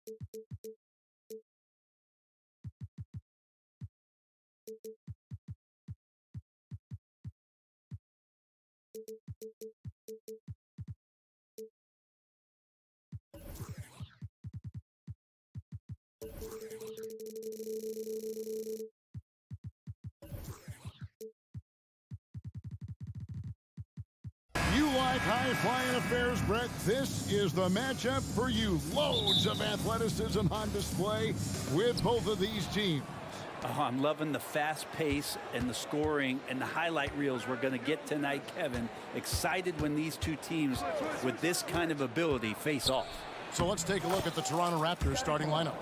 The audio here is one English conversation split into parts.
You like high-flying affairs, Brett? This is the matchup for you. Loads of athleticism on display with both of these teams. Oh, I'm loving the fast pace and the scoring and the highlight reels we're going to get tonight, Kevin. Excited when these two teams with this kind of ability face off. So let's take a look at the Toronto Raptors starting lineup.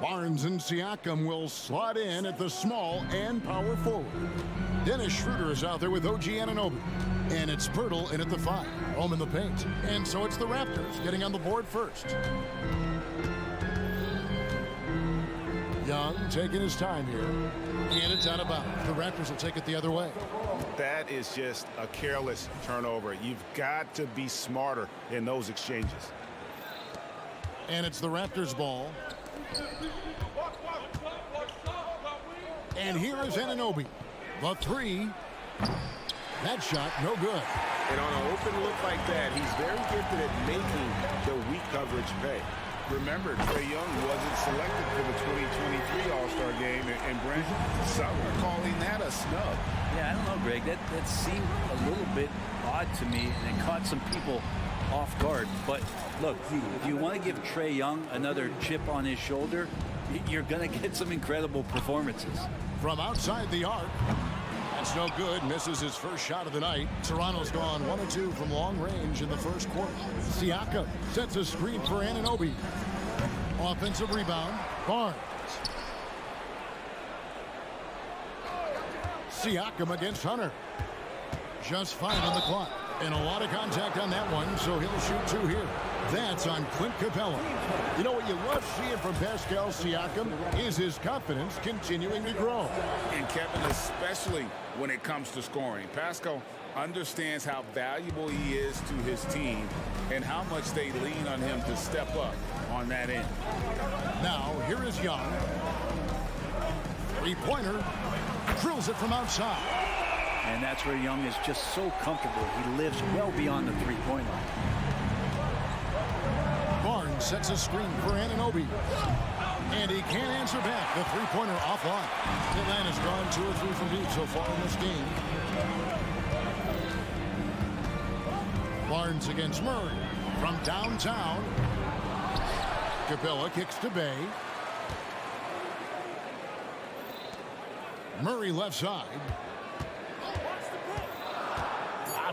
Barnes and Siakam will slot in at the small and power forward. Dennis Schroeder is out there with OG Anunoby. And it's Pirtle in at the 5, home in the paint. And so it's the Raptors getting on the board first. Young taking his time here. And it's out of bounds. The Raptors will take it the other way. That is just a careless turnover. You've got to be smarter in those exchanges. And it's the Raptors' ball. And here is Anunoby. The 3. That shot, no good. And on an open look like that, he's very gifted at making the weak coverage pay. Remember, Trae Young wasn't selected for the 2023 All-Star game, and Brent, some are calling that a snub. Yeah, I don't know, Greg. That seemed a little bit odd to me, and it caught some people off guard. But look, if you want to give Trae Young another chip on his shoulder, you're going to get some incredible performances. From outside the arc. That's no good. Misses his first shot of the night. Toronto's gone 1 of 2 from long range in the first quarter. Siakam sets a screen for Anunoby. Offensive rebound. Barnes. Siakam against Hunter. Just 5 on the clock. And a lot of contact on that one, so he'll shoot 2 here. That's on Clint Capella. You know what you love seeing from Pascal Siakam is his confidence continuing to grow. And Kevin, especially when it comes to scoring, Pascal understands how valuable he is to his team and how much they lean on him to step up on that end. Now, here is Young. Three-pointer. Drills it from outside. And that's where Young is just so comfortable. He lives well beyond the three-point line. Barnes sets a screen for Anunoby. And he can't answer back. The three-pointer offline. Atlanta's gone 2 or 3 from deep so far in this game. Barnes against Murray. From downtown. Capella kicks to Bay. Murray left side.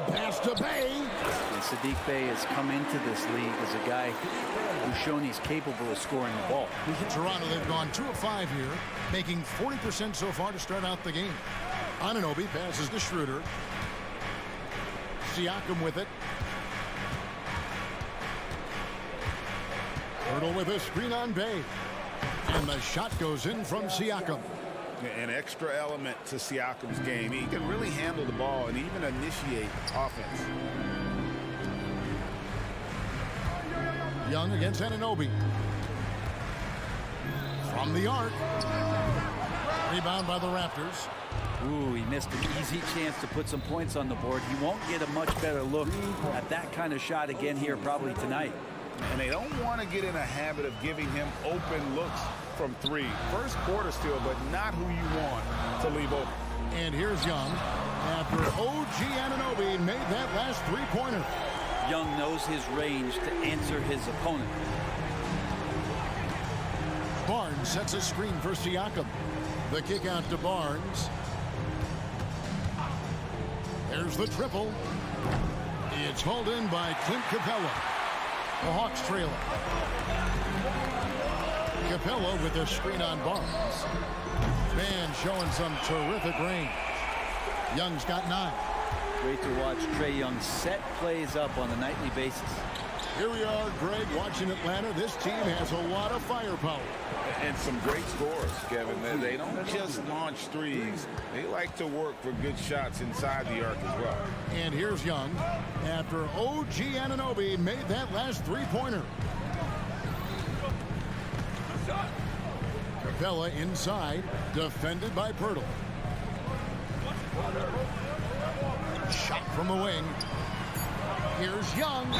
Pass to Bay. And Saddiq Bey has come into this league as a guy who's shown he's capable of scoring the ball. Toronto, they've gone 2 of 5 here, making 40% so far to start out the game. Anunoby passes to Schroeder. Siakam with it. Pirtle with a screen on Bay. And the shot goes in from Siakam. An extra element to Siakam's game. He can really handle the ball and even initiate offense. Young against Anunoby. From the arc. Rebound by the Raptors. Ooh, he missed an easy chance to put some points on the board. He won't get a much better look at that kind of shot again here probably tonight. And they don't want to get in a habit of giving him open looks from 3. First quarter still, but not who you want to leave open. And here's Young. After OG Anunoby made that last three-pointer. Young knows his range to answer his opponent. Barnes sets a screen for Siakam. The kick out to Barnes. There's the triple. It's hauled in by Clint Capella. The Hawks trailing. Capella with a screen on Barnes. Van showing some terrific range. Young's got 9. Great to watch Trae Young set plays up on a nightly basis. Here we are, Greg, watching Atlanta. This team has a lot of firepower. And some great scores, Kevin. They don't just launch threes. They like to work for good shots inside the arc as well. And here's Young. After OG Anunoby made that last three-pointer. Capella inside, defended by Pirtle. Shot from the wing. Here's Young,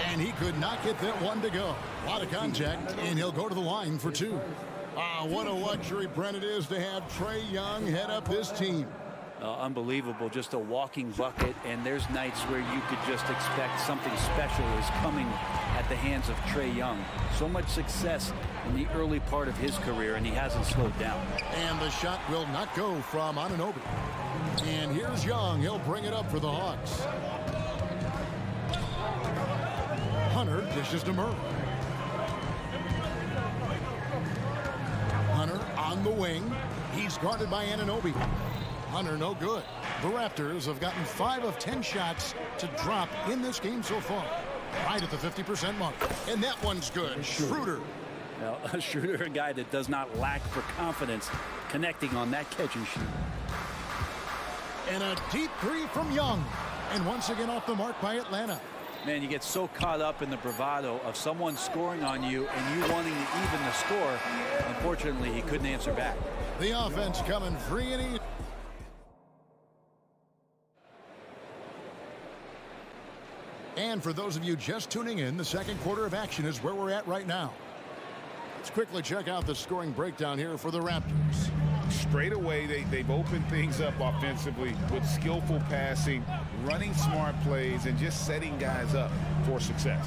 and he could not get that one to go. A lot of contact, and he'll go to the line for two. What a luxury, Brent, it is to have Trae Young head up this team. Unbelievable, just a walking bucket, and there's nights where you could just expect something special is coming at the hands of Trae Young. So much success in the early part of his career, and he hasn't slowed down. And the shot will not go from Anunoby. And here's Young. He'll bring it up for the Hawks. Hunter dishes to Murray. Hunter on the wing. He's guarded by Anunoby. Hunter no good. The Raptors have gotten 5 of 10 shots to drop in this game so far. Right at the 50% mark. And that one's good. Schroeder. Now, Schroeder, a guy that does not lack for confidence, connecting on that catch and shoot. And a deep three from Young. And once again off the mark by Atlanta. Man, you get so caught up in the bravado of someone scoring on you and you wanting to even the score. Unfortunately, he couldn't answer back. The offense coming free and easy. And for those of you just tuning in, the second quarter of action is where we're at right now. Let's quickly check out the scoring breakdown here for the Raptors. Straight away, they've opened things up offensively with skillful passing, running smart plays, and just setting guys up for success.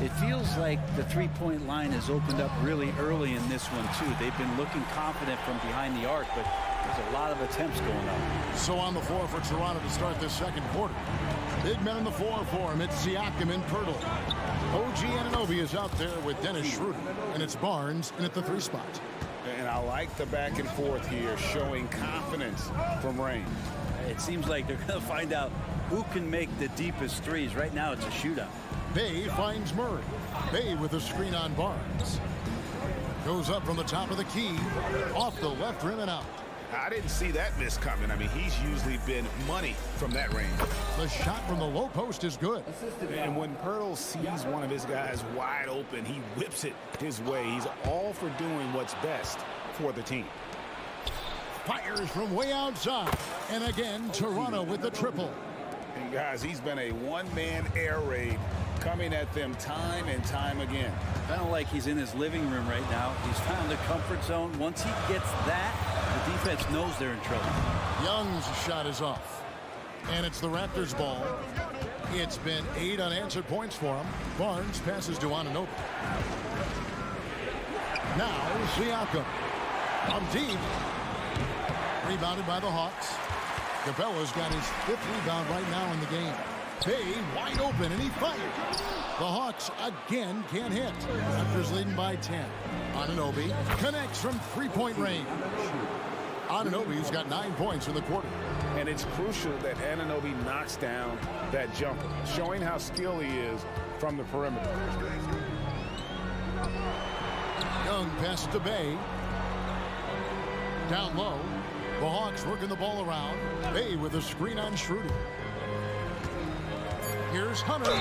It feels like the three-point line has opened up really early in this one, too. They've been looking confident from behind the arc, but there's a lot of attempts going on. So on the floor for Toronto to start this second quarter. Big men in the 4 for him. It's Siakam and Pirtle. OG Anunoby is out there with Dennis Schroeder, and it's Barnes in at the 3 spot. And I like the back and forth here, showing confidence from range. It seems like they're going to find out who can make the deepest threes. Right now, it's a shootout. Bay finds Murray. Bay with a screen on Barnes. Goes up from the top of the key, off the left rim and out. I didn't see that miss coming. I mean, he's usually been money from that range. The shot from the low post is good. And when Pirtle sees one of his guys wide open, he whips it his way. He's all for doing what's best for the team. Fires from way outside. And again, Toronto with the triple. And guys, he's been a one-man air raid coming at them time and time again. Kind of like he's in his living room right now. He's found the comfort zone. Once he gets that, the defense knows they're in trouble. Young's shot is off. And it's the Raptors' ball. It's been 8 unanswered points for him. Barnes passes to Anunoby. Now Siakam. From deep. Rebounded by the Hawks. Capella's got his 5th rebound right now in the game. Bay wide open, and he fired. The Hawks again can't hit. Raptors leading by 10. Anunoby connects from 3-point range. Anunoby's got 9 points in the quarter. And it's crucial that Anunoby knocks down that jumper, showing how skilled he is from the perimeter. Young passes to Bay. Down low. The Hawks working the ball around. Bay with a screen on Schroeder. Here's Hunter.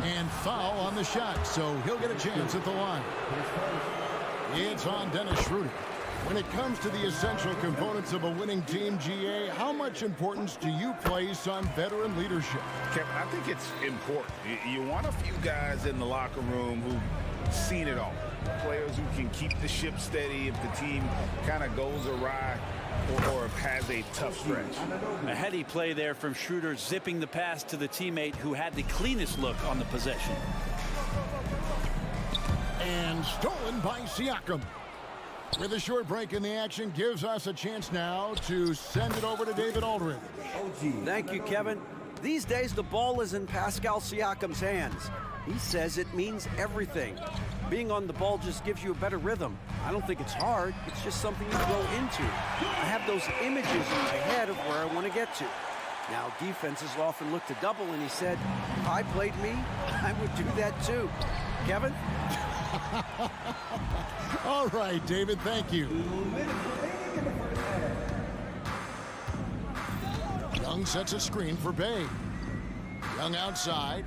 And foul on the shot, so he'll get a chance at the line. It's on Dennis Schroeder. When it comes to the essential components of a winning team, GA, how much importance do you place on veteran leadership? Kevin, I think it's important. You want a few guys in the locker room who've seen it all. Players who can keep the ship steady if the team kind of goes awry or has a tough stretch. A heady play there from Schroeder, zipping the pass to the teammate who had the cleanest look on the possession. And stolen by Siakam. With a short break in the action, gives us a chance now to send it over to David Aldridge. Thank you, Kevin. These days, the ball is in Pascal Siakam's hands. He says it means everything. Being on the ball just gives you a better rhythm. I don't think it's hard. It's just something you grow into. I have those images in my head of where I want to get to. Now, defenses often look to double, and he said, if I played me, I would do that too. Kevin? All right, David, thank you. Young sets a screen for Bay. Young outside.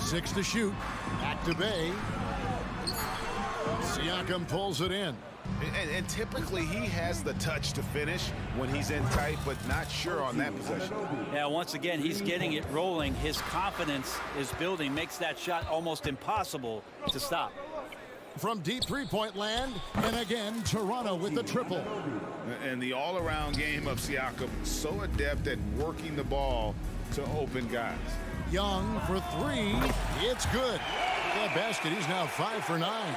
6 to shoot. Back to Bay. Siakam pulls it in. And typically he has the touch to finish when he's in tight, but not sure on that possession. Yeah, once again, he's getting it rolling. His confidence is building, makes that shot almost impossible to stop. From deep three-point land, and again, Toronto with the triple. And the all-around game of Siakam, so adept at working the ball to open guys. Young for 3. It's good. The basket, he's now 5 for 9.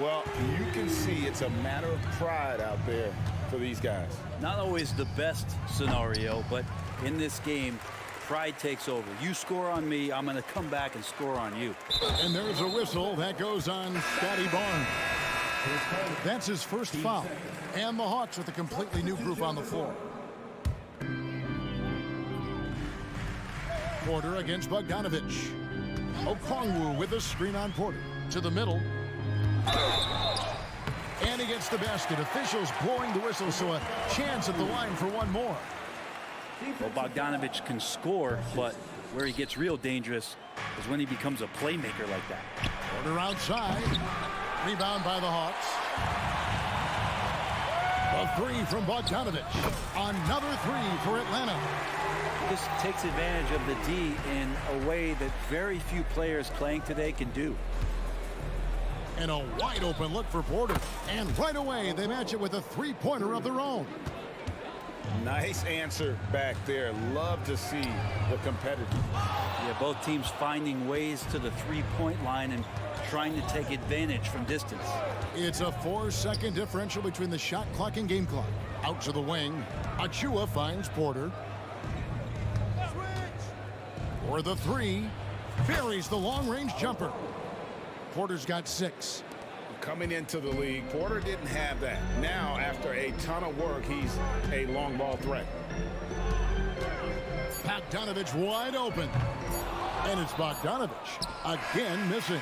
Well, you can see it's a matter of pride out there for these guys. Not always the best scenario, but in this game, pride takes over. You score on me, I'm going to come back and score on you. And there's a whistle that goes on Scotty Barnes. That's his first foul. And the Hawks with a completely new group on the floor. Porter against Bogdanovich. Okongwu with a screen on Porter. To the middle. And he gets the basket. Officials blowing the whistle, so a chance at the line for one more. Well, Bogdanovich can score, but where he gets real dangerous is when he becomes a playmaker like that. Porter outside. Rebound by the Hawks. A 3 from Bogdanovich. Another 3 for Atlanta. This takes advantage of the D in a way that very few players playing today can do. And a wide open look for Porter. And right away, they match it with a three-pointer of their own. Nice answer back there. Love to see the competitor. Yeah, both teams finding ways to the three-point line and trying to take advantage from distance. It's a 4-second differential between the shot clock and game clock. Out to the wing. Achua finds Porter. For the 3. Buries the long-range jumper. Porter's got 6. Coming into the league, Porter didn't have that. Now, after a ton of work, he's a long ball threat. Bogdanovich wide open. And it's Bogdanovich again missing.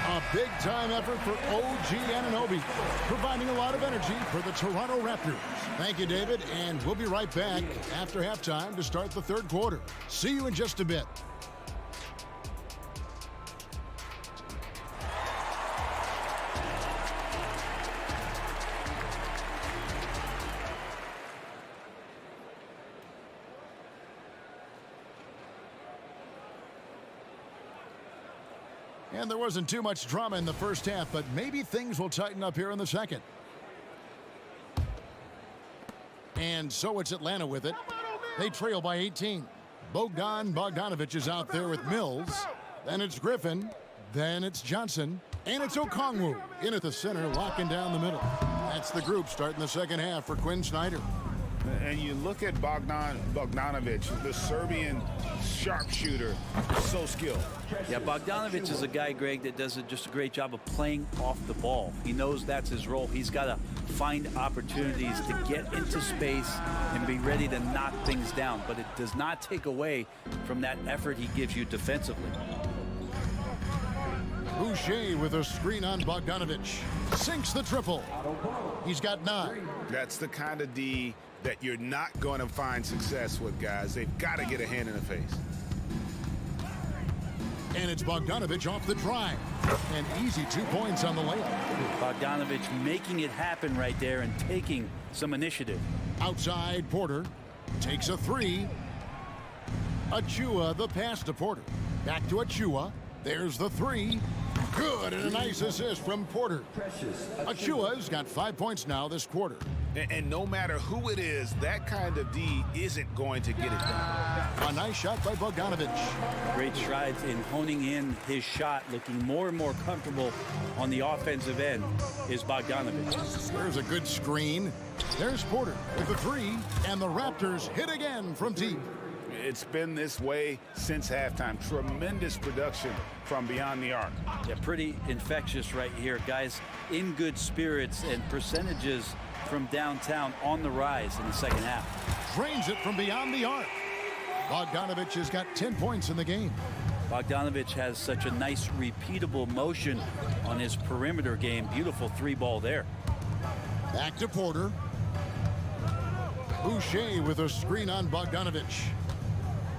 A big-time effort for OG Anunoby, providing a lot of energy for the Toronto Raptors. Thank you, David, and we'll be right back after halftime to start the third quarter. See you in just a bit. And there wasn't too much drama in the first half, but maybe things will tighten up here in the second. And so it's Atlanta with it. They trail by 18. Bogdanovich is out there with Mills. Then it's Griffin. Then it's Johnson. And it's Okongwu in at the center, locking down the middle. That's the group starting the second half for Quinn Snyder. And you look at Bogdanovich, the Serbian sharpshooter, so skilled. Yeah, Bogdanovich is a guy, Greg, that does just a great job of playing off the ball. He knows that's his role. He's got to find opportunities to get into space and be ready to knock things down. But it does not take away from that effort he gives you defensively. Boucher with a screen on Bogdanovich. Sinks the triple. He's got 9. That's the kind of D that you're not going to find success with, guys. They've got to get a hand in the face. And it's Bogdanovich off the drive. An easy 2 points on the layup. Bogdanovich making it happen right there and taking some initiative. Outside, Porter takes a 3. Achua, the pass to Porter. Back to Achua. There's the 3. Good, and a nice assist from Porter. Achua's got 5 points now this quarter. And no matter who it is, that kind of D isn't going to get it done. A nice shot by Bogdanovich. Great strides in honing in his shot, looking more and more comfortable on the offensive end is Bogdanovich. There's a good screen. There's Porter with the 3, and the Raptors hit again from deep. It's been this way since halftime. Tremendous production from beyond the arc. Yeah, pretty infectious right here. Guys in good spirits and percentages from downtown on the rise in the second half. Drains it from beyond the arc. Bogdanovich has got 10 points in the game. Bogdanovich has such a nice repeatable motion on his perimeter game. Beautiful 3-ball there. Back to Porter. Boucher with a screen on Bogdanovich.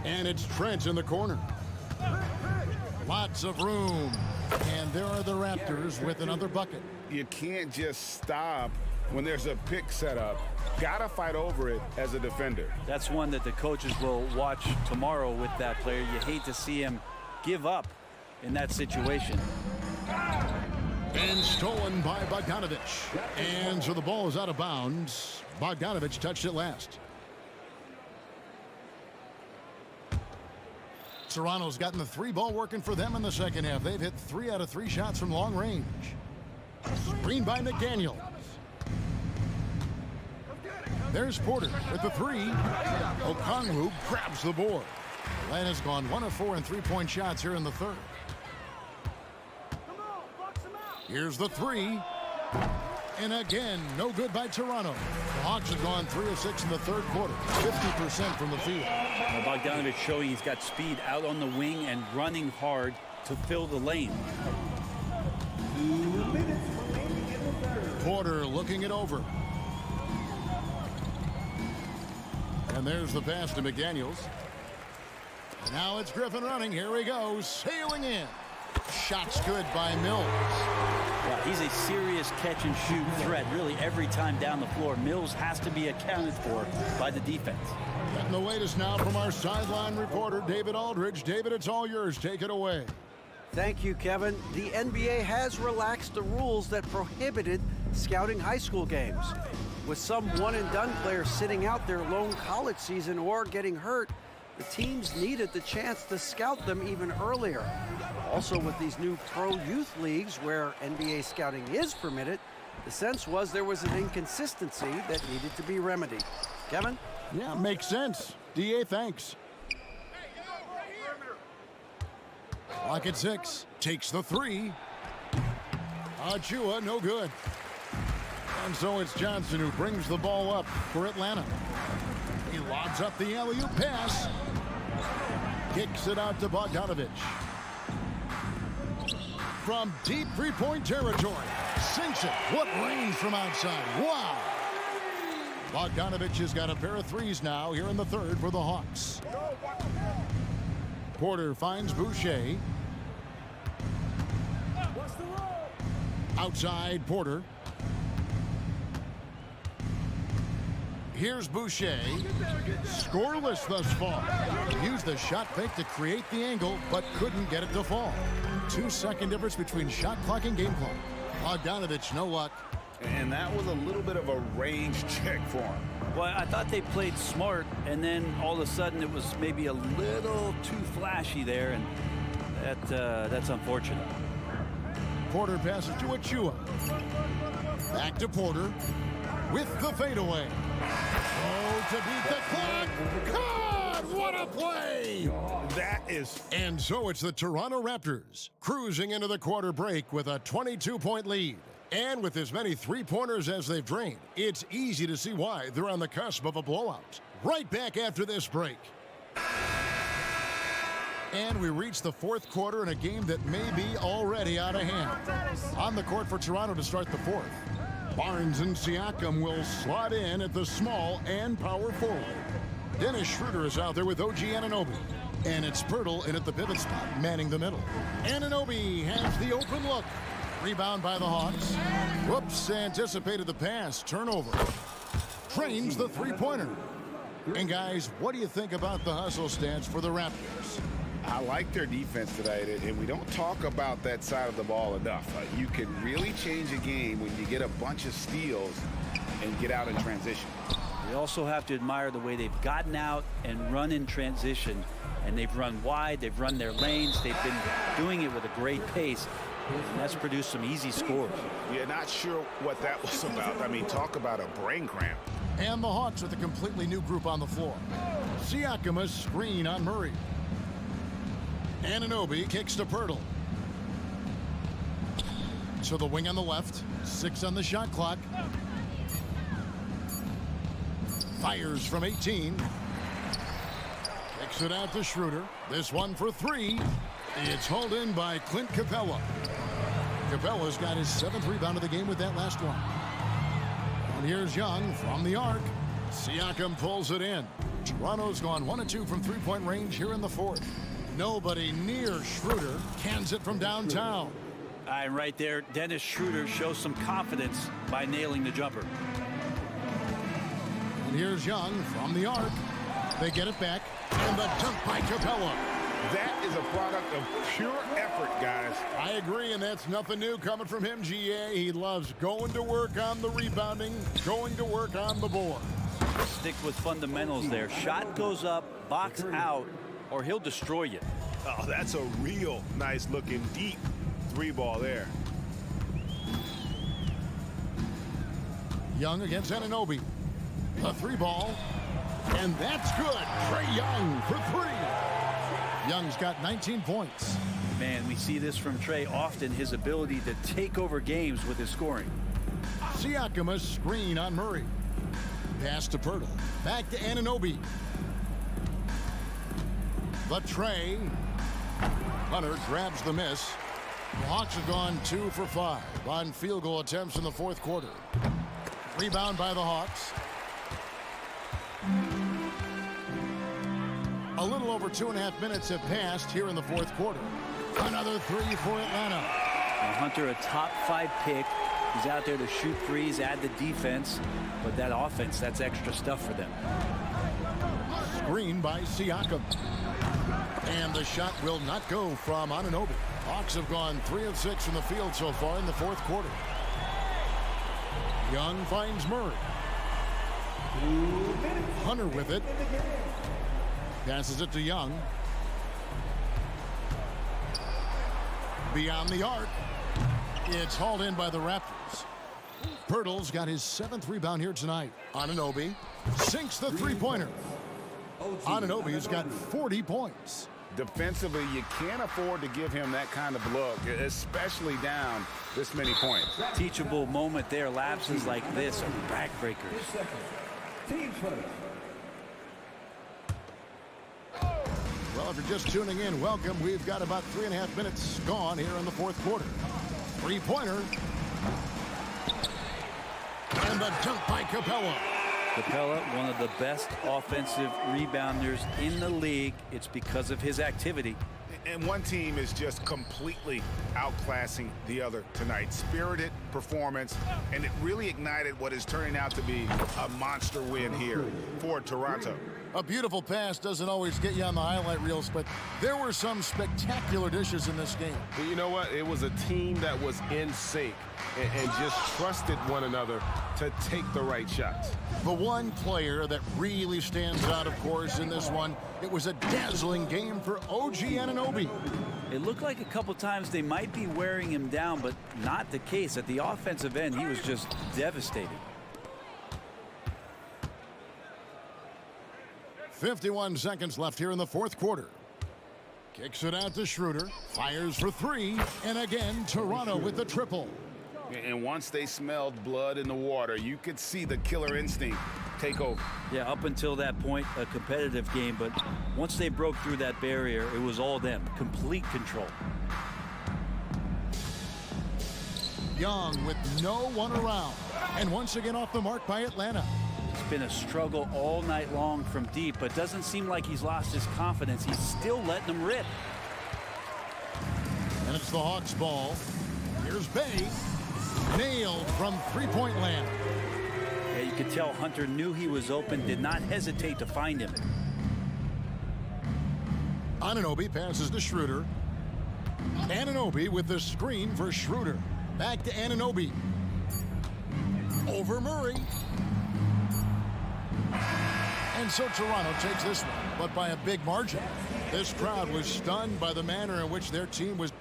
And it's Trent in the corner. Lots of room. And there are the Raptors with another bucket. You can't just stop when there's a pick set up. Gotta fight over it as a defender. That's one that the coaches will watch tomorrow with that player. You hate to see him give up in that situation. And stolen by Bogdanovich. And so the ball is out of bounds. Bogdanovich touched it last. Toronto's gotten the three ball working for them in the second half. They've hit 3 out of 3 shots from long range. Screen by McDaniel. There's Porter with the 3. Okongwu grabs the board. Atlanta's gone 1 of 4 in 3-point shots here in the third. Here's the 3. And again, no good by Toronto. The Hawks have gone 3 of 6 in the third quarter, 50% from the field. Bogdanovich showing he's got speed out on the wing and running hard to fill the lane. Porter looking it over. And there's the pass to McDaniels. Now it's Griffin running. Here he goes, sailing in. Shot's good by Mills. Wow, he's a serious catch-and-shoot threat, really, every time down the floor. Mills has to be accounted for by the defense. And the latest now from our sideline reporter, David Aldridge. David, it's all yours. Take it away. Thank you, Kevin. The NBA has relaxed the rules that prohibited scouting high school games. With some one-and-done players sitting out their lone college season or getting hurt, the teams needed the chance to scout them even earlier. Also, with these new pro youth leagues where NBA scouting is permitted, the sense was there was an inconsistency that needed to be remedied. Kevin? Yeah, makes sense. DA, thanks. Clock at 6. Takes the 3. Achua, no good. And so it's Johnson who brings the ball up for Atlanta. He lobs up the alley-oop pass. Kicks it out to Bogdanovich. From deep three-point territory. Sinks it. What range from outside. Wow. Bogdanovich has got a pair of threes now here in the third for the Hawks. Porter finds Boucher. Outside Porter. Here's Boucher. Scoreless thus far. Used the shot fake to create the angle, but couldn't get it to fall. 2-second difference between shot clock and game clock. Bogdanovich, no luck. And that was a little bit of a range check for him. Well, I thought they played smart, and then all of a sudden it was maybe a little too flashy there, and that's unfortunate. Porter passes to Achua. Back to Porter with the fadeaway. Oh, to beat the clock. God, what a play! That is... And so it's the Toronto Raptors cruising into the quarter break with a 22-point lead. And with as many three-pointers as they've drained, it's easy to see why they're on the cusp of a blowout. Right back after this break. And we reach the fourth quarter in a game that may be already out of hand. On the court for Toronto to start the fourth. Barnes and Siakam will slot in at the small and power forward. Dennis Schroeder is out there with OG Anunoby. And it's Pirtle in at the pivot spot, manning the middle. Anunoby has the open look. Rebound by the Hawks. Whoops, anticipated the pass. Turnover. Trains the three-pointer. And guys, what do you think about the hustle stance for the Raptors? I like their defense tonight, and we don't talk about that side of the ball enough. You can really change a game when you get a bunch of steals and get out in transition. We also have to admire the way they've gotten out and run in transition. And they've run wide, they've run their lanes, they've been doing it with a great pace. And that's produced some easy scores. You're not sure what that was about. I mean, talk about a brain cramp. And the Hawks with a completely new group on the floor. Siakam a screen on Murray. Anunoby kicks to Pirtle. To the wing on the left. 6 on the shot clock. Fires from 18. Kicks it out to Schroeder. This one for 3. It's hauled in by Clint Capella. Capella's got his 7th rebound of the game with that last one. And here's Young from the arc. Siakam pulls it in. Toronto's gone 1 of 2 from three-point range here in the fourth. Nobody near Schroeder. Cans it from downtown. And right there, Dennis Schroeder shows some confidence by nailing the jumper. And here's Young from the arc. They get it back. And the dunk by Capella. That is a product of pure effort, guys. I agree, and that's nothing new coming from him, GA. He loves going to work on the rebounding, going to work on the board. Stick with fundamentals there. Shot goes up, box out, or he'll destroy you. Oh, that's a real nice looking deep three ball there. Young against Anunoby. A three ball. And that's good. Trae Young for three. Young's got 19 points. Man, we see this from Trae often, his ability to take over games with his scoring. Siakam a screen on Murray. Pass to Pirtle. Back to Anunoby. But Trae. Hunter grabs the miss. The Hawks have gone 2 for 5 on field goal attempts in the fourth quarter. Rebound by the Hawks. A little over 2.5 minutes have passed here in the fourth quarter. Another three for Atlanta. Now Hunter, a top 5 pick. He's out there to shoot threes, add the defense. But that offense, that's extra stuff for them. Screen by Siakam. And the shot will not go from Anunoby. Hawks have gone 3 of 6 from the field so far in the fourth quarter. Young finds Murray. Hunter with it. Passes it to Young. Beyond the arc. It's hauled in by the Raptors. Pirtle's got his 7th rebound here tonight. Anunoby sinks the three-pointer. Anunoby's got 40 points. Defensively, you can't afford to give him that kind of look, especially down this many points. Teachable moment there. Lapses like this are backbreakers. Well, if you're just tuning in, welcome. We've got about 3.5 minutes gone here in the fourth quarter. Three-pointer. And the dunk by Capella. Capella, one of the best offensive rebounders in the league. It's because of his activity. And one team is just completely outclassing the other tonight. Spirited performance, and it really ignited what is turning out to be a monster win here for Toronto. A beautiful pass doesn't always get you on the highlight reels, but there were some spectacular dishes in this game. But you know what? It was a team that was in sync and just trusted one another to take the right shots. The one player that really stands out, of course, in this one, it was a dazzling game for OG Anunoby. It looked like a couple times they might be wearing him down, but not the case. At the offensive end, he was just devastating. 51 seconds left here in the fourth quarter. Kicks it out to Schroeder. Fires for three. And again, Toronto with the triple. And once they smelled blood in the water, you could see the killer instinct take over. Yeah, up until that point, a competitive game. But once they broke through that barrier, it was all them. Complete control. Young with no one around. And once again off the mark by Atlanta. It's been a struggle all night long from deep, but doesn't seem like he's lost his confidence. He's still letting them rip. And it's the Hawks ball. Here's Bay. Nailed from three-point land. Yeah, you could tell Hunter knew he was open, did not hesitate to find him. Anunoby passes to Schroeder. Anunoby with the screen for Schroeder. Back to Anunoby. Over Murray. And so Toronto takes this one, but by a big margin. This crowd was stunned by the manner in which their team was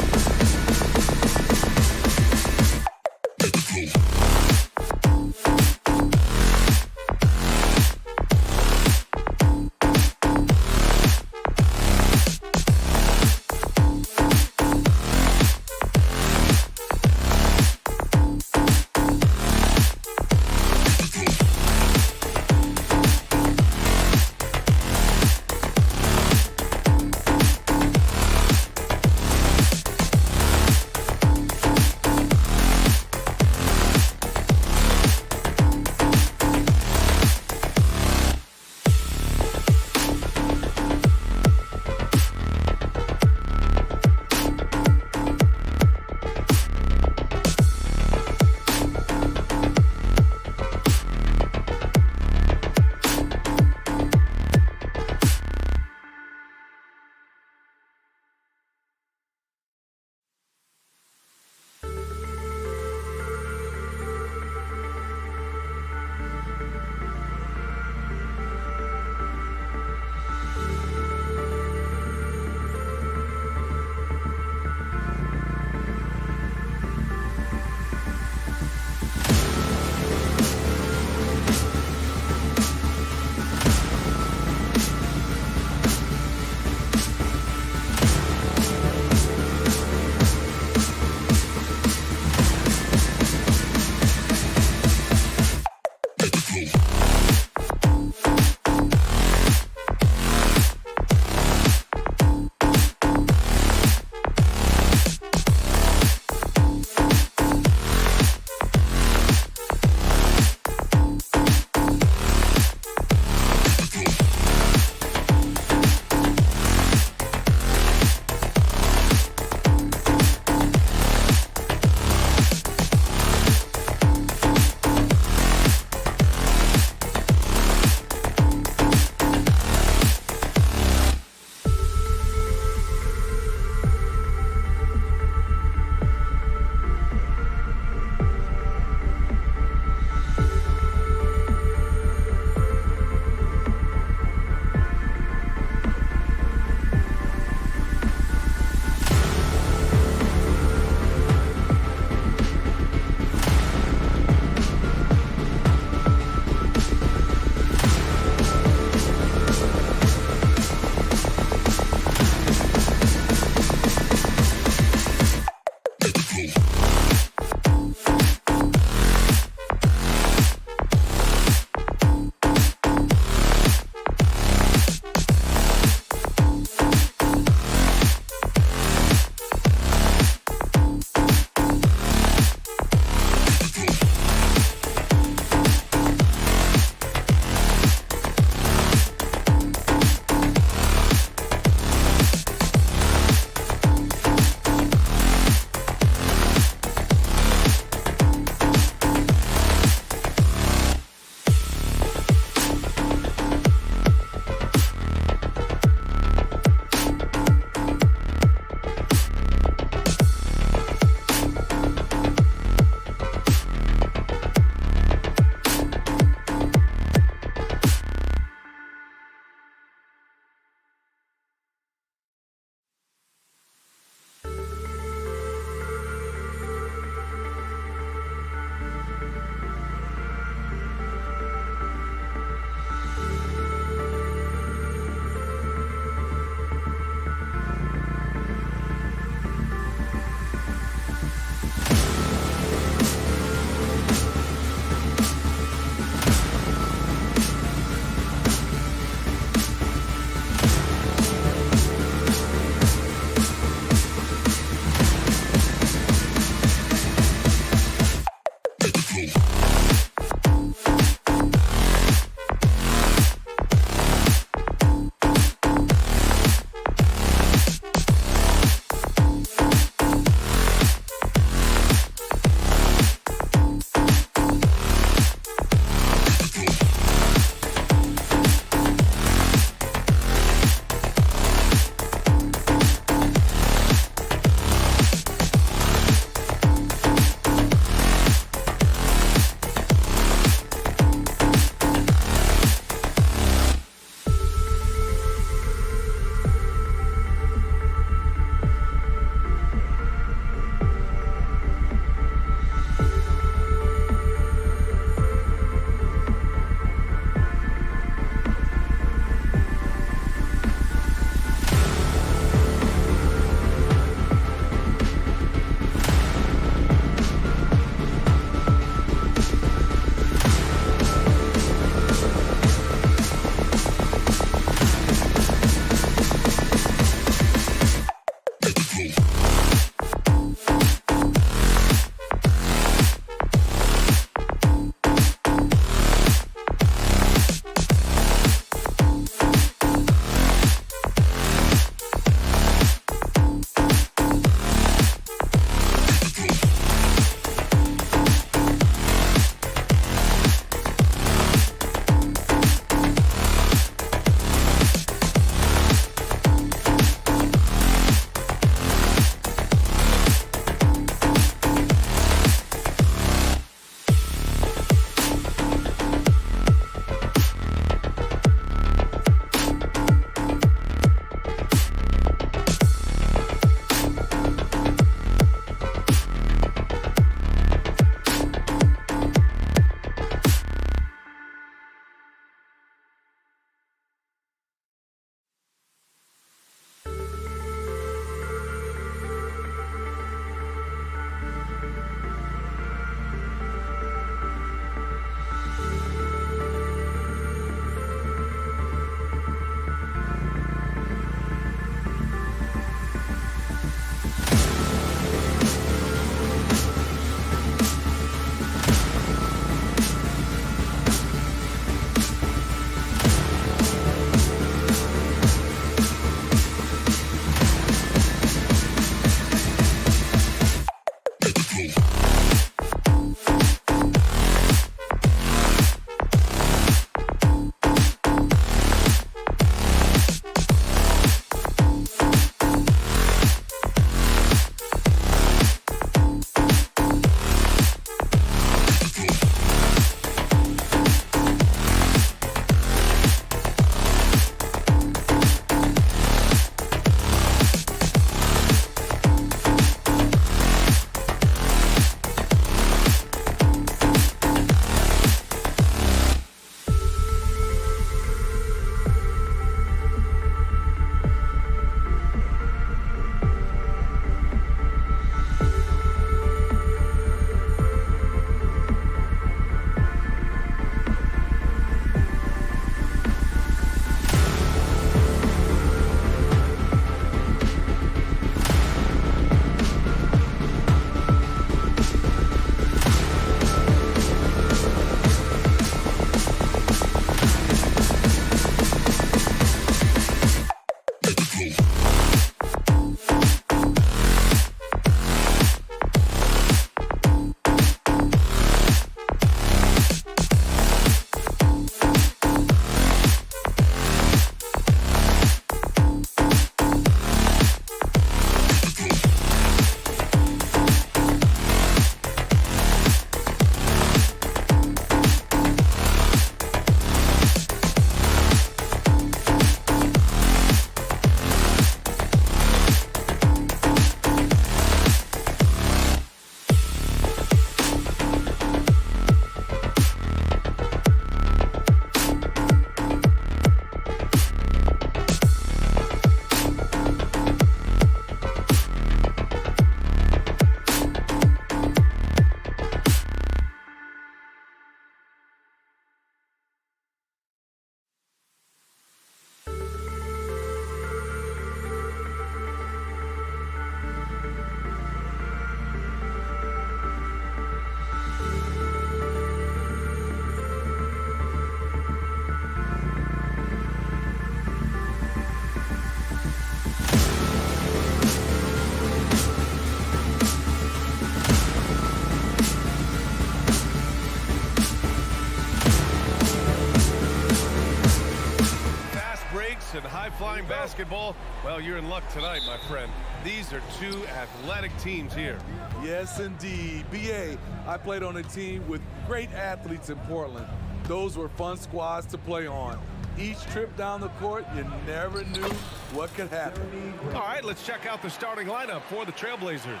playing basketball, well, you're in luck tonight, my friend. These are two athletic teams here. Yes, indeed. BA, I played on a team with great athletes in Portland. Those were fun squads to play on. Each trip down the court, you never knew what could happen. All right, let's check out the starting lineup for the Trailblazers.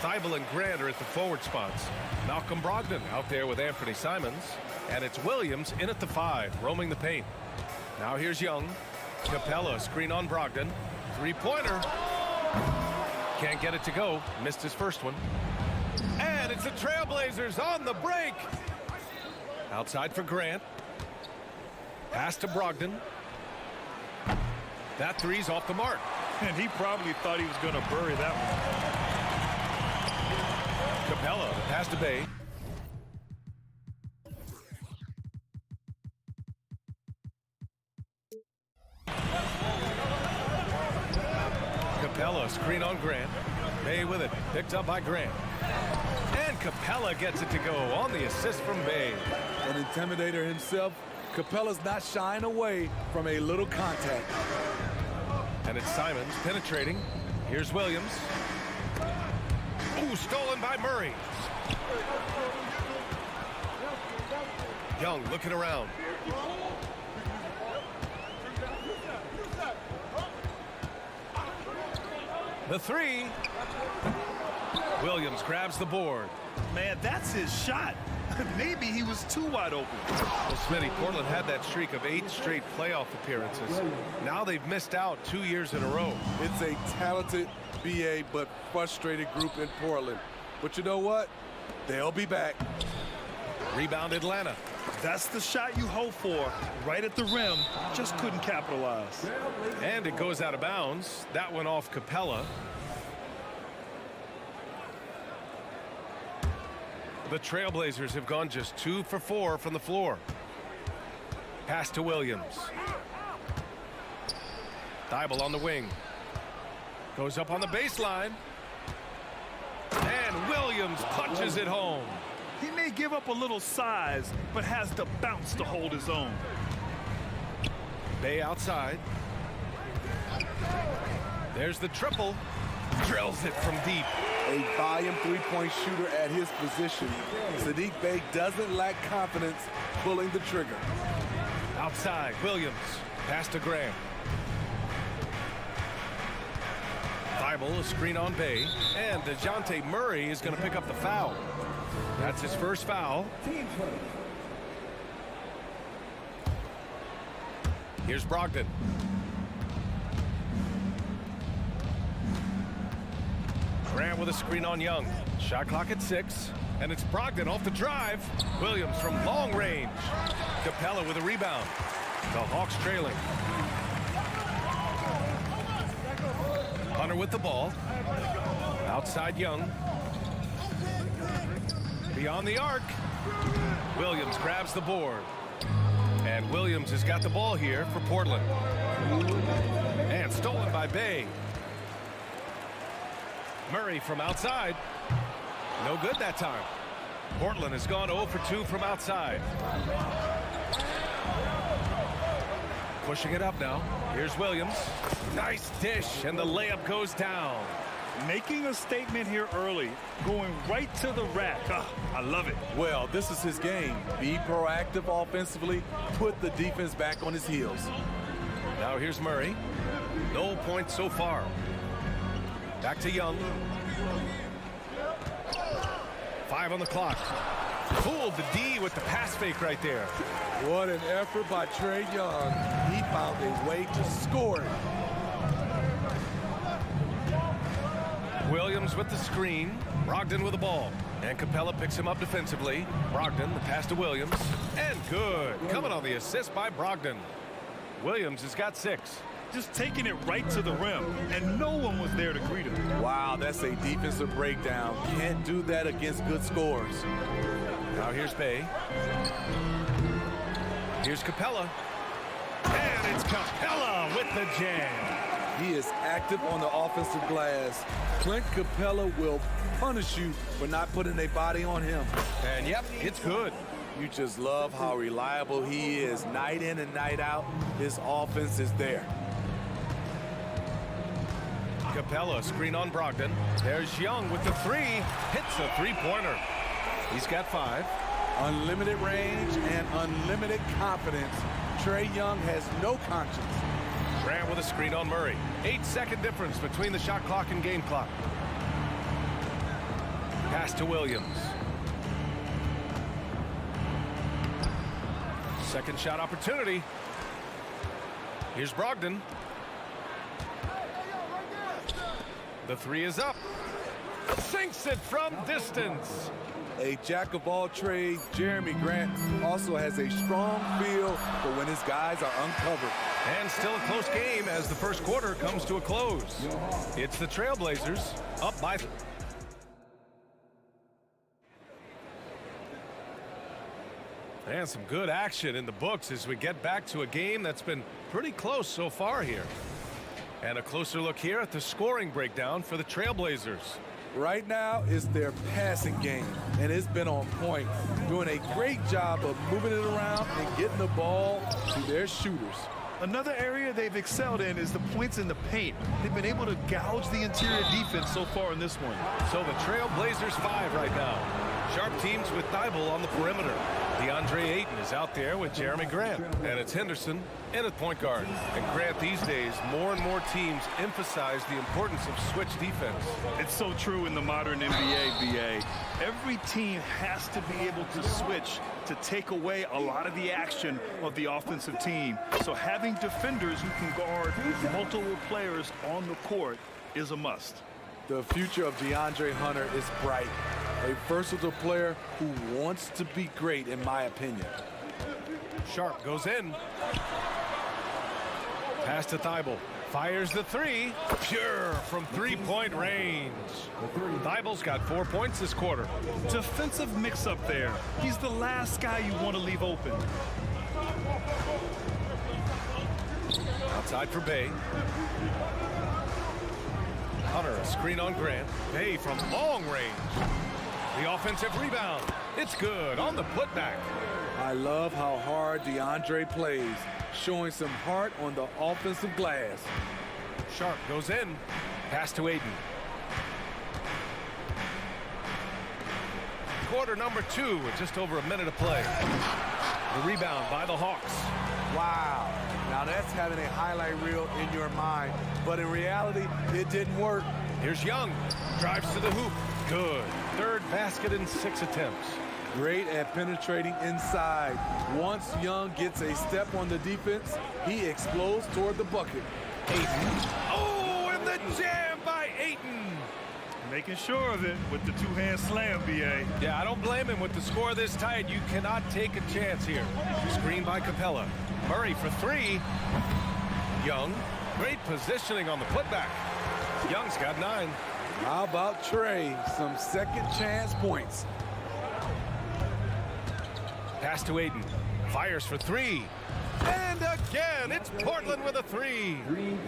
Thibault and Grant are at the forward spots. Malcolm Brogdon out there with Anthony Simons. And it's Williams in at the 5, roaming the paint. Now here's Young. Capella, screen on Brogdon. Three-pointer. Can't get it to go. Missed his first one. And it's the Trailblazers on the break. Outside for Grant. Pass to Brogdon. That three's off the mark. And he probably thought he was going to bury that one. Capella, pass to Bay. Capella, screen on Grant. Bay with it, picked up by Grant. And Capella gets it to go on the assist from Bay. An intimidator himself, Capella's not shying away from a little contact. And it's Simons penetrating. Here's Williams. Ooh, stolen by Murray. Young looking around. The three. Williams grabs the board. Man, that's his shot. Maybe he was too wide open. Well, Smitty, Portland had that streak of 8 straight playoff appearances. Now they've missed out 2 years in a row. It's a talented BA but frustrated group in Portland. But you know what? They'll be back. Rebound Atlanta. That's the shot you hope for. Right at the rim. Just couldn't capitalize. And it goes out of bounds. That went off Capella. The Trailblazers have gone just 2 for 4 from the floor. Pass to Williams. Thibault on the wing. Goes up on the baseline. And Williams punches it home. He may give up a little size, but has the bounce to hold his own. Bay outside. There's the triple. Drills it from deep. A volume three-point shooter at his position. Saddiq Bey doesn't lack confidence pulling the trigger. Outside, Williams. Pass to Grant. Thibault, a screen on Bay. And DeJounte Murray is going to pick up the foul. That's his first foul. Here's Brogdon. Grant with a screen on Young. Shot clock at 6. And it's Brogdon off the drive. Williams from long range. Capella with a rebound. The Hawks trailing. Hunter with the ball. Outside Young. Beyond the arc. Williams grabs the board. And Williams has got the ball here for Portland. And stolen by Bay. Murray from outside. No good that time. Portland has gone 0 for 2 from outside. Pushing it up now. Here's Williams. Nice dish, and the layup goes down. Making a statement here early. Going right to the rack. I love it. Well, this is his game. Be proactive offensively. Put the defense back on his heels. Now here's Murray. No points so far. Back to Young. 5 on the clock. Fooled the D with the pass fake right there. What an effort by Trae Young. He found a way to score it. Williams with the screen. Brogdon with the ball. And Capella picks him up defensively. Brogdon, the pass to Williams. And good. Coming on the assist by Brogdon. Williams has got 6. Just taking it right to the rim, and no one was there to greet him. Wow, that's a defensive breakdown. Can't do that against good scores. Now here's Bay. Here's Capella. And it's Capella with the jam. He is active on the offensive glass. Clint Capella will punish you for not putting a body on him. And yep, it's good. You just love how reliable he is. Night in and night out, his offense is there. Capella, screen on Brogdon. There's Young with the three. Hits a three-pointer. He's got 5. Unlimited range and unlimited confidence. Trae Young has no conscience. Grant with a screen on Murray. 8-second difference between the shot clock and game clock. Pass to Williams. Second shot opportunity. Here's Brogdon. The three is up. Sinks it from distance. A jack of all trades, Jeremy Grant also has a strong feel for when his guys are uncovered. And still a close game as the first quarter comes to a close. It's the Trailblazers up by... And some good action in the books as we get back to a game that's been pretty close so far here. And a closer look here at the scoring breakdown for the Trailblazers. Right now is their passing game, and it's been on point, doing a great job of moving it around and getting the ball to their shooters. Another area they've excelled in is the points in the paint. They've been able to gouge the interior defense so far in this one. So the Trailblazers 5 right now. Sharp teams with Thibault on the perimeter. DeAndre Ayton is out there with Jeremy Grant. And it's Henderson in at point guard. And Grant, these days, more and more teams emphasize the importance of switch defense. It's so true in the modern NBA, BA. Every team has to be able to switch to take away a lot of the action of the offensive team. So having defenders who can guard multiple players on the court is a must. The future of DeAndre Hunter is bright. A versatile player who wants to be great, in my opinion. Sharp goes in. Pass to Thibault. Fires the three. Pure from three-point range. Thibault's got 4 points this quarter. Defensive mix-up there. He's the last guy you want to leave open. Outside for Bay. Hunter, a screen on Grant. Bay from long range. The offensive rebound. It's good on the putback. I love how hard DeAndre plays, showing some heart on the offensive glass. Sharp goes in. Pass to Ayton. Quarter number 2 with just over a minute of play. The rebound by the Hawks. Wow. Now that's having a highlight reel in your mind, but in reality, it didn't work. Here's Young. Drives to the hoop. Good. Third basket in 6 attempts. Great at penetrating inside. Once Young gets a step on the defense, he explodes toward the bucket. Ayton. Oh, and the jam by Ayton. Making sure of it with the two-hand slam, BA. Yeah, I don't blame him with the score this tight. You cannot take a chance here. Screen by Capella. Murray for 3. Young. Great positioning on the putback. Young's got 9. How about Trae? Some second chance points. Pass to Ayton. Fires for 3. And again, it's Portland with a 3.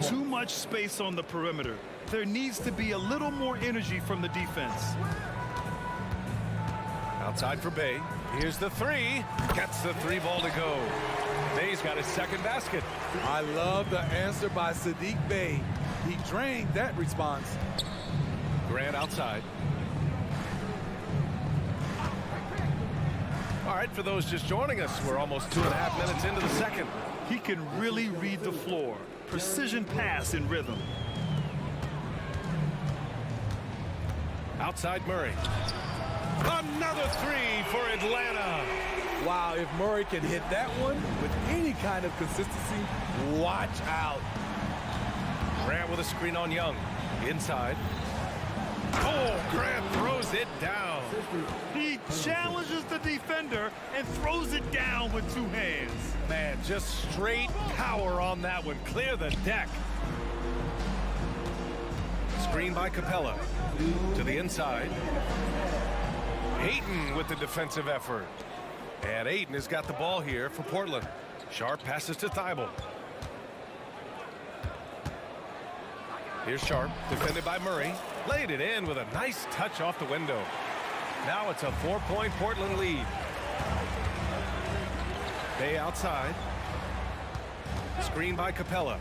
Too much space on the perimeter. There needs to be a little more energy from the defense. Outside for Bay. Here's the 3. Gets the 3 ball to go. Bay's got his second basket. I love the answer by Sadiq Bey. He drained that response. Grant outside. All right, for those just joining us, we're almost 2.5 minutes into the second. He can really read the floor. Precision pass in rhythm. Outside Murray. Another 3 for Atlanta. Wow, if Murray can hit that one with any kind of consistency, watch out. Grant with a screen on Young. Inside. Oh, Grant throws it down. He challenges the defender and throws it down with 2 hands. Man, just straight power on that one. Clear the deck. Screen by Capella. To the inside. Ayton with the defensive effort. And Ayton has got the ball here for Portland. Sharp passes to Thibault. Here's Sharp, defended by Murray. Laid it in with a nice touch off the window. Now it's a 4-point Portland lead. Bay outside. Screen by Capella.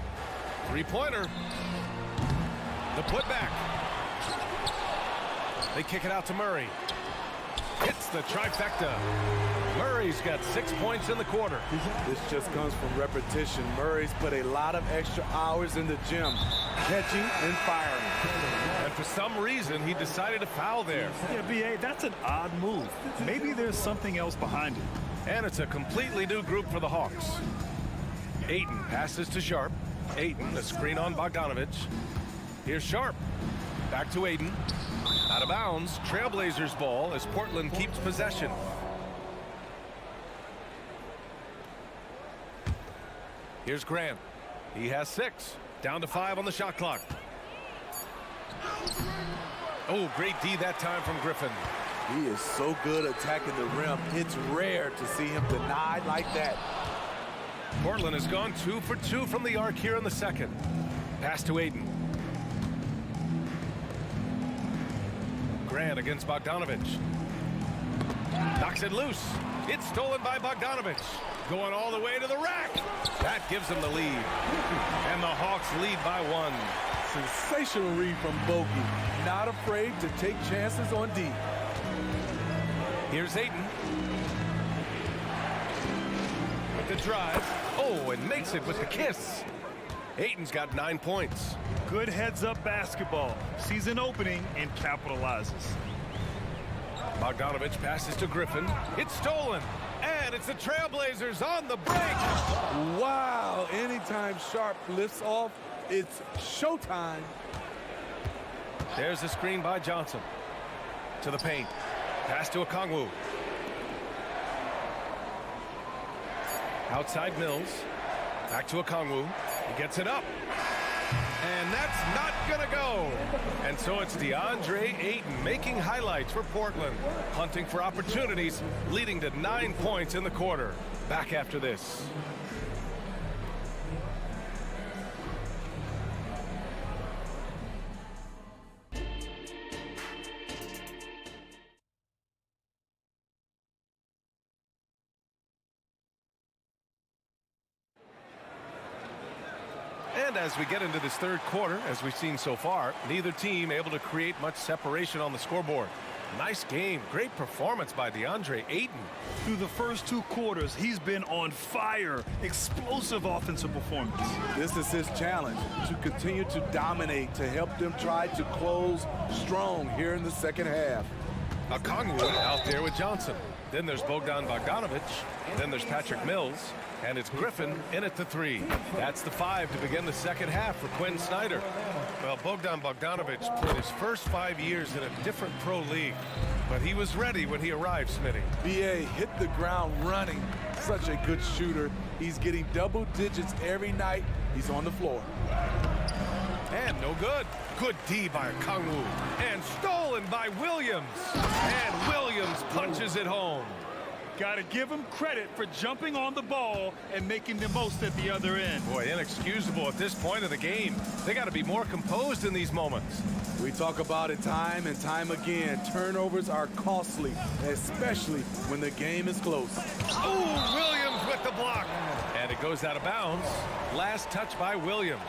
3-pointer. The putback. They kick it out to Murray. Hits the trifecta. Murray's got 6 points in the quarter. This just comes from repetition. Murray's put a lot of extra hours in the gym, catching and firing. And for some reason, he decided to foul there. Yeah, B.A., that's an odd move. Maybe there's something else behind it. And it's a completely new group for the Hawks. Ayton passes to Sharp. Ayton, a screen on Bogdanovich. Here's Sharp. Back to Ayton. Out of bounds. Trailblazers ball as Portland keeps possession. Here's Grant. He has 6. Down to 5 on the shot clock. Oh, great D that time from Griffin. He is so good attacking the rim. It's rare to see him denied like that. Portland has gone 2 for 2 from the arc here in the second. Pass to Ayton. Grant against Bogdanovich. Knocks it loose. It's stolen by Bogdanovich. Going all the way to the rack. That gives them the lead. And the Hawks lead by 1. Sensational read from Bogey. Not afraid to take chances on D. Here's Ayton. With the drive. Oh, and makes it with the kiss. Ayton's got 9 points. Good heads-up basketball. Sees an opening and capitalizes. Bogdanovich passes to Griffin. It's stolen. And it's the Trailblazers on the break. Wow, anytime Sharp lifts off, it's showtime. There's a screen by Johnson. To the paint. Pass to Okongwu. Outside Mills. Back to Okongwu. He gets it up. And that's not gonna go. And so it's DeAndre Ayton making highlights for Portland. Hunting for opportunities, leading to 9 points in the quarter. Back after this. And as we get into this third quarter, as we've seen so far, neither team able to create much separation on the scoreboard. Nice game. Great performance by DeAndre Ayton. Through the first 2 quarters, he's been on fire. Explosive offensive performance. This is his challenge, to continue to dominate, to help them try to close strong here in the second half. Okongwu out there with Johnson. Then there's Bogdan Bogdanovich. Then there's Patrick Mills. And it's Griffin in at the 3. That's the 5 to begin the second half for Quinn Snyder. Well, Bogdan Bogdanovich played his first 5 years in a different pro league. But he was ready when he arrived, Smitty. BA hit the ground running. Such a good shooter. He's getting double digits every night he's on the floor. And no good. Good D by Okongwu. And stolen by Williams. And Williams punches it home. Got to give him credit for jumping on the ball and making the most at the other end. Boy, inexcusable at this point of the game. They got to be more composed in these moments. We talk about it time and time again. Turnovers are costly, especially when the game is close. Oh, Williams with the block. And it goes out of bounds. Last touch by Williams.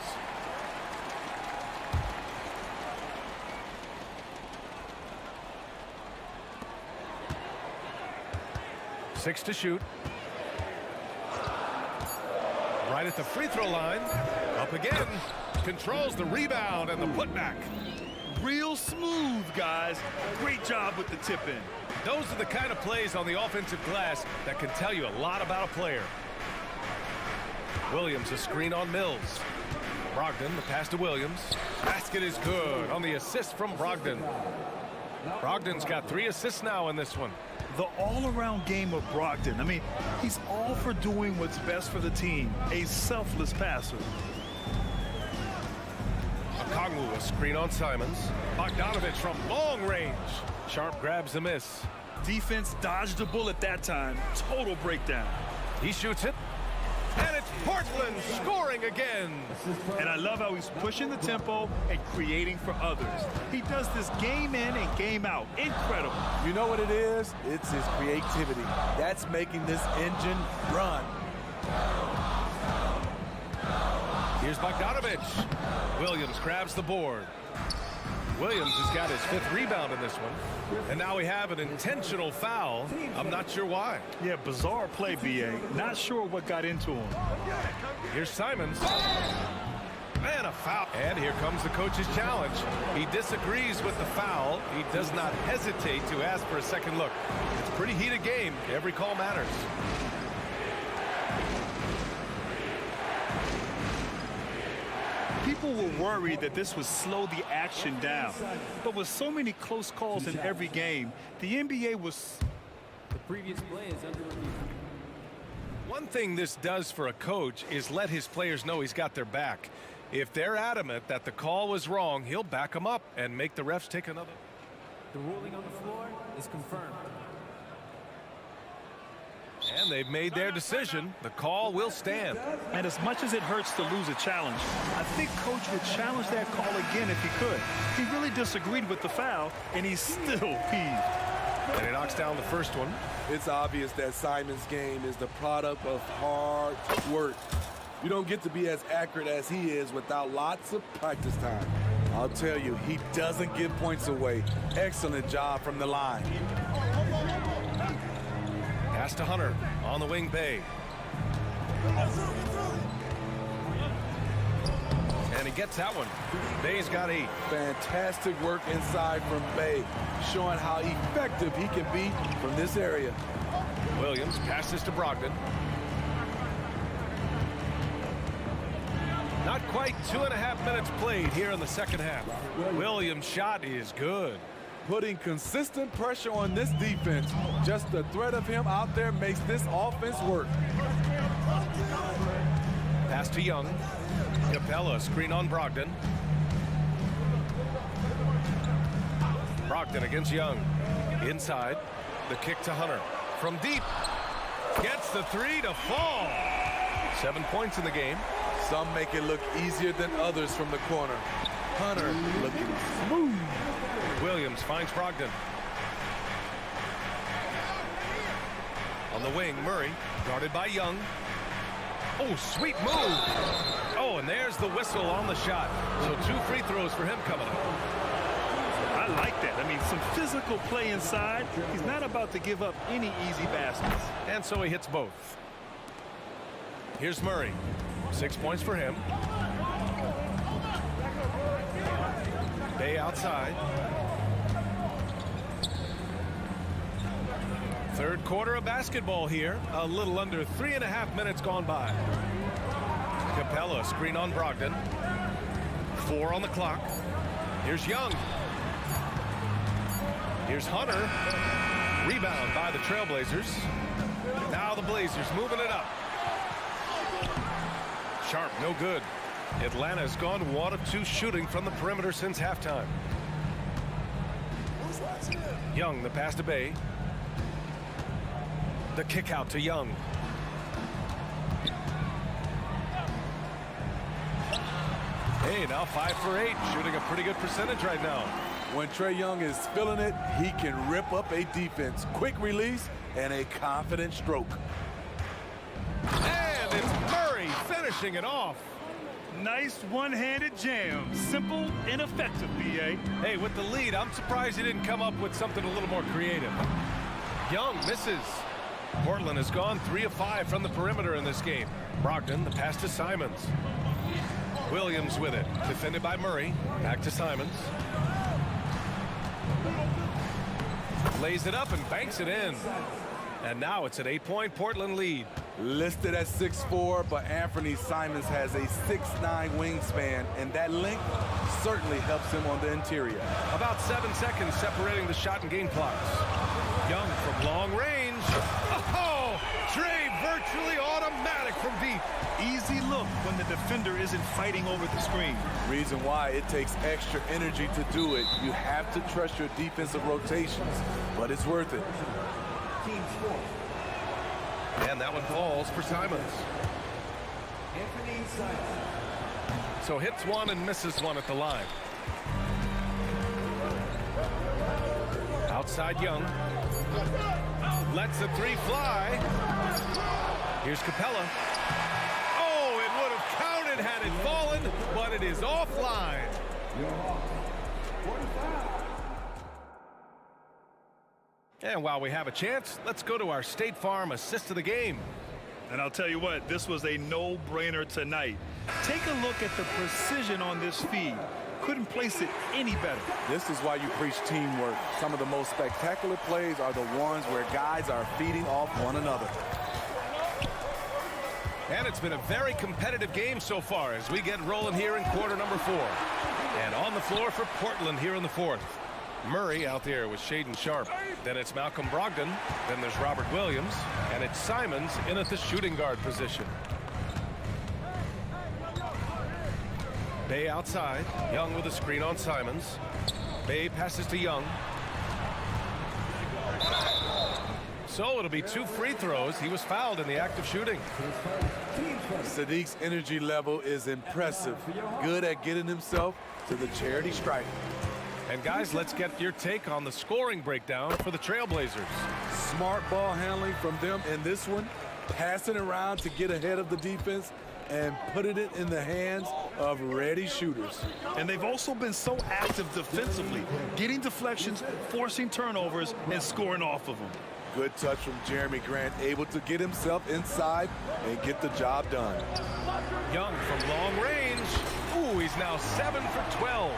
Six to shoot. Right at the free throw line. Up again. Controls the rebound and the putback. Real smooth, guys. Great job with the tip in. Those are the kind of plays on the offensive glass that can tell you a lot about a player. Williams, a screen on Mills. Brogdon, the pass to Williams. Basket is good on the assist from Brogdon. Brogdon's got 3 assists now in this one. The all-around game of Brogdon. I mean, he's all for doing what's best for the team. A selfless passer. Okongwu, a screen on Simons. Bogdanovich from long range. Sharp grabs the miss. Defense dodged a bullet that time. Total breakdown. He shoots it. And it's Portland scoring again. And I love how he's pushing the tempo and creating for others. He does this game in and game out. Incredible. You know what it is? It's his creativity. That's making this engine run. Here's Bogdanovich. Williams grabs the board. Williams has got his 5th rebound in this one. And now we have an intentional foul. I'm not sure why. Yeah, bizarre play, B.A. Not sure what got into him. Here's Simons. And a foul. And here comes the coach's challenge. He disagrees with the foul. He does not hesitate to ask for a second look. It's a pretty heated game. Every call matters. People were worried that this would slow the action down. But with so many close calls in every game, the NBA was... The previous play is under review. One thing this does for a coach is let his players know he's got their back. If they're adamant that the call was wrong, he'll back them up and make the refs take another. The ruling on the floor is confirmed. And they've made their decision. The call will stand. And as much as it hurts to lose a challenge, I think Coach would challenge that call again if he could. He really disagreed with the foul, and he's still peeved. And he knocks down the first one. It's obvious that Simon's game is the product of hard work. You don't get to be as accurate as he is without lots of practice time. I'll tell you, he doesn't give points away. Excellent job from the line. Pass to Hunter on the wing, Bay. And he gets that one. Bay's got 8. Fantastic work inside from Bay, showing how effective he can be from this area. Williams passes to Brogdon. Not quite 2.5 minutes played here in the second half. Williams' shot is good. Putting consistent pressure on this defense. Just the threat of him out there makes this offense work. Pass to Young. Capella, screen on Brogdon. Brogdon against Young. Inside. The kick to Hunter. From deep. Gets the 3 to fall. 7 points in the game. Some make it look easier than others from the corner. Hunter looking smooth. Williams finds Brogdon. On the wing, Murray, guarded by Young. Oh, sweet move. Oh, and there's the whistle on the shot. So 2 free throws for him coming up. I like that. I mean, some physical play inside. He's not about to give up any easy baskets. And so he hits both. Here's Murray. 6 points for him. Bay outside. Third quarter of basketball here. A little under 3.5 minutes gone by. Capella, screen on Brogdon. 4 on the clock. Here's Young. Here's Hunter. Rebound by the Trailblazers. Now the Blazers moving it up. Sharp, no good. Atlanta's gone 1 of 2 shooting from the perimeter since halftime. Young, the pass to Bay. The kick out to Young. Hey, now 5 for 8, shooting a pretty good percentage right now. When Trae Young is feeling it, he can rip up a defense. Quick release and a confident stroke. And it's Murray finishing it off. Nice one-handed jam. Simple and effective, B.A. Hey, with the lead, I'm surprised he didn't come up with something a little more creative. Young misses. Portland has gone 3 of 5 from the perimeter in this game. Brogdon, the pass to Simons. Williams with it. Defended by Murray. Back to Simons. Lays it up and banks it in. And now it's an 8-point Portland lead. Listed at 6'4", but Anthony Simons has a 6'9" wingspan, and that length certainly helps him on the interior. About 7 seconds separating the shot and game clocks. Young from long range. Oh, Trae virtually automatic from deep. Easy look when the defender isn't fighting over the screen. Reason why it takes extra energy to do it. You have to trust your defensive rotations, but it's worth it. And that one falls for Simons. So hits one and misses one at the line. Outside Young. Lets the 3 fly. Here's Capella. Oh, it would have counted had had it fallen, but it is offline. And while we have a chance, let's go to our State Farm assist of the game. And I'll tell you what, this was a no-brainer tonight. Take a look at the precision on this feed. Couldn't place it any better. This is why you preach teamwork. Some of the most spectacular plays are the ones where guys are feeding off one another. And it's been a very competitive game so far as we get rolling here in quarter number 4. And on the floor for Portland here in the 4th. Murray out there with Shaden Sharp. Then it's Malcolm Brogdon. Then there's Robert Williams. And it's Simons in at the shooting guard position. Bay outside. Young with a screen on Simons. Bay passes to Young. So it'll be 2 free throws. He was fouled in the act of shooting. Sadiq's energy level is impressive. Good at getting himself to the charity stripe. And guys, let's get your take on the scoring breakdown for the Trailblazers. Smart ball handling from them in this one. Passing around to get ahead of the defense and putting it in the hands of ready shooters. And they've also been so active defensively, getting deflections, forcing turnovers, and scoring off of them. Good touch from Jeremy Grant, able to get himself inside and get the job done. Young from long range. Ooh, he's now 7 for 12.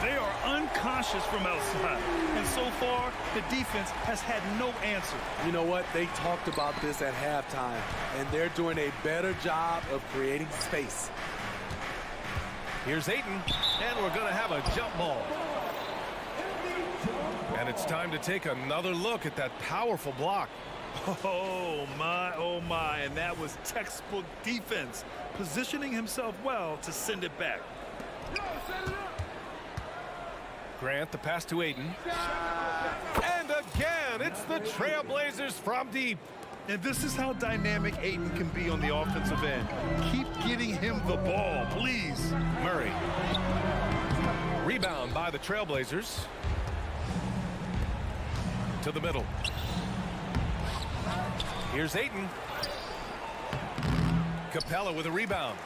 They are unconscious from outside, and so far, the defense has had no answer. You know what? They talked about this at halftime, and they're doing a better job of creating space. Here's Ayton, and we're going to have a jump ball. And it's time to take another look at that powerful block. Oh, my, and that was textbook defense, positioning himself well to send it back. Grant, the pass to Ayton. And again, it's the Trailblazers from deep. And this is how dynamic Ayton can be on the offensive end. Keep getting him the ball, please. Murray. Rebound by the Trailblazers. To the middle. Here's Ayton. Capella with a rebound.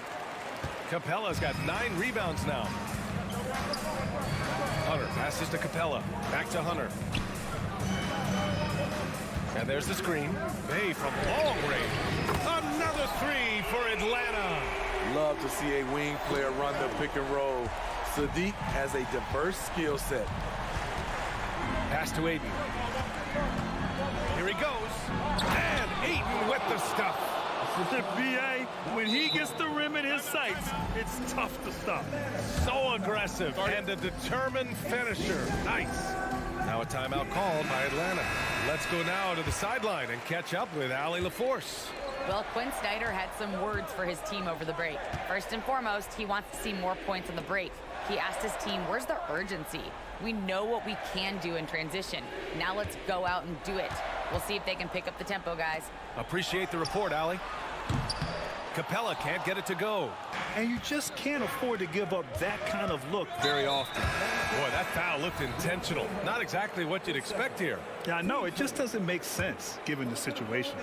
Capella's got 9 rebounds now. Hunter passes to Capella. Back to Hunter. And there's the screen. Bay from long range. Another 3 for Atlanta. Love to see a wing player run the pick and roll. Sadiq has a diverse skill set. Pass to Ayton. Here he goes. And Ayton with the stuff. B.A., when he gets the rim in his sights, it's tough to stop. So aggressive and a determined finisher. Nice. Now a timeout called by Atlanta. Let's go now to the sideline and catch up with Allie LaForce. Well, Quinn Snyder had some words for his team over the break. First and foremost, he wants to see more points on the break. He asked his team, where's the urgency? We know what we can do in transition. Now let's go out and do it. We'll see if they can pick up the tempo, guys. Appreciate the report, Allie. Capella can't get it to go. And you just can't afford to give up that kind of look very often. Boy, that foul looked intentional. Not exactly what you'd expect here. Yeah, I know. It just doesn't make sense, given the situation.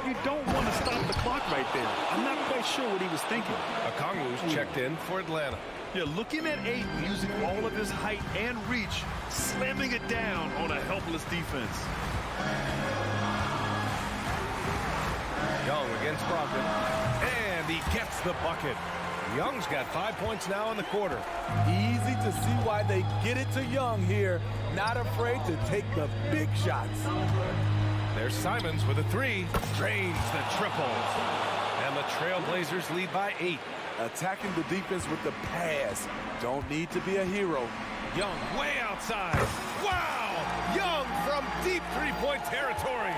You don't want to stop the clock right there. I'm not quite sure what he was thinking. Okongwu's checked in for Atlanta. Yeah, looking at Ayton using all of his height and reach, slamming it down on a helpless defense. Young against Brogdon. And he gets the bucket. Young's got 5 points now in the quarter. Easy to see why they get it to Young here. Not afraid to take the big shots. There's Simons with a 3. Drains the triple. And the Trailblazers lead by 8. Attacking the defense with the pass. Don't need to be a hero. Young way outside. Wow! Young from deep three-point territory.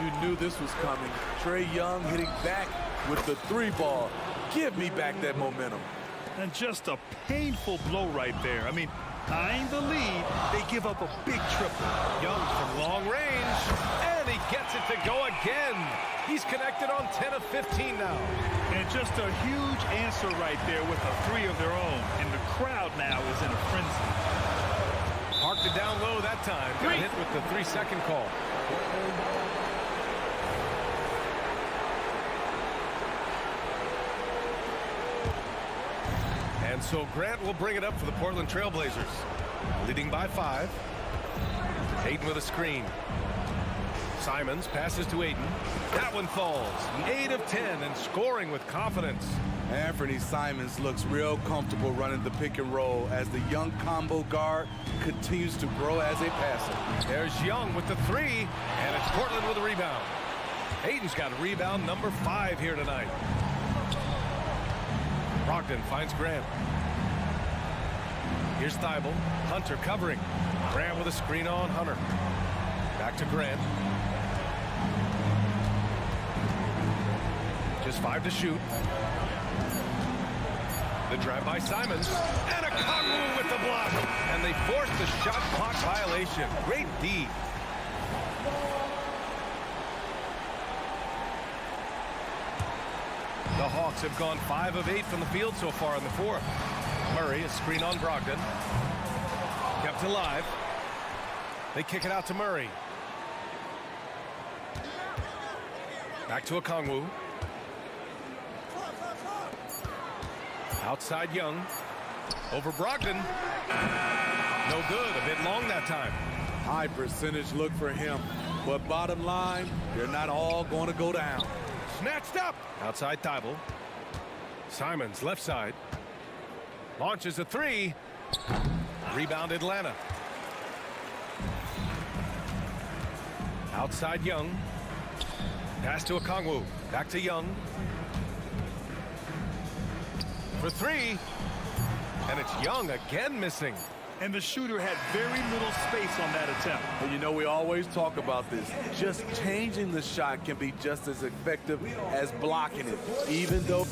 You knew this was coming. Trae Young hitting back with the 3 ball. Give me back that momentum. And just a painful blow right there. I mean, eyeing the lead, they give up a big triple. Young from long range, and he gets it to go again. He's connected on 10 of 15 now. And just a huge answer right there with a 3 of their own. And the crowd now is in a frenzy. Parked it down low that time. Got hit with the 3-second call. And so Grant will bring it up for the Portland Trailblazers. Leading by 5. Ayton with a screen. Simons passes to Ayton. That one falls. 8 of 10 and scoring with confidence. Anthony Simons looks real comfortable running the pick and roll as the young combo guard continues to grow as a passer. There's Young with the 3, and it's Portland with a rebound. Ayton's got rebound number 5 here tonight. Brogdon finds Grant. Here's Thibault. Hunter covering. Grant with a screen on Hunter. Back to Grant. Just 5 to shoot. The drive by Simons. And a Kongwu with the block. And they force the shot clock violation. Great D. The Hawks have gone 5 of 8 from the field so far in the 4th. Murray, a screen on Brogdon. Kept alive. They kick it out to Murray. Back to Okongwu. Outside Young. Over Brogdon. No good. A bit long that time. High percentage look for him. But bottom line, they're not all going to go down. Snatched up. Outside Thibault. Simons left side. Launches a 3. Rebound Atlanta. Outside Young. Pass to Okongwu. Back to Young. For 3. And it's Young again missing. And the shooter had very little space on that attempt. And you know, we always talk about this. Just changing the shot can be just as effective as blocking it, even though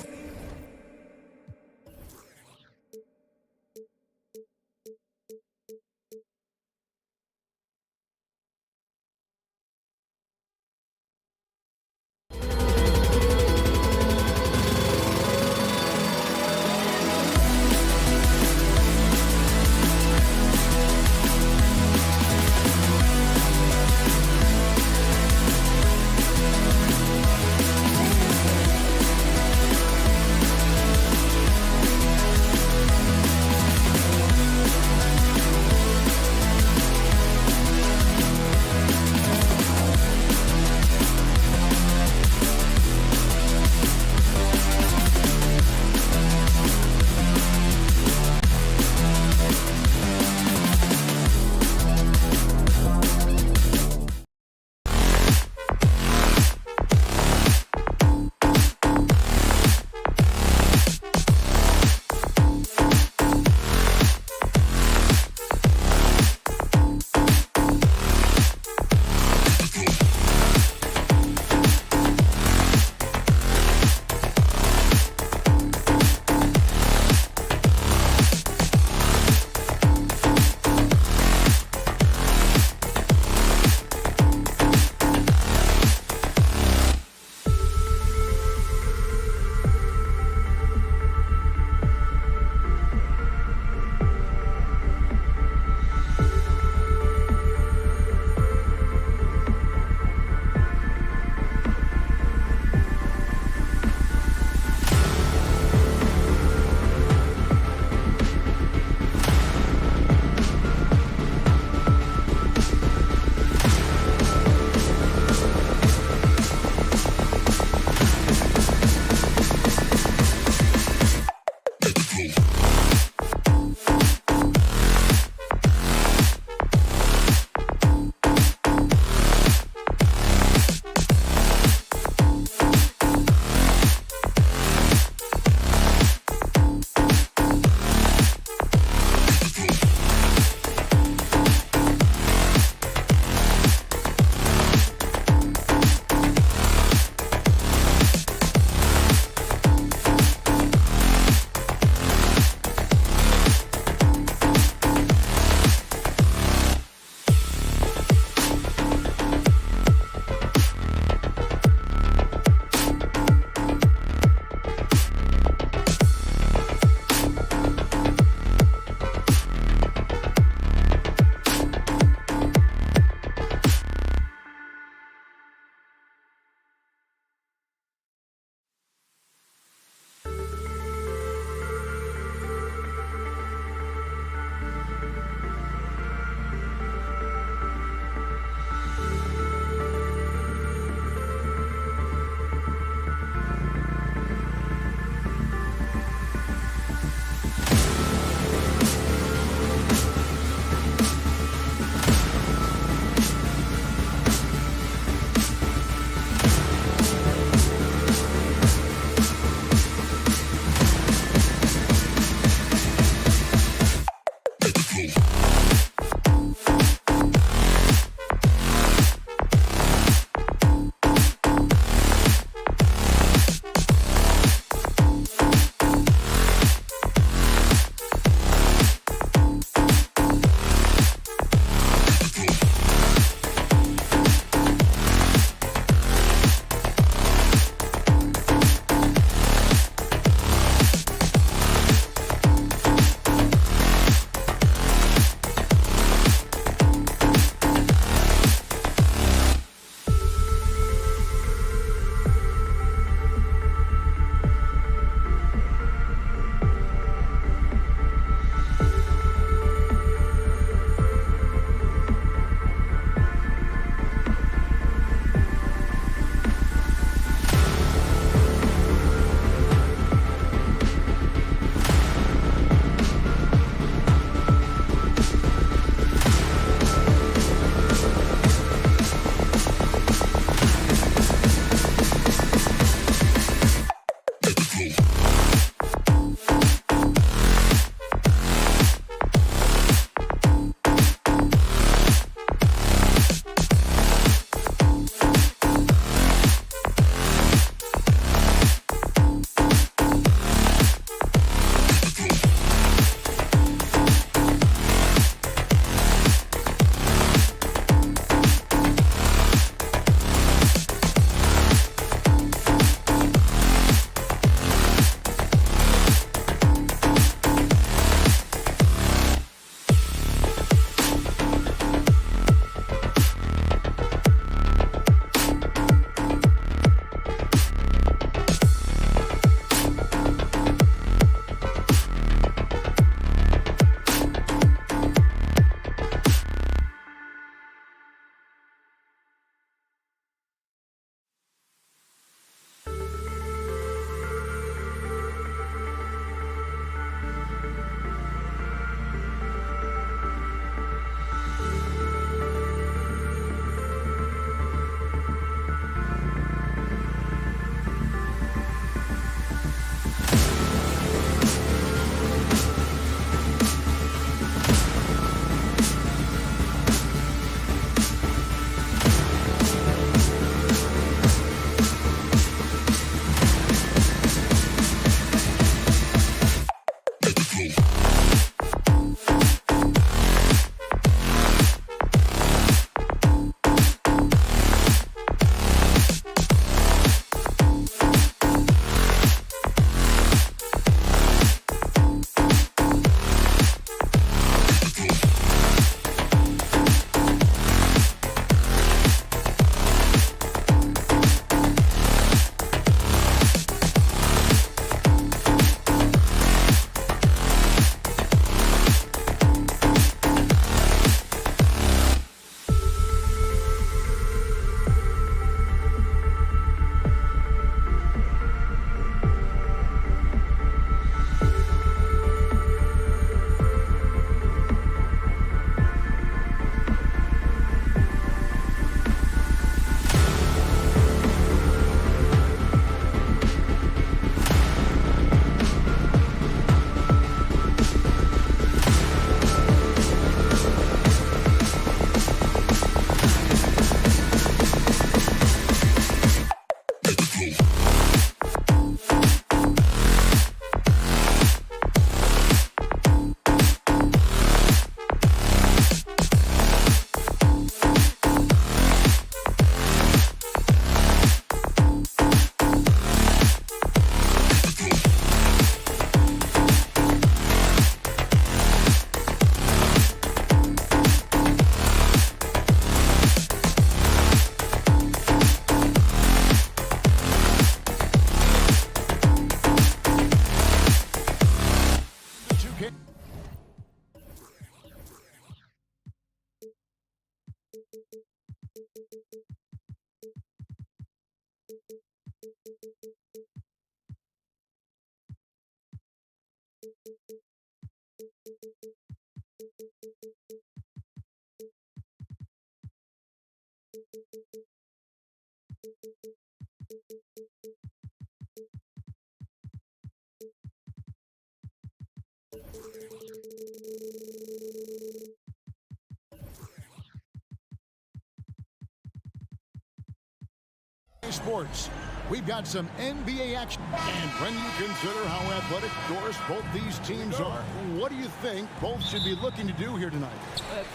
Sports. We've got some NBA action. And when you consider how athletic, Doris, both these teams are, what do you think both should be looking to do here tonight?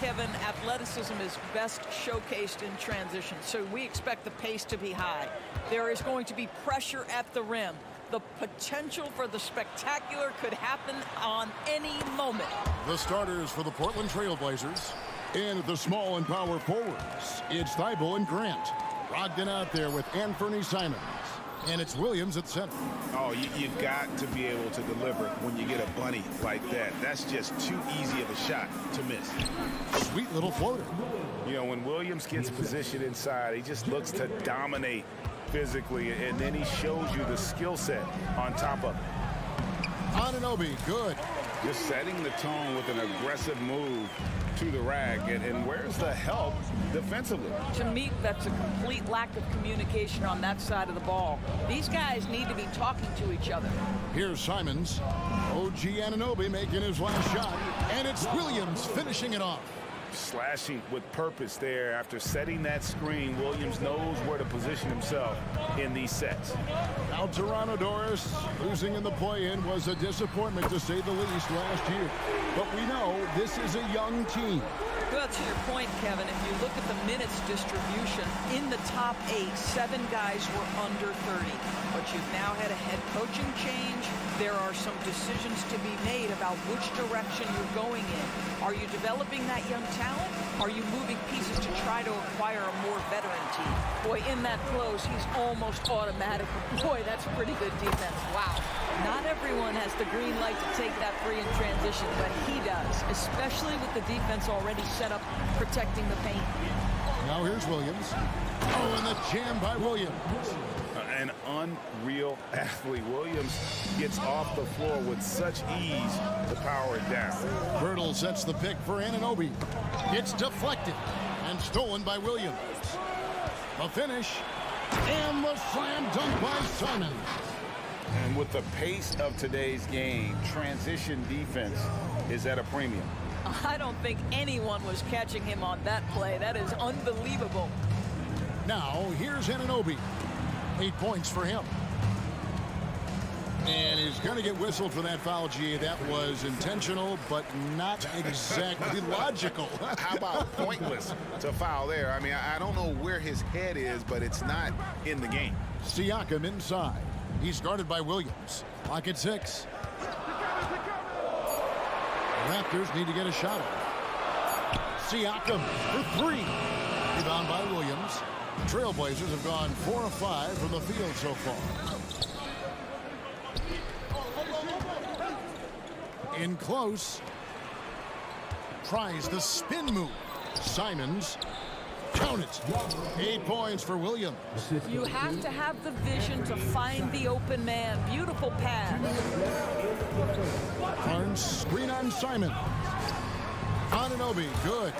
Kevin, athleticism is best showcased in transition, so we expect the pace to be high. There is going to be pressure at the rim. The potential for the spectacular could happen on any moment. The starters for the Portland Trailblazers. In the small and power forwards, it's Thibault and Grant. Brogdon out there with Anthony Simons. And it's Williams at center. Oh, you've got to be able to deliver when you get a bunny like that. That's just too easy of a shot to miss. Sweet little floater. You know, when Williams gets positioned inside, he just looks to dominate physically, and then he shows you the skill set on top of it. Anunoby, good. Just setting the tone with an aggressive move to the rack, and where's the help defensively? To me, that's a complete lack of communication on that side of the ball. These guys need to be talking to each other. Here's Simons. OG Anunoby making his last shot, and it's Williams finishing it off. Slashing with purpose there. After setting that screen, Williams knows where to position himself in these sets. Now Toronto, Doris, losing in the play-in was a disappointment to say the least last year. But we know this is a young team. Well, to your point, Kevin, if you look at the minutes distribution, in the top 8, 7 guys were under 30. But you've now had a head coaching change. There are some decisions to be made about which direction you're going in. Are you developing that young talent? Are you moving pieces to try to acquire a more veteran team? Boy, in that close, he's almost automatic. Boy, that's pretty good defense. Wow. Not everyone has the green light to take that free in transition, but he does, especially with the defense already set up protecting the paint. Now here's Williams. Oh, and the jam by Williams. An unreal athlete. Williams gets off the floor with such ease to power it down. Birtle sets the pick for Anunoby. It's deflected and stolen by Williams. The finish and the slam dunk by Simon. And with the pace of today's game, transition defense is at a premium. I don't think anyone was catching him on that play. That is unbelievable. Now here's Anunoby. 8 points for him. And he's going to get whistled for that foul, G. That was intentional, but not exactly logical. How about pointless to foul there? I mean, I don't know where his head is, but it's not in the game. Siakam inside. He's guarded by Williams. Clock at 6. The Raptors need to get a shot off. Siakam for 3. Rebound by Williams. The Trailblazers have gone 4 of 5 from the field so far. In close. Tries the spin move. Simons. Count it. 8 points for Williams. You have to have the vision to find the open man. Beautiful pass. Barnes screen on Simon. Anunoby, good.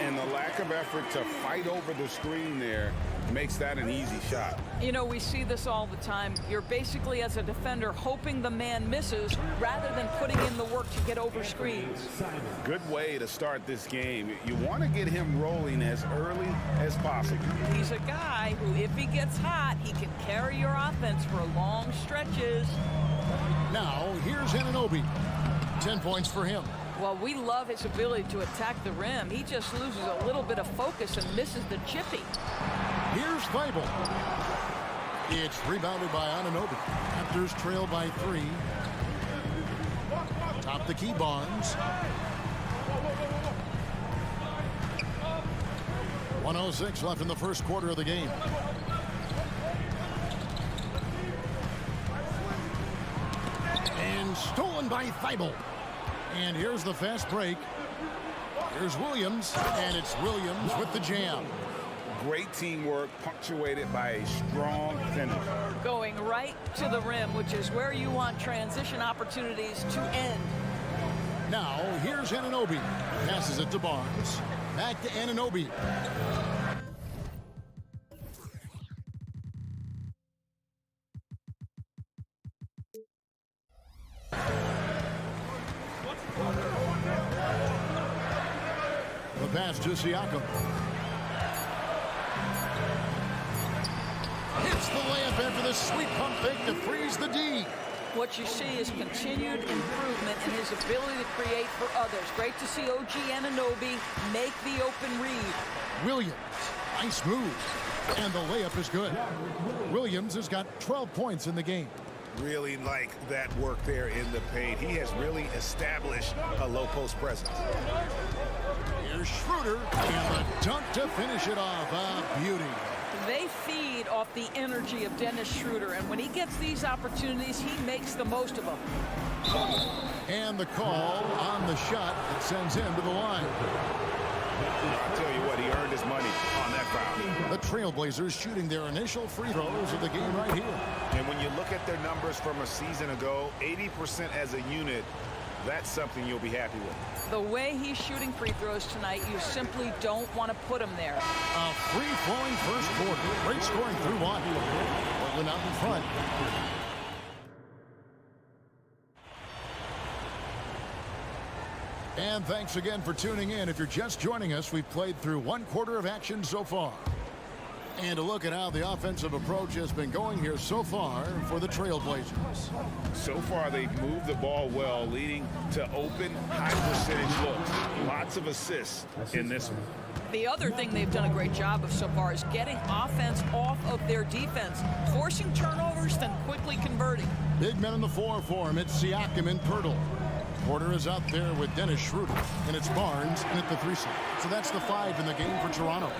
And the lack of effort to fight over the screen there makes that an easy shot. You know, we see this all the time. You're basically, as a defender, hoping the man misses rather than putting in the work to get over screens. Good way to start this game. You want to get him rolling as early as possible. He's a guy who, if he gets hot, he can carry your offense for long stretches. Now, here's Anunoby. 10 points for him. Well, we love his ability to attack the rim. He just loses a little bit of focus and misses the chippy. Here's Thibault. It's rebounded by Anunoby. Raptors trail by 3. Top the key, Barnes. 1:06 left in the first quarter of the game. And stolen by Thibault. And here's the fast break. Here's Williams, and it's Williams with the jam. Great teamwork, punctuated by a strong finish. Going right to the rim, which is where you want transition opportunities to end. Now, here's Anunoby. Passes it to Barnes. Back to Anunoby. The pass to Siakam. Hits the layup after the sweet pump fake to freeze the D. What you see is continued improvement in his ability to create for others. Great to see OG Anunoby make the open read. Williams, nice move. And the layup is good. Williams has got 12 points in the game. Really like that work there in the paint. He has really established a low post presence. Here's Schroeder, and a dunk to finish it off. A beauty. They feed off the energy of Dennis Schroeder, and when he gets these opportunities, he makes the most of them. And the call on the shot that sends him to the line. I'll tell you what, he earned his money on that foul. The Trailblazers shooting their initial free throws of the game right here. And when you look at their numbers from a season ago, 80% as a unit, that's something you'll be happy with. The way he's shooting free throws tonight, you simply don't want to put him there. A free-flowing first quarter. Great scoring through one. Portland out in front. And thanks again for tuning in. If you're just joining us, we've played through one quarter of action so far. And a look at how the offensive approach has been going here so far for the Trailblazers. So far, they've moved the ball well, leading to open, high-percentage looks. Lots of assists in this one. The other thing they've done a great job of so far is getting offense off of their defense, forcing turnovers, then quickly converting. Big men in the 4 for him. It's Siakam and Pirtle. Porter is out there with Dennis Schroeder, and it's Barnes in at the 3 slot. So that's the 5 in the game for Toronto.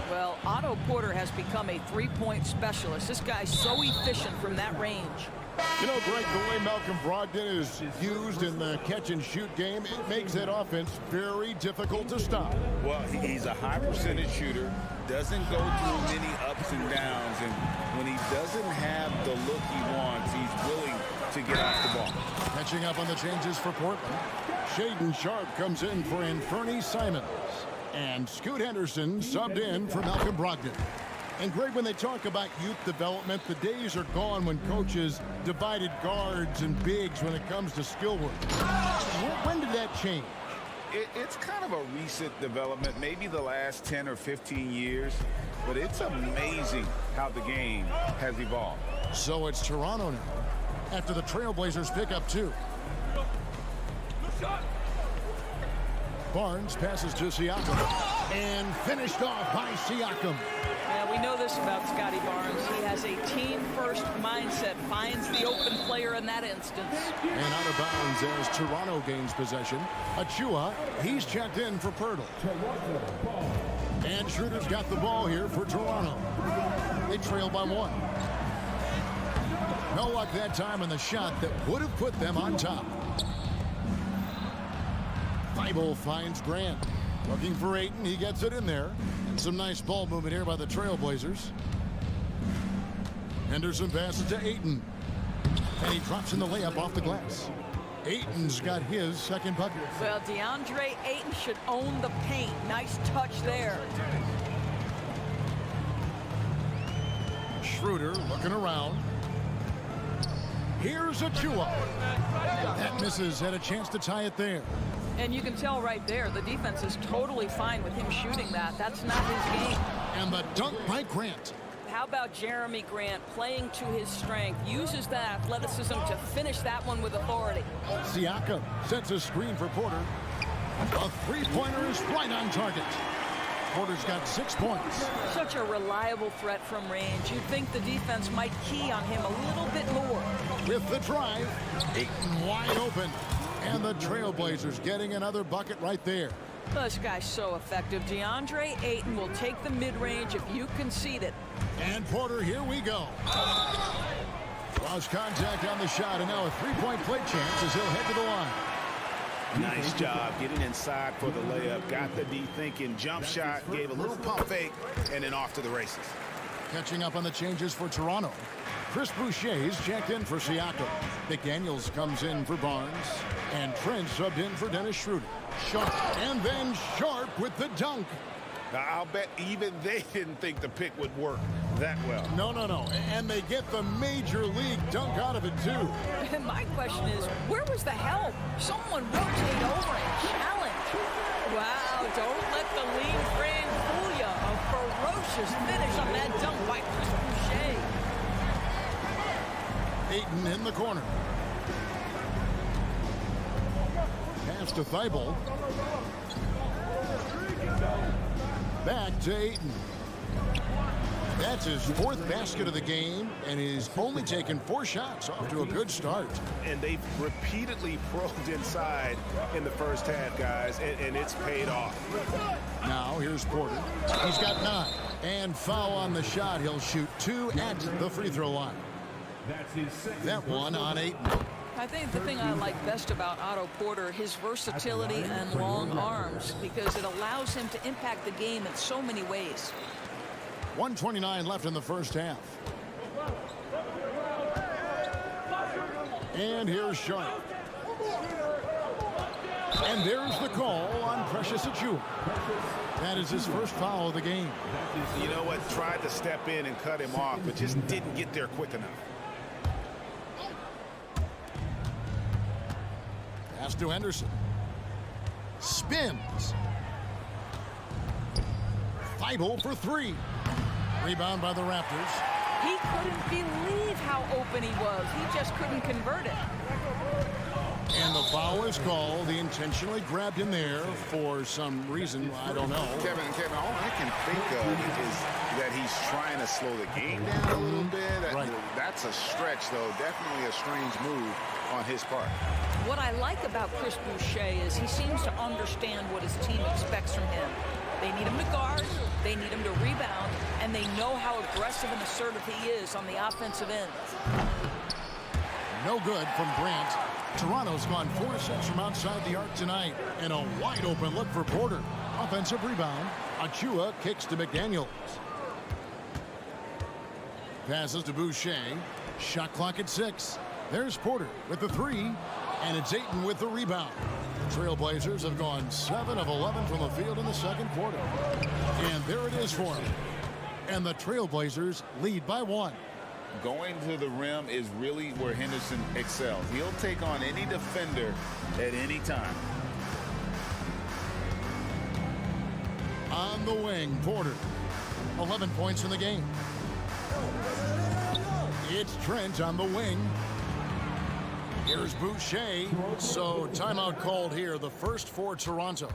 Well, Otto Porter has become a three-point specialist. This guy's so efficient from that range. You know, Greg, the way Malcolm Brogdon is used in the catch-and-shoot game, it makes that offense very difficult to stop. Well, he's a high-percentage shooter, doesn't go through many ups and downs, and when he doesn't have the look he wants, he's willing to get off the ball. Catching up on the changes for Portland. Shaedon Sharpe comes in for Anthony Simons. And Scoot Henderson subbed in for Malcolm Brogdon. And Greg, when they talk about youth development, the days are gone when coaches divided guards and bigs when it comes to skill work. When did that change? It's kind of a recent development, maybe the last 10 or 15 years, but it's amazing how the game has evolved. So it's Toronto now, after the Trailblazers pick up 2. Barnes passes to Siakam, and finished off by Siakam. Yeah, we know this about Scotty Barnes. He has a team-first mindset, finds the open player in that instance. And out of bounds as Toronto gains possession. Achua, he's checked in for Pirtle. And Schroeder's got the ball here for Toronto. They trail by 1. No luck that time on the shot that would have put them on top. Thibault finds Grant. Looking for Ayton. He gets it in there. And some nice ball movement here by the Trailblazers. Henderson passes to Ayton. And he drops in the layup off the glass. Ayton's got his second bucket. Well, DeAndre Ayton should own the paint. Nice touch there. Schroeder looking around. Here's Achua. That misses. Had a chance to tie it there. And you can tell right there, the defense is totally fine with him shooting that. That's not his game. And the dunk by Grant. How about Jeremy Grant playing to his strength, uses that athleticism to finish that one with authority. Siakam sets a screen for Porter. A three-pointer is right on target. Porter's got 6 points. Such a reliable threat from range. You'd think the defense might key on him a little bit more. With the drive, Ayton wide open. And the Trailblazers getting another bucket right there. This guy's so effective. DeAndre Ayton will take the mid-range if you concede it. And Porter, here we go. Lost contact on the shot, and now a three-point play chance as he'll head to the line. Nice job getting inside for the layup. Got the D thinking. Jump shot, gave a little pump fake, and then off to the races. Catching up on the changes for Toronto. Chris Boucher's checked in for Siakam. McDaniels comes in for Barnes. And Trent subbed in for Dennis Schroeder. Sharp. And then Sharp with the dunk. Now, I'll bet even they didn't think the pick would work that well. No. And they get the major league dunk out of it, too. And my question is, where was the help? Someone rotate over and challenge. Wow, don't let the lean frame fool you. A ferocious finish on that dunk by Chris Boucher. Ayton in the corner. Pass to Thibault. Back to Ayton. That's his 4th basket of the game, and he's only taken 4 shots. Off to a good start. And they've repeatedly probed inside in the first half, guys, and it's paid off. Now here's Porter. He's got 9. And foul on the shot. He'll shoot 2 at the free throw line. That one on Ayton. I think the thing I like best about Otto Porter, his versatility and long arms, because it allows him to impact the game in so many ways. 1:29 left in the first half. And here's Sharp. And there's the call on Precious Achiuwa. That is his first foul of the game. You know what? Tried to step in and cut him off, but just didn't get there quick enough. Pass to Henderson. Spins. Thibault for 3. Rebound by the Raptors. He couldn't believe how open he was. He just couldn't convert it. And the foul is called. He intentionally grabbed him there for some reason. I don't know. Kevin, all I can think of is that he's trying to slow the game down a little bit. Right. That's a stretch, though. Definitely a strange move on his part. What I like about Chris Boucher is he seems to understand what his team expects from him. They need him to guard, they need him to rebound, and they know how aggressive and assertive he is on the offensive end. No good from Grant. Toronto's gone 4-6 from outside the arc tonight. And a wide open look for Porter. Offensive rebound. Achiuwa kicks to McDaniels. Passes to Boucher. Shot clock at 6. There's Porter with the 3. And it's Ayton with the rebound. Trailblazers have gone 7 of 11 from the field in the second quarter. And there it is for them. And the Trailblazers lead by 1. Going to the rim is really where Henderson excels. He'll take on any defender at any time. On the wing, Porter. 11 points in the game. It's Trent on the wing. Here's Boucher. So timeout called here, the first for Toronto.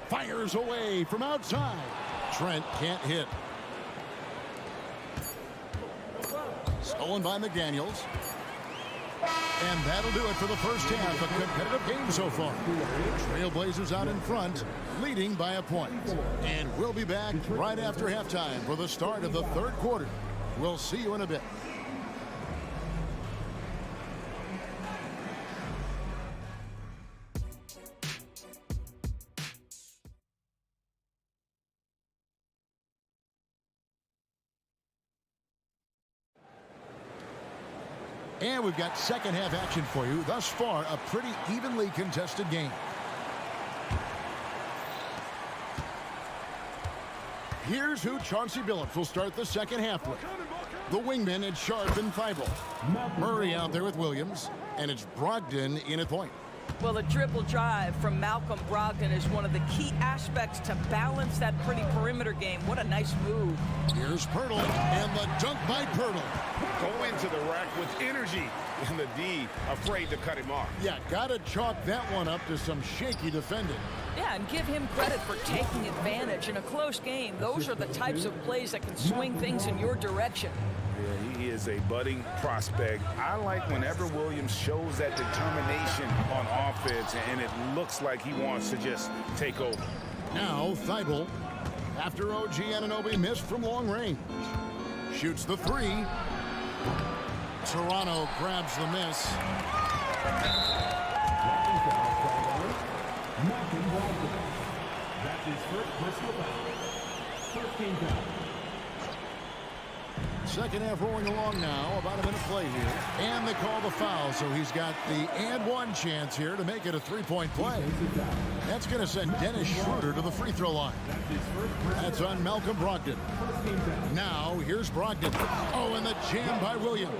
Fires away from outside. Trent can't hit. Stolen by McDaniels. And that'll do it for the first half. A competitive game so far. Trailblazers out in front, leading by a point. And we'll be back right after halftime for the start of the third quarter. We'll see you in a bit. And we've got second half action for you. Thus far, a pretty evenly contested game. Here's who Chauncey Billups will start the second half with. The wingmen at Sharp and Thibault. Murray out there with Williams. And it's Brogdon in at point. Well, the triple drive from Malcolm Brogdon is one of the key aspects to balance that pretty perimeter game. What a nice move. Here's Pirtle, and the dunk by Pirtle. Go into the rack with energy, and the D afraid to cut him off. Yeah, gotta chalk that one up to some shaky defending. Yeah, and give him credit for taking advantage in a close game. Those are the types of plays that can swing things in your direction. Yeah, he is a budding prospect. I like whenever Williams shows that determination on offense, and it looks like he wants to just take over. Now Thibault. after OG Anunoby missed from long range. Shoots the three. Toronto grabs the miss. That's his first personal foul. 13 foul. Second half rolling along now. About a minute play here. And they call the foul, so he's got the and one chance here to make it a three-point play. That's going to send Dennis Schroeder to the free throw line. That's on Malcolm Brogdon. Now, here's Brogdon. Oh, and the jam by Williams.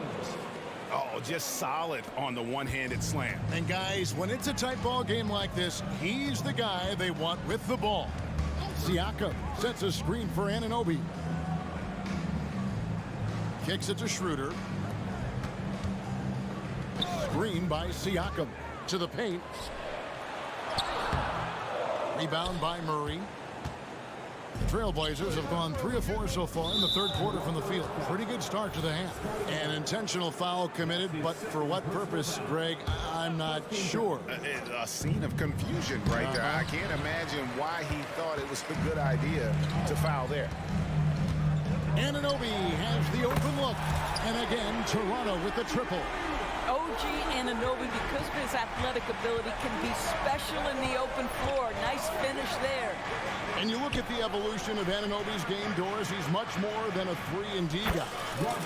Oh, just solid on the one-handed slam. And guys, when it's a tight ball game like this, he's the guy they want with the ball. Siakam sets a screen for Anunoby. Kicks it to Schroeder. Screen by Siakam to the paint. Rebound by Murray. The Trailblazers have gone 3 of 4 so far in the third quarter from the field. Pretty good start to the half. An intentional foul committed, but for what purpose, Greg, I'm not sure. A scene of confusion right there. I can't imagine why he thought it was a good idea to foul there. Anunoby has the open look. And again, Toronto with the triple. OG Anunoby, because of his athletic ability, can be special in the open floor. Nice finish there. And you look at the evolution of Anunoby's game, Doris, he's much more than a 3-and-D guy.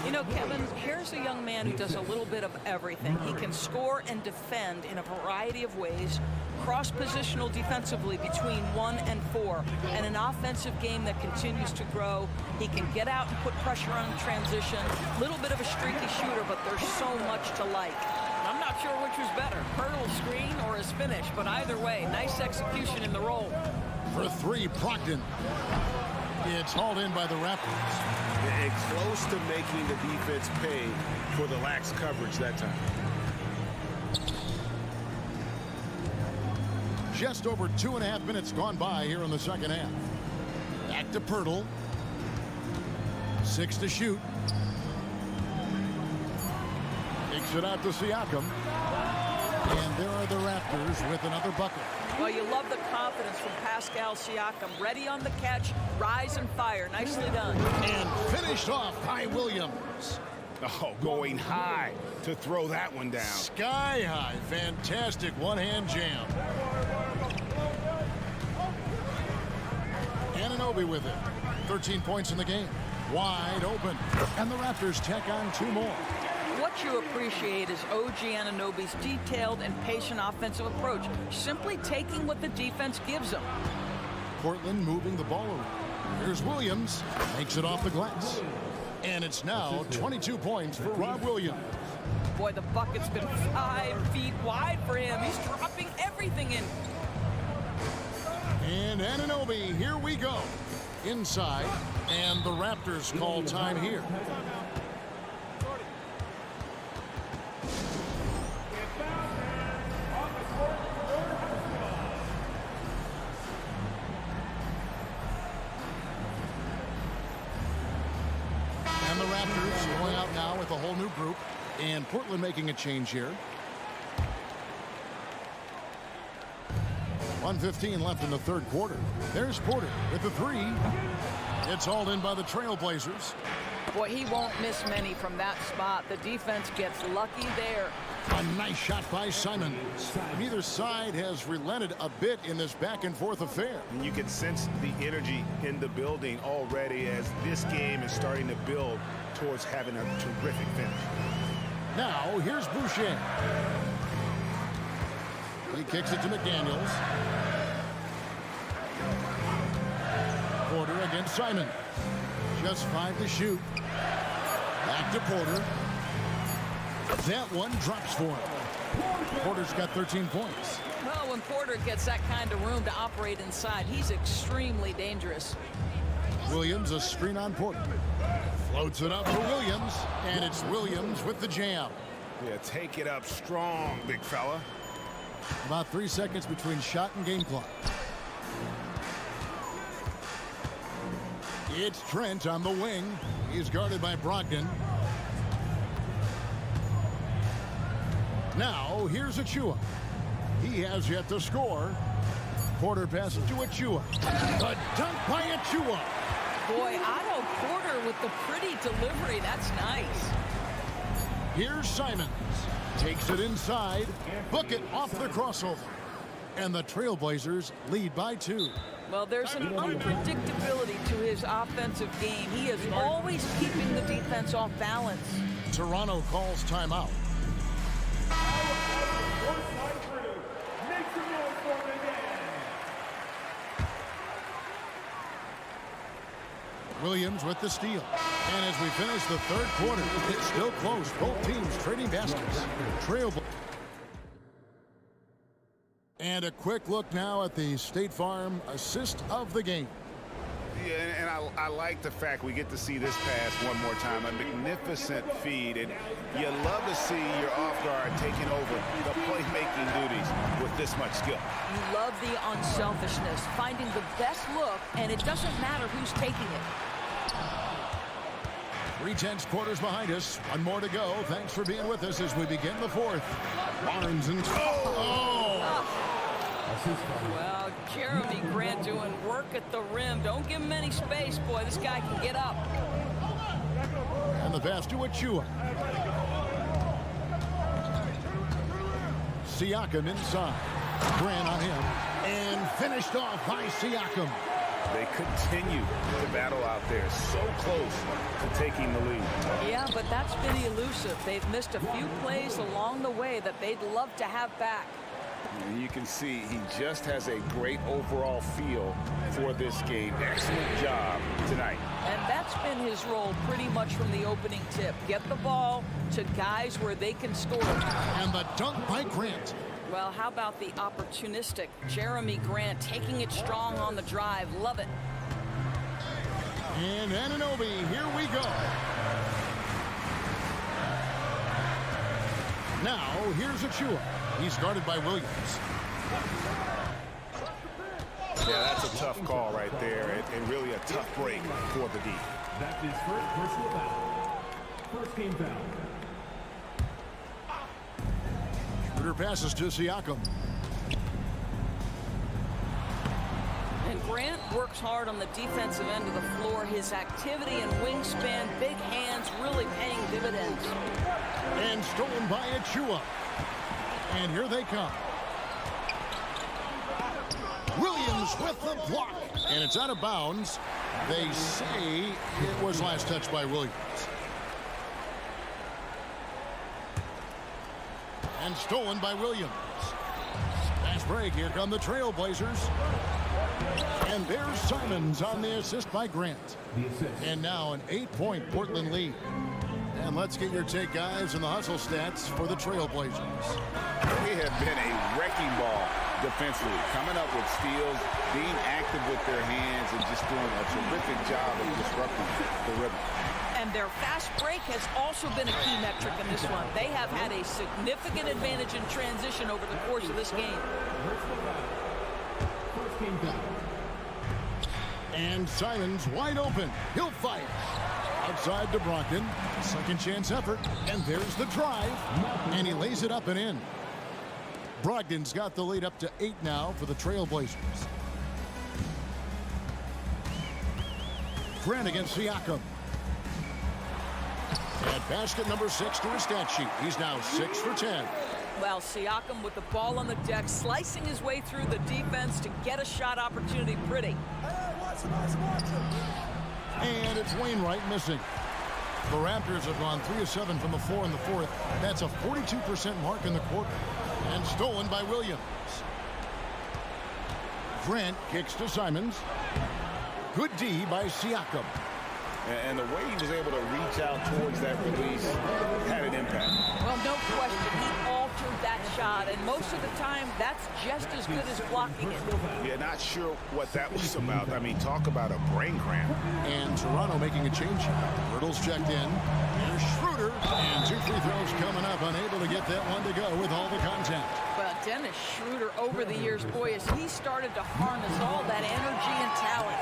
You know, Kevin, here's a young man who does a little bit of everything. He can score and defend in a variety of ways, cross-positional defensively between 1 and 4, and an offensive game that continues to grow. He can get out and put pressure on transition. Little bit of a streaky shooter, but there's so much to like. I'm not sure which was better, hurdle screen or his finish, but either way, nice execution in the roll. For 3, Brogdon. It's hauled in by the Raptors. And close to making the defense pay for the lax coverage that time. Just over 2.5 minutes gone by here in the second half. Back to Pirtle. 6 to shoot. Takes it out to Siakam. And there are the Raptors with another bucket. Well, you love the confidence from Pascal Siakam. Ready on the catch, rise and fire. Nicely done. And finished off by Williams. Oh, going high to throw that one down. Sky high. Fantastic one-hand jam. Anunoby with it. 13 points in the game. Wide open. And the Raptors tack on 2 more. What you appreciate is OG Anunoby's detailed and patient offensive approach, simply taking what the defense gives him. Portland moving the ball around. Here's Williams. Makes it off the glass. And it's now 22 points for Rob Williams. Boy, the bucket's been 5 feet wide for him. He's dropping everything in. And Anunoby, here we go. Inside, and the Raptors call time here. And the Raptors going out now with a whole new group, and Portland making a change here. 1:15 left in the third quarter. There's Porter with the 3. It's hauled in by the Trailblazers. Boy, he won't miss many from that spot. The defense gets lucky there. A nice shot by Simons. Neither side has relented a bit in this back-and-forth affair. And you can sense the energy in the building already as this game is starting to build towards having a terrific finish. Now, here's Boucher. He kicks it to McDaniels. Porter against Simon. Just 5 to shoot. Back to Porter. That one drops for him. Porter's got 13 points. Well, when Porter gets that kind of room to operate inside, he's extremely dangerous. Williams, a screen on Porter. Floats it up for Williams, and it's Williams with the jam. Yeah, take it up strong, big fella. About 3 seconds between shot and game clock. It's Trent on the wing. He's guarded by Brogdon. Now, here's Achua. He has yet to score. Porter passes to Achua. The dunk by Achua. Boy, Otto Porter with the pretty delivery. That's nice. Here's Simons. Takes it inside. Book it off the crossover. And the Trailblazers lead by 2. Well, there's an unpredictability to his offensive game. He is always keeping the defense off balance. Toronto calls timeout. Williams with the steal. And as we finish the third quarter, it's still close. Both teams trading baskets. And a quick look now at the State Farm assist of the game. Yeah, and I like the fact we get to see this pass one more time. A magnificent feed, and you love to see your off guard taking over the playmaking duties with this much skill. You love the unselfishness, finding the best look, and it doesn't matter who's taking it. 3/10 quarters behind us. One more to go. Thanks for being with us as we begin the fourth. Barnes and... Well, Jeremy Grant doing work at the rim. Don't give him any space, boy. This guy can get up. And the pass to Achua. Siakam inside. Grant on him. And finished off by Siakam. They continue to battle out there, so close to taking the lead. Yeah, but that's been elusive. They've missed a few plays along the way that they'd love to have back. And you can see he just has a great overall feel for this game. Excellent job tonight. And that's been his role pretty much from the opening tip. Get the ball to guys where they can score. And the dunk by Grant. Well, how about the opportunistic Jeremy Grant taking it strong on the drive? Love it. And Anunoby, here we go. Now, here's Achua. He's guarded by Williams. Yeah, that's a tough call right there, and really a tough break for the D. That's his first personal foul. First game foul. Schroeder passes to Siakam. And Grant works hard on the defensive end of the floor. His activity and wingspan, big hands, really paying dividends. And stolen by Achua. And here they come. Williams with the block. And it's out of bounds. They say it was last touched by Williams. And stolen by Williams. Fast break. Here come the Trailblazers. And there's Simons on the assist by Grant. And now an 8-point Portland lead. And let's get your take, guys, on the hustle stats for the Trailblazers. They have been a wrecking ball defensively, coming up with steals, being active with their hands, and just doing a terrific job of disrupting the rhythm. And their fast break has also been a key metric in this one. They have had a significant advantage in transition over the course of this game. First game foul. And Simons wide open. He'll fire. Outside to Brogdon. Second chance effort. And there's the drive. And he lays it up and in. Brogdon's got the lead up to 8 now for the Trailblazers. Grant against Siakam. And basket number 6 to his stat sheet. He's now 6 for 10. Well, Siakam with the ball on the deck, slicing his way through the defense to get a shot opportunity pretty. And it's Wainwright missing. The Raptors have gone 3 of 7 from the floor in the fourth. That's a 42% mark in the quarter. And stolen by Williams. Grant kicks to Simons. Good D by Siakam. And the way he was able to reach out towards that release had an impact. Well, no question. He altered that shot, and most of the time, that's just as good as blocking it. Yeah, not sure what that was about. I mean, talk about a brain cramp. And Toronto making a change. Hurdle's checked in. Here's Schroeder. And 2 free throws coming up. Unable to get that one to go with all the contact. Well, Dennis Schroeder over the years, boy, as he started to harness all that energy and talent.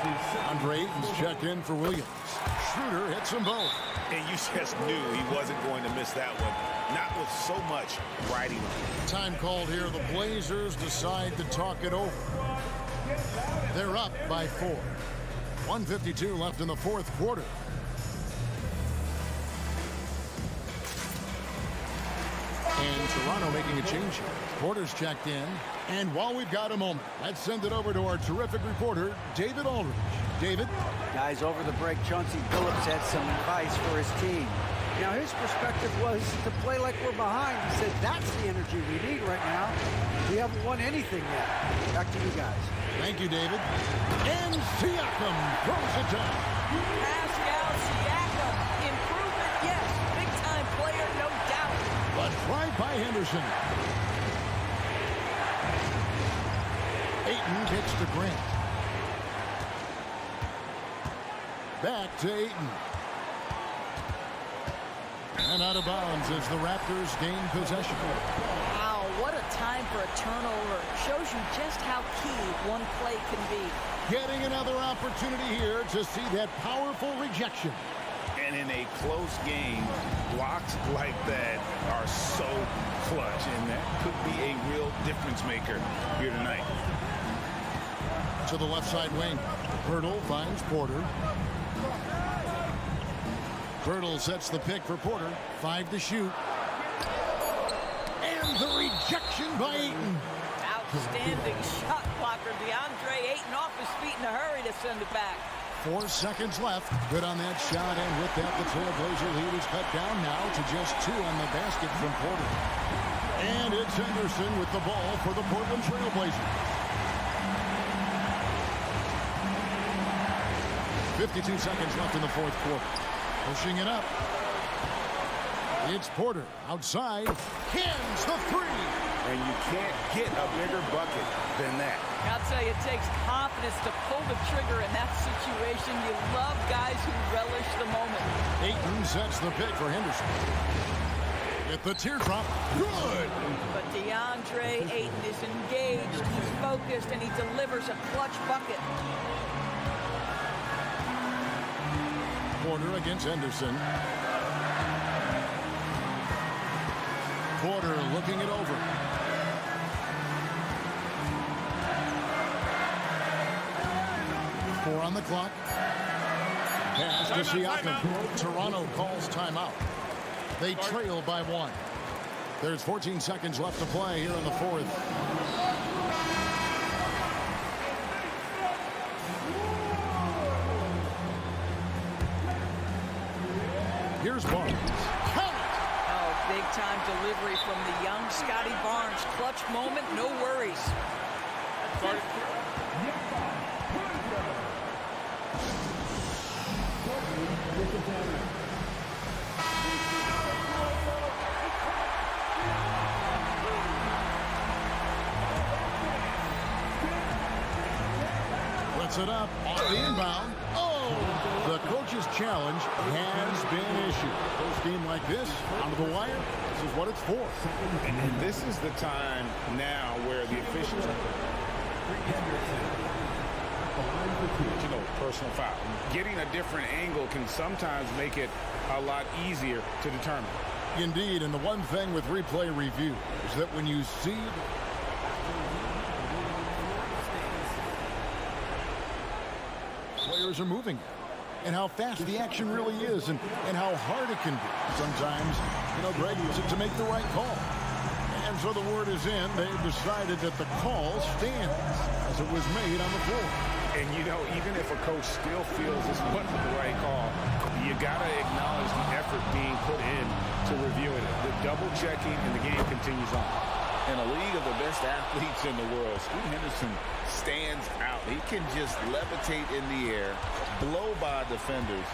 Andre Ayton's checked in for Williams. Schroeder hits them both. And you just knew he wasn't going to miss that one. Not with so much riding on it. Time called here. The Blazers decide to talk it over. They're up by 4. 1:52 left in the fourth quarter. And Toronto making a change here. Porter's checked in. And while we've got a moment, let's send it over to our terrific reporter, David Aldridge. David? Guys, over the break, Chauncey Billups had some advice for his team. Now, his perspective was to play like we're behind. He said, that's the energy we need right now. We haven't won anything yet. Back to you guys. Thank you, David. And Siakam throws it down. Pascal Siakam, improvement, yes. Big-time player, no doubt. But tried by Henderson. Ayton kicks to Grant. Back to Ayton. And out of bounds as the Raptors gain possession. Wow, what a time for a turnover. Shows you just how key one play can be. Getting another opportunity here to see that powerful rejection. And in a close game, blocks like that are so clutch, and that could be a real difference maker here tonight. To the left side wing. Hurdle finds Porter. Hurdle sets the pick for Porter. 5 to shoot. And the rejection by Ayton. Outstanding shot blocker. DeAndre Ayton off his feet in a hurry to send it back. 4 seconds left. Good on that shot, and with that, the Trailblazer lead is cut down now to just 2 on the basket from Porter. And it's Henderson with the ball for the Portland Trailblazers. 52 seconds left in the fourth quarter. Pushing it up. It's Porter outside. Hits the 3. And you can't get a bigger bucket than that. I'll tell you, it takes confidence to pull the trigger in that situation. You love guys who relish the moment. Ayton sets the pick for Henderson. At the teardrop. Good. But DeAndre Ayton is engaged, he's focused, and he delivers a clutch bucket. Porter against Henderson. Porter looking it over. Four on the clock. Pass to Siakam. Toronto calls timeout. They trail by 1. There's 14 seconds left to play here in the fourth. Here's Barnes. Oh, big-time delivery from the young Scotty Barnes. Clutch moment, no worries. Puts it up on the inbound. Oh! The coach's challenge has been issued. First game like this, out of the wire, this is what it's for. And this is the time now where the officials, personal foul. Getting a different angle can sometimes make it a lot easier to determine. Indeed, and the one thing with replay review is that when you see players are moving and how fast the action really is and how hard it can be sometimes, Greg, to make the right call. And so the word is in. They've decided that the call stands as it was made on the floor. And, even if a coach still feels this wasn't the right call, you got to acknowledge the effort being put in to reviewing it. The double checking and the game continues on. In a league of the best athletes in the world, Scoot Henderson stands out. He can just levitate in the air, blow by defenders.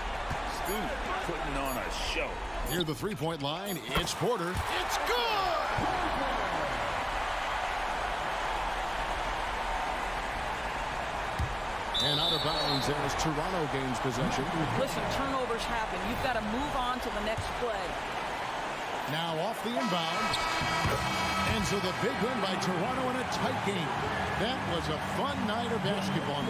Scoot putting on a show. Near the three-point line, it's Porter. It's good! And out of bounds as Toronto gains possession. Listen, turnovers happen. You've got to move on to the next play. Now off the inbound. And so the big win by Toronto in a tight game. That was a fun night of basketball.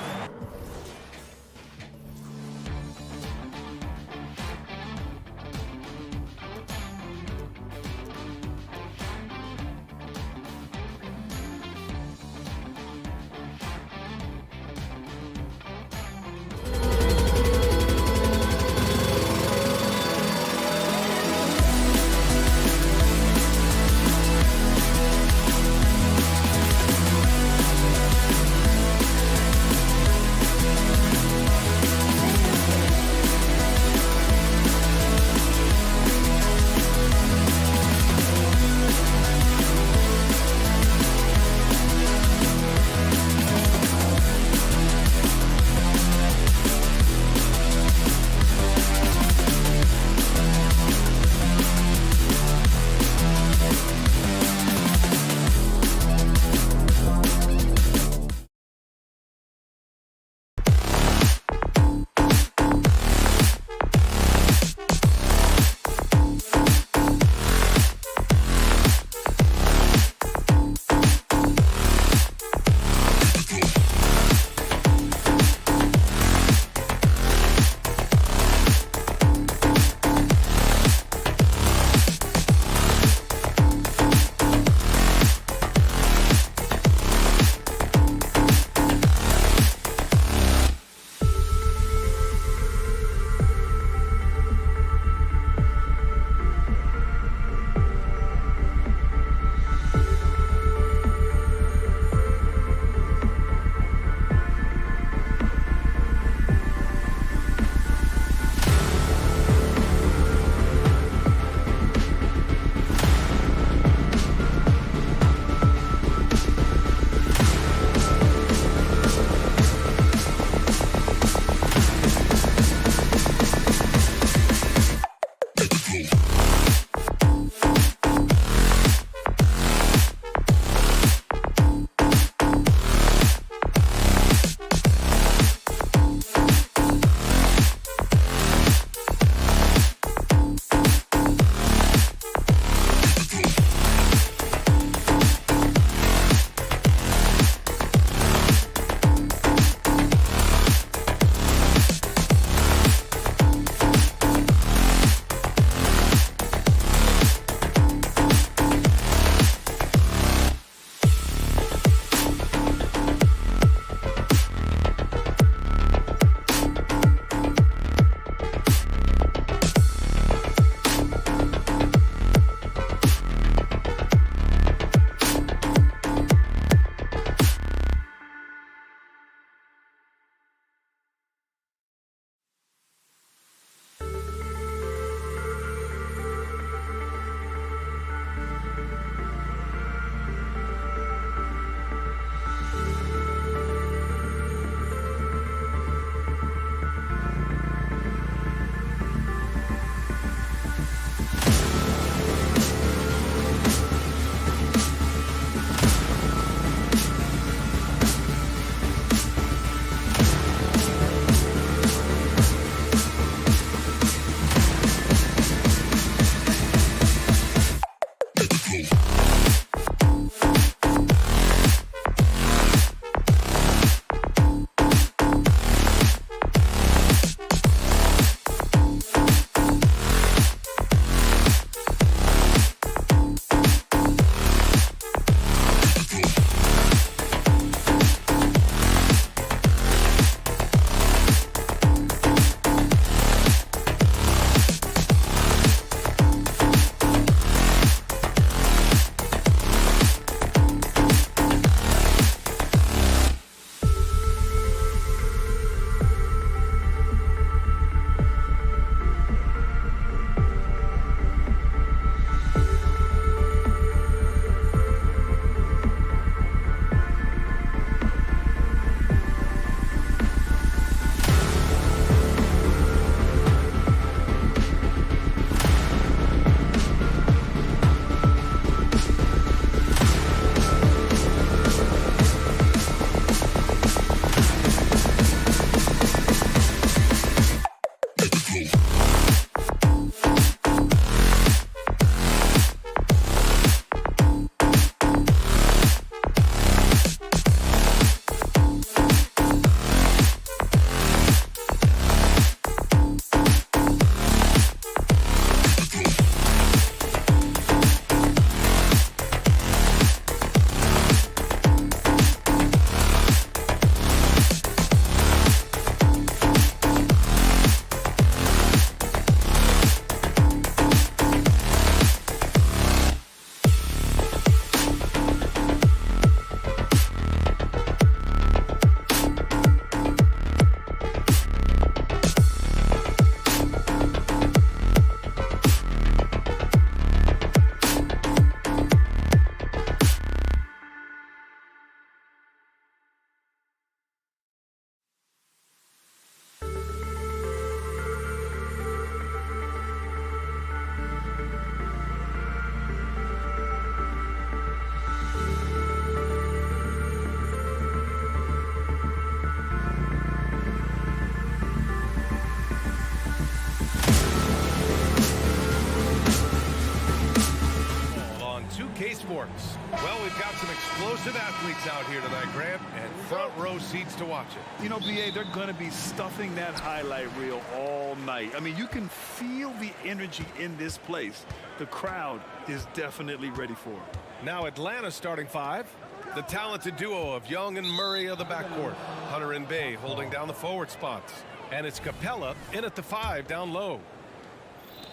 got some explosive athletes out here tonight, Grant, and front row seats to watch it. You know, BA, they're going to be stuffing that highlight reel all night. I mean, you can feel the energy in this place. The crowd is definitely ready for it. Now Atlanta starting 5. The talented duo of Young and Murray of the backcourt. Hunter and Bay holding down the forward spots. And it's Capella in at the 5 down low.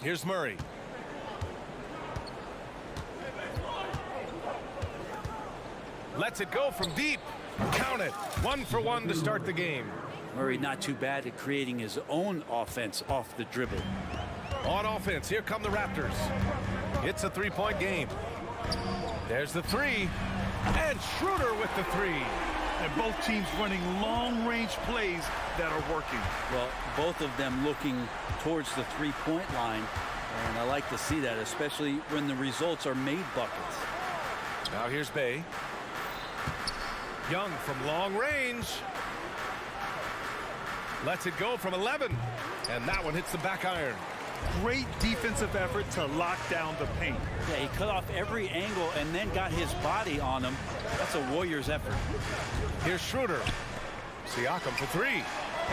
Here's Murray. Lets it go from deep. Count it. 1 for 1 to start the game. Murray not too bad at creating his own offense off the dribble. On offense, here come the Raptors. It's a 3-point game. There's the 3. And Schroeder with the 3. And both teams running long-range plays that are working. Well, both of them looking towards the three-point line. And I like to see that, especially when the results are made buckets. Now here's Bay. Young from long range. Lets it go from 11. And that one hits the back iron. Great defensive effort to lock down the paint. Yeah, he cut off every angle and then got his body on him. That's a Warriors effort. Here's Schroeder. Siakam for 3.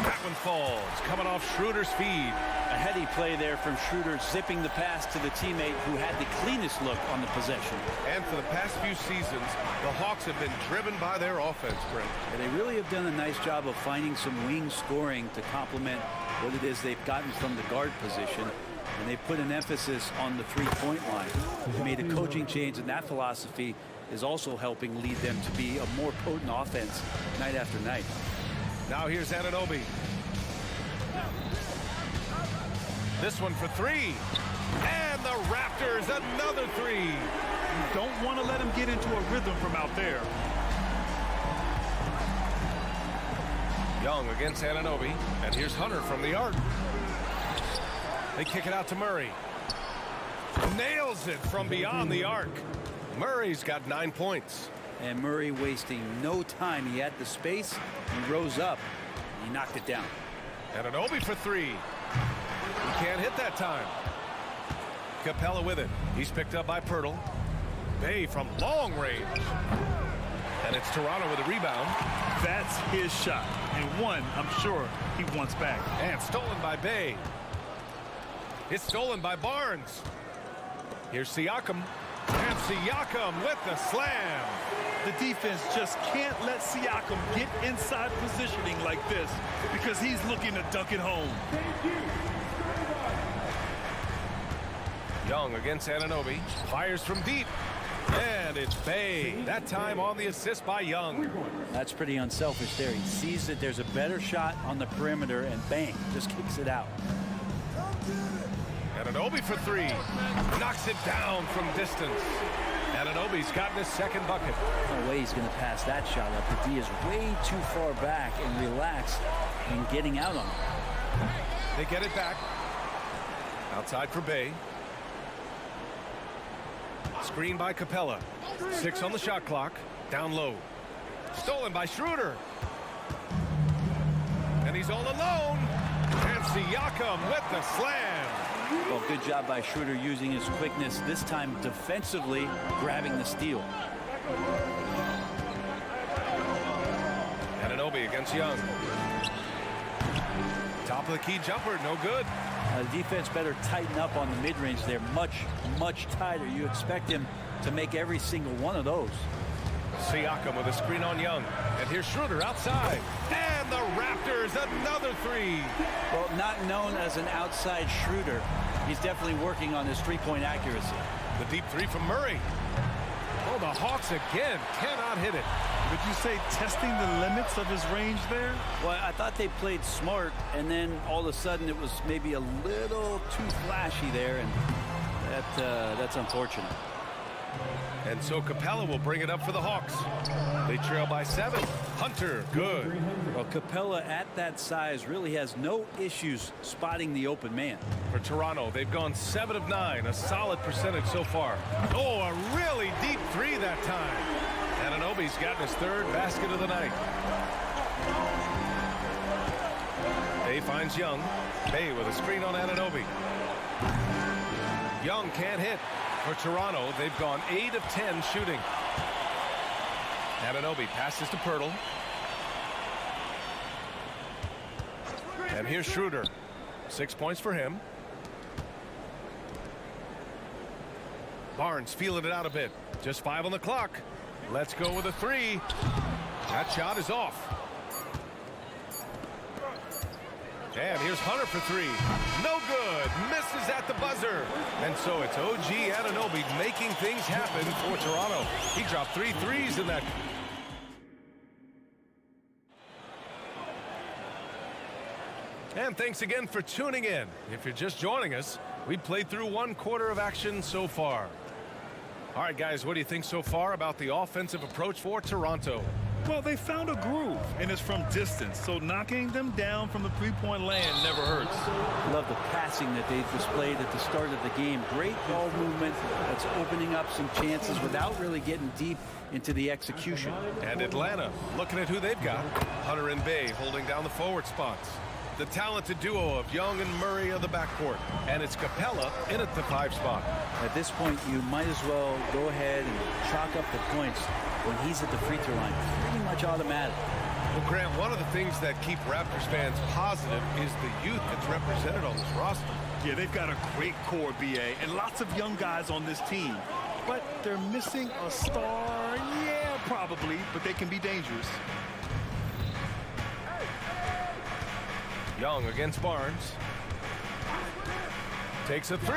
That one falls, coming off Schroeder's feed. A heady play there from Schroeder, zipping the pass to the teammate who had the cleanest look on the possession. And for the past few seasons, the Hawks have been driven by their offense, Brent. And they really have done a nice job of finding some wing scoring to complement what it is they've gotten from the guard position. And they put an emphasis on the three-point line. They made a coaching change, and that philosophy is also helping lead them to be a more potent offense night after night. Now here's Anunoby. This one for 3. And the Raptors, another 3. You don't want to let him get into a rhythm from out there. Young against Anunoby. And here's Hunter from the arc. They kick it out to Murray. Nails it from beyond the arc. Murray's got 9 points. And Murray wasting no time. He had the space. He rose up. He knocked it down. Anunoby for 3. He can't hit that time. Capella with it. He's picked up by Pirtle. Bay from long range. And it's Toronto with a rebound. That's his shot. And one, I'm sure, he wants back. And stolen by Bay. It's stolen by Barnes. Here's Siakam. And Siakam with the slam. The defense just can't let Siakam get inside positioning like this because he's looking to dunk it home. Young against Anunoby. Fires from deep. And it's Bay. That time on the assist by Young. That's pretty unselfish there. He sees that there's a better shot on the perimeter and bang, just kicks it out. Anunoby for 3. Knocks it down from distance. Anunoby's gotten his second bucket. No way he's going to pass that shot up. The D is way too far back and relaxed in getting out on it. They get it back. Outside for Bay. Screen by Capella. 6 on the shot clock. Down low. Stolen by Schroeder. And he's all alone. And Siakam with the slam. Well, good job by Schroeder using his quickness, this time defensively grabbing the steal. Anunoby against Young. Top of the key jumper, no good. The defense better tighten up on the mid-range there. Much tighter. You expect him to make every single one of those. Siakam with a screen on Young. And here's Schroeder outside. And the Raptors, another 3. Well, not known as an outside Schroeder. He's definitely working on his three-point accuracy. The deep 3 from Murray. Oh, the Hawks again cannot hit it. Would you say testing the limits of his range there? Well, I thought they played smart, and then all of a sudden it was maybe a little too flashy there, and that's unfortunate. And so Capella will bring it up for the Hawks. They trail by 7. Hunter, good. Well, Capella at that size really has no issues spotting the open man. For Toronto, they've gone 7 of 9, a solid percentage so far. Oh, a really deep 3 that time. Anunoby's gotten his 3rd basket of the night. Bay finds Young. Bay with a screen on Anunoby. Young can't hit. For Toronto, they've gone 8 of 10 shooting. Anunoby passes to Pirtle. And here's Schroeder. 6 points for him. Barnes feeling it out a bit. Just 5 on the clock. Let's go with a 3. That shot is off. And here's Hunter for 3. No good. Misses at the buzzer. And so it's OG Anunoby making things happen for Toronto. He dropped 3 threes in that. And thanks again for tuning in. If you're just joining us, we played through 1 quarter of action so far. All right, guys, what do you think so far about the offensive approach for Toronto? Well, they found a groove, and it's from distance, so knocking them down from the three-point land never hurts. Love the passing that they displayed at the start of the game. Great ball movement that's opening up some chances without really getting deep into the execution. And Atlanta, looking at who they've got. Hunter and Bay holding down the forward spots. The talented duo of Young and Murray of the backcourt. And it's Capella in at the 5 spot. At this point, you might as well go ahead and chalk up the points when he's at the free throw line. Pretty much automatic. Well, Grant, one of the things that keep Raptors fans positive is the youth that's represented on this roster. Yeah, they've got a great core, BA, and lots of young guys on this team. But they're missing a star. Yeah, probably, but they can be dangerous. Young against Barnes. Takes a 3.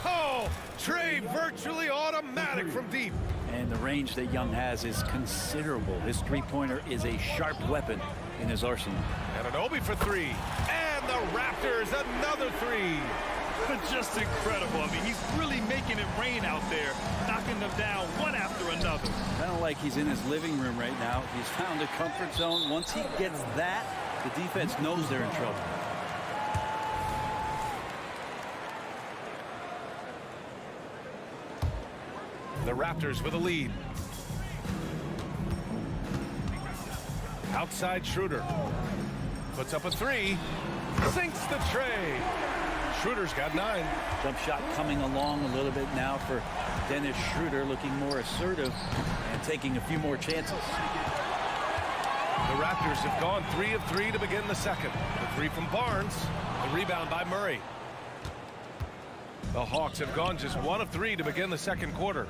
Oh, Trey virtually automatic from deep. And the range that Young has is considerable. His three-pointer is a sharp weapon in his arsenal. Anunoby for 3. And the Raptors another 3. Just incredible. I mean, he's really making it rain out there, knocking them down one after another. Kind of like he's in his living room right now. He's found a comfort zone. Once he gets that, the defense knows they're in trouble. The Raptors with a lead. Outside Schroeder. Puts up a 3. Sinks the tray. Schroeder's got 9. Jump shot coming along a little bit now for Dennis Schroeder, looking more assertive and taking a few more chances. The Raptors have gone 3 of 3 to begin the second. The 3 from Barnes. The rebound by Murray. The Hawks have gone just 1 of 3 to begin the second quarter.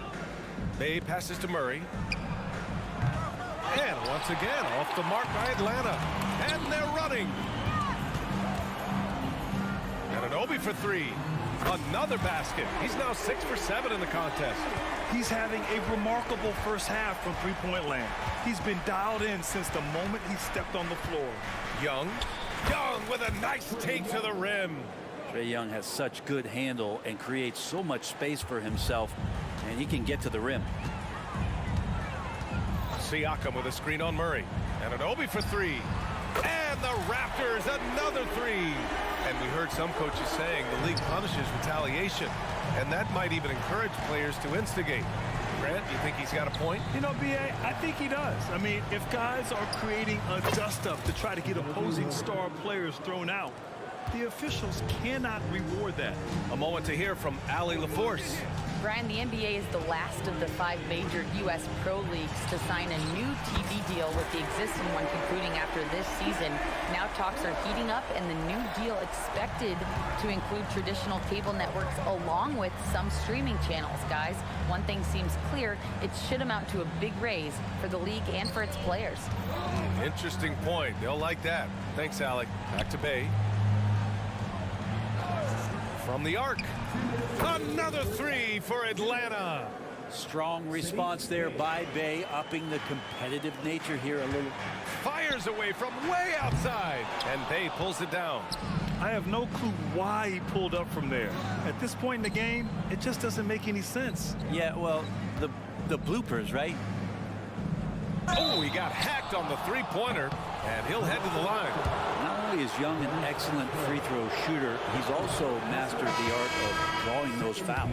Bay passes to Murray. And once again, off the mark by Atlanta. And they're running. Anunoby for 3. Another basket. He's now 6 for 7 in the contest. He's having a remarkable first half from three-point land. He's been dialed in since the moment he stepped on the floor. Young with a nice take to the rim. Trae Young has such good handle and creates so much space for himself, and he can get to the rim. Siakam with a screen on Murray. Anunoby for 3. And the Raptors another 3. And we heard some coaches saying the league punishes retaliation, and that might even encourage players to instigate. Grant, you think he's got a point? You know, BA, I think he does. I mean, if guys are creating a dust-up to try to get opposing star players thrown out, the officials cannot reward that. A moment to hear from Allie LaForce. Brian, the NBA is the last of the 5 major U.S. pro leagues to sign a new TV deal, with the existing one concluding after this season. Now talks are heating up, and the new deal expected to include traditional cable networks along with some streaming channels. Guys, one thing seems clear: it should amount to a big raise for the league and for its players. Interesting point. They'll like that. Thanks, Alec. Back to Bay. From the arc. Another 3 for Atlanta. Strong response there by Bay, upping the competitive nature here a little. Fires away from way outside, and Bay pulls it down. I have no clue why he pulled up from there. At this point in the game, it just doesn't make any sense. Yeah, well, the bloopers, right? Oh, he got hacked on the three-pointer, and he'll head to the line. Not only is Young an excellent free throw shooter, he's also mastered the art of drawing those fouls.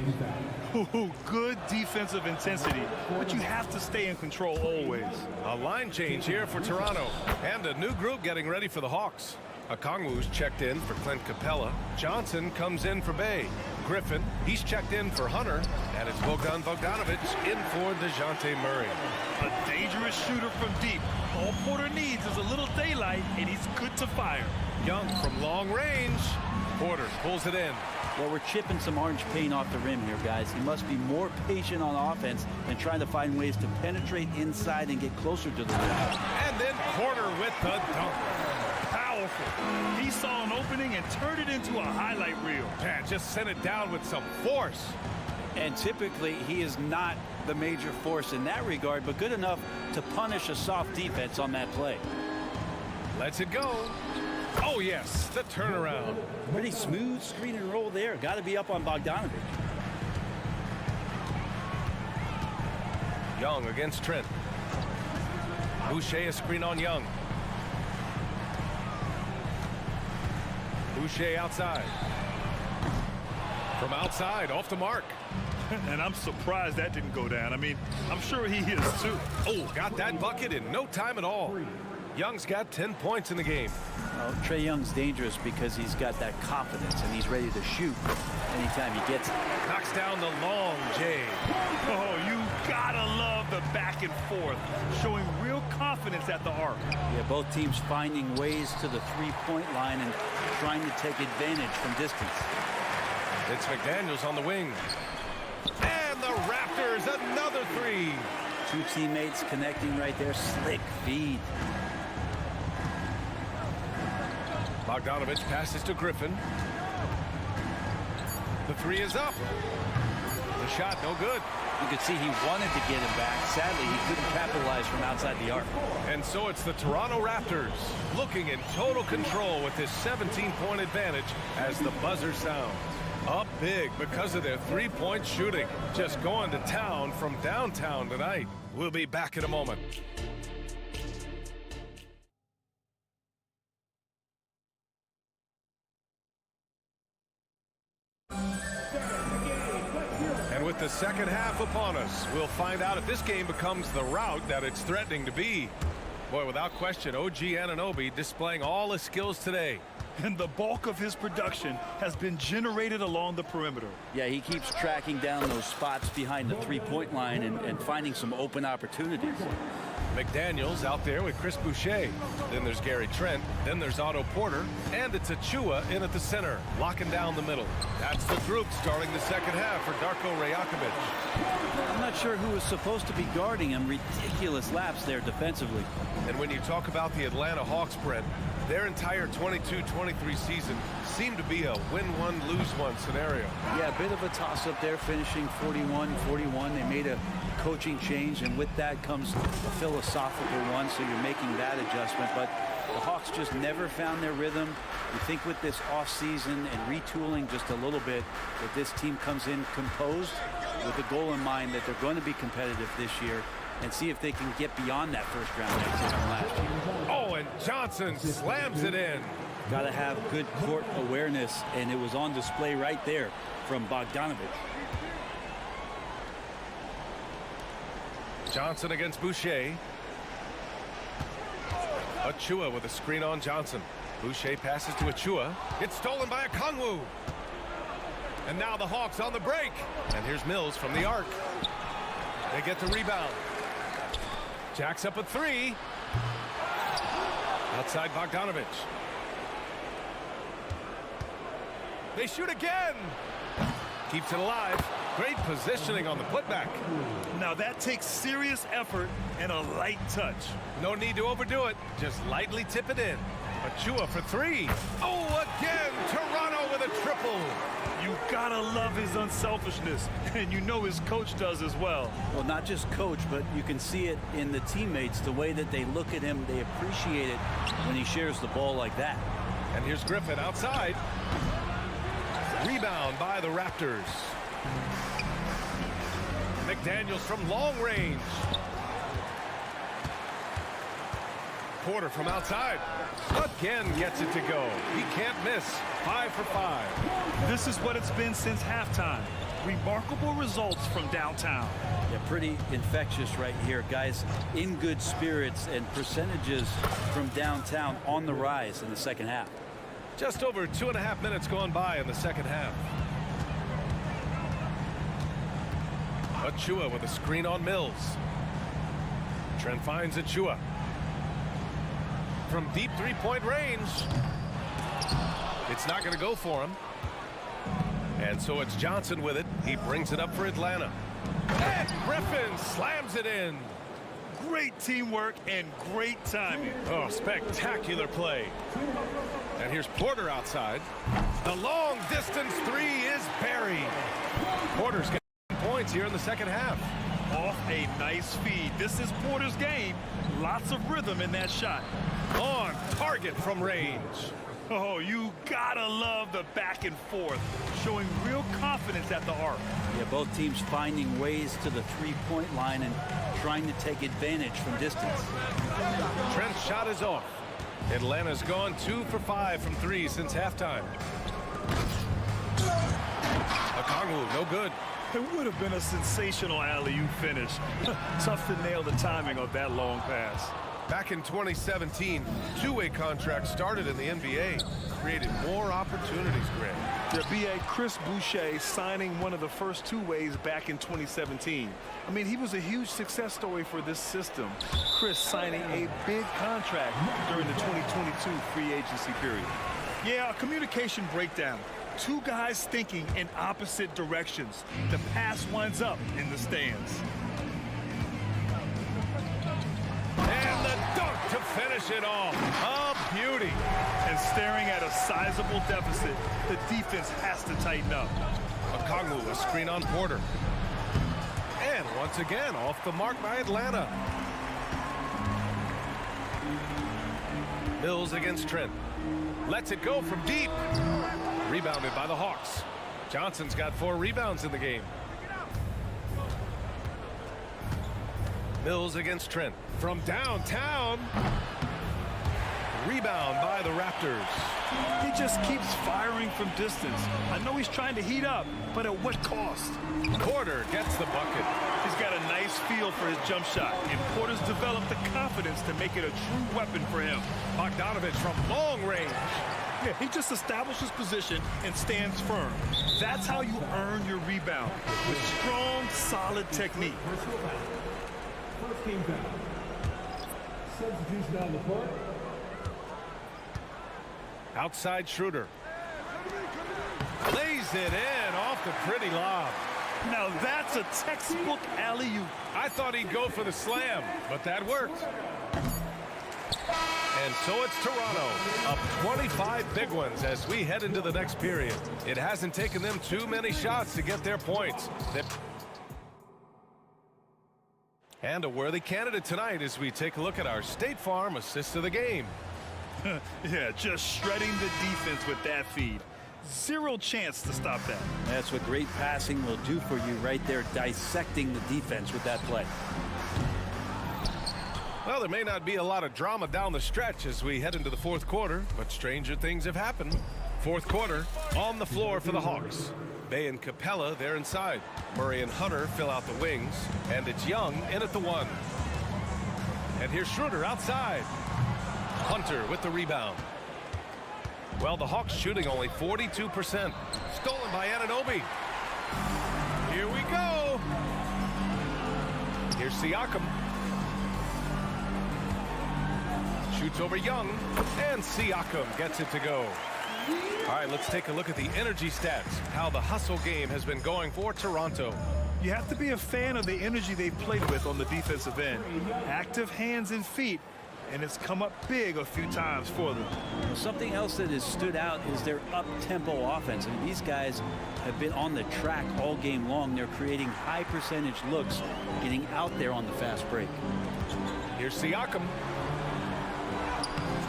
Ooh, good defensive intensity, but you have to stay in control always. A line change here for Toronto, and a new group getting ready for the Hawks. Okongwu's checked in for Clint Capella. Johnson comes in for Bay. Griffin, he's checked in for Hunter. And it's Bogdan Bogdanovic in for DeJounte Murray. A dangerous shooter from deep. All Porter needs is a little daylight, and he's good to fire. Young from long range. Porter pulls it in. Well, we're chipping some orange paint off the rim here, guys. He must be more patient on offense and trying to find ways to penetrate inside and get closer to the rim. And then Porter with the dunk. Powerful. He saw an opening and turned it into a highlight reel. Man, just sent it down with some force. And typically, he is not the major force in that regard, but good enough to punish a soft defense on that play. Lets it go. Oh, yes, the turnaround. Pretty smooth screen and roll there. Got to be up on Bogdanovic. Young against Trent. Boucher a screen on Young. Boucher outside. From outside, off the mark. And I'm surprised that didn't go down. I mean, I'm sure he is too. Oh, got that bucket in no time at all. Young's got 10 points in the game. Well, Trae Young's dangerous because he's got that confidence and he's ready to shoot anytime he gets it. Knocks down the long J. Oh, you gotta love the back and forth, showing real confidence at the arc. Yeah, both teams finding ways to the three-point line and trying to take advantage from distance. It's McDaniels on the wing. And the Raptors, another three. Two teammates connecting right there. Slick feed. Bogdanovic passes to Griffin. The three is up. The shot no good. You could see he wanted to get him back. Sadly, he couldn't capitalize from outside the arc. And so it's the Toronto Raptors looking in total control with this 17-point advantage as the buzzer sounds. Up big because of their three-point shooting. Just going to town from downtown tonight. We'll be back in a moment. And with the second half upon us, we'll find out if this game becomes the rout that it's threatening to be. Boy, without question, OG Anunoby displaying all his skills today. And the bulk of his production has been generated along the perimeter. Yeah, he keeps tracking down those spots behind the three-point line and finding some open opportunities. McDaniels out there with Chris Boucher. Then there's Gary Trent. Then there's Otto Porter. And it's Achua in at the center, locking down the middle. That's the group starting the second half for Darko Rajakovic. I'm not sure who was supposed to be guarding him. Ridiculous laps there defensively. And when you talk about the Atlanta Hawks, Brent, their entire 22-23 season seemed to be a win-one, lose-one scenario. Yeah, a bit of a toss-up there, finishing 41-41. They made a coaching change, and with that comes a philosophical one, so you're making that adjustment. But the Hawks just never found their rhythm. You think with this offseason and retooling just a little bit, that this team comes in composed with a goal in mind that they're going to be competitive this year and see if they can get beyond that first-round exit from last year. Oh, and Johnson slams it in. Got to have good court awareness, and it was on display right there from Bogdanovic. Johnson against Boucher. Achua with a screen on Johnson. Boucher passes to Achua. It's stolen by Okongwu. And now the Hawks on the break. And here's Mills from the arc. They get the rebound. Jacks up a three. Outside Bogdanovic. They shoot again. Keeps it alive. Great positioning on the putback. Now that takes serious effort and a light touch. No need to overdo it. Just lightly tip it in. Achua for three. Oh, again. Toronto with a triple. You gotta love his unselfishness, and you know his coach does as well. Well, not just coach, but you can see it in the teammates, the way that they look at him. They appreciate it when he shares the ball like that. And here's Griffin outside. Rebound by the Raptors. McDaniels from long range. Porter from outside. Again gets it to go. He can't miss. 5 for 5. This is what it's been since halftime. Remarkable results from downtown. Yeah, pretty infectious right here. Guys in good spirits, and percentages from downtown on the rise in the second half. Just over 2.5 minutes gone by in the second half. Achua with a screen on Mills. Trent finds Achua. From deep three-point range. It's not going to go for him. And so it's Johnson with it. He brings it up for Atlanta. And Griffin slams it in. Great teamwork and great timing. Oh, spectacular play. And here's Porter outside. The long distance three is buried. Porter's getting points here in the second half. Off a nice feed. This is Porter's game. Lots of rhythm in that shot. On target from range. Oh, you gotta love the back and forth, showing real confidence at the arc. Yeah, both teams finding ways to the three-point line and trying to take advantage from distance. Trent's shot is off. Atlanta's gone 2 for 5 from 3 since halftime. Okongwu, no good. It would have been a sensational alley-oop finish. Tough to nail the timing of that long pass. Back in 2017, two-way contracts started in the NBA, created more opportunities, Greg. The BA Chris Boucher signing one of the first two-ways back in 2017. I mean, he was a huge success story for this system. Chris signing a big contract during the 2022 free agency period. Yeah, a communication breakdown. Two guys thinking in opposite directions. The pass winds up in the stands. And the dunk to finish it off. A beauty. And staring at a sizable deficit, the defense has to tighten up. Okongwu, a screen on Porter. And once again, off the mark by Atlanta. Mills against Trent. Lets it go from deep. Rebounded by the Hawks. Johnson's got 4 rebounds in the game. Mills against Trent. From downtown. Rebound by the Raptors. He just keeps firing from distance. I know he's trying to heat up, but at what cost? Porter gets the bucket. He's got a nice feel for his jump shot, and Porter's developed the confidence to make it a true weapon for him. Bogdanovich from long range. Yeah, he just establishes position and stands firm. That's how you earn your rebound, with strong, solid technique. First team foul. Substitution on the court. Outside Schroeder. Lays it in off the pretty lob. Now that's a textbook alley-oop. I thought he'd go for the slam, but that worked. And so it's Toronto, up 25 big ones as we head into the next period. It hasn't taken them too many shots to get their points. And a worthy candidate tonight as we take a look at our State Farm assist of the game. Yeah, just shredding the defense with that feed. Zero chance to stop that. That's what great passing will do for you right there, dissecting the defense with that play. Well, there may not be a lot of drama down the stretch as we head into the fourth quarter, but stranger things have happened. Fourth quarter, on the floor for the Hawks. Bay and Capella, they're inside. Murray and Hunter fill out the wings, and it's Young in at the 1. And here's Schroeder outside. Hunter with the rebound. Well, the Hawks shooting only 42%. Stolen by Anunoby. Here we go. Here's Siakam. Shoots over Young, and Siakam gets it to go. All right, let's take a look at the energy stats, how the hustle game has been going for Toronto. You have to be a fan of the energy they've played with on the defensive end. Active hands and feet, and it's come up big a few times for them. Something else that has stood out is their up-tempo offense. I mean, these guys have been on the track all game long. They're creating high-percentage looks, getting out there on the fast break. Here's Siakam.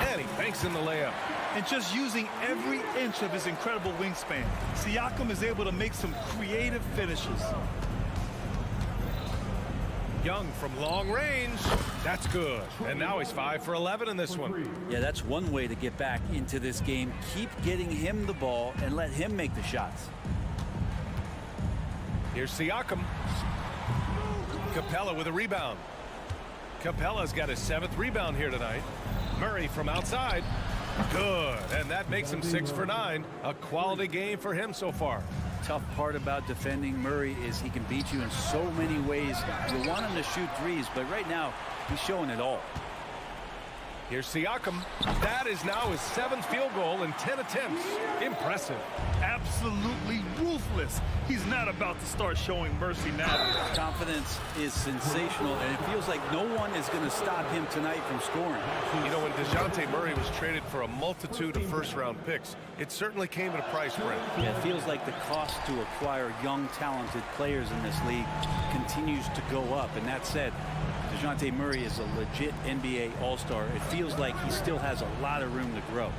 And he banks in the layup. And just using every inch of his incredible wingspan, Siakam is able to make some creative finishes. Young from long range. That's good. And now he's 5 for 11 in this one. Yeah, that's one way to get back into this game. Keep getting him the ball and let him make the shots. Here's Siakam. Capella with a rebound. Capella's got his 7th rebound here tonight. Murray from outside. Good, and that makes him 6 for 9. A quality game for him so far. Tough part about defending Murray is he can beat you in so many ways. You want him to shoot threes, but right now he's showing it all. Here's Siakam. That is now his 7th field goal in 10 attempts. Impressive. Absolutely ruthless. He's not about to start showing mercy now. Confidence is sensational, and it feels like no one is going to stop him tonight from scoring. You know, when DeJounte Murray was traded for a multitude of first-round picks, it certainly came at a price for him. Yeah, it feels like the cost to acquire young, talented players in this league continues to go up. And that said, DeJounte Murray is a legit NBA All-Star. It feels like he still has a lot of room to grow.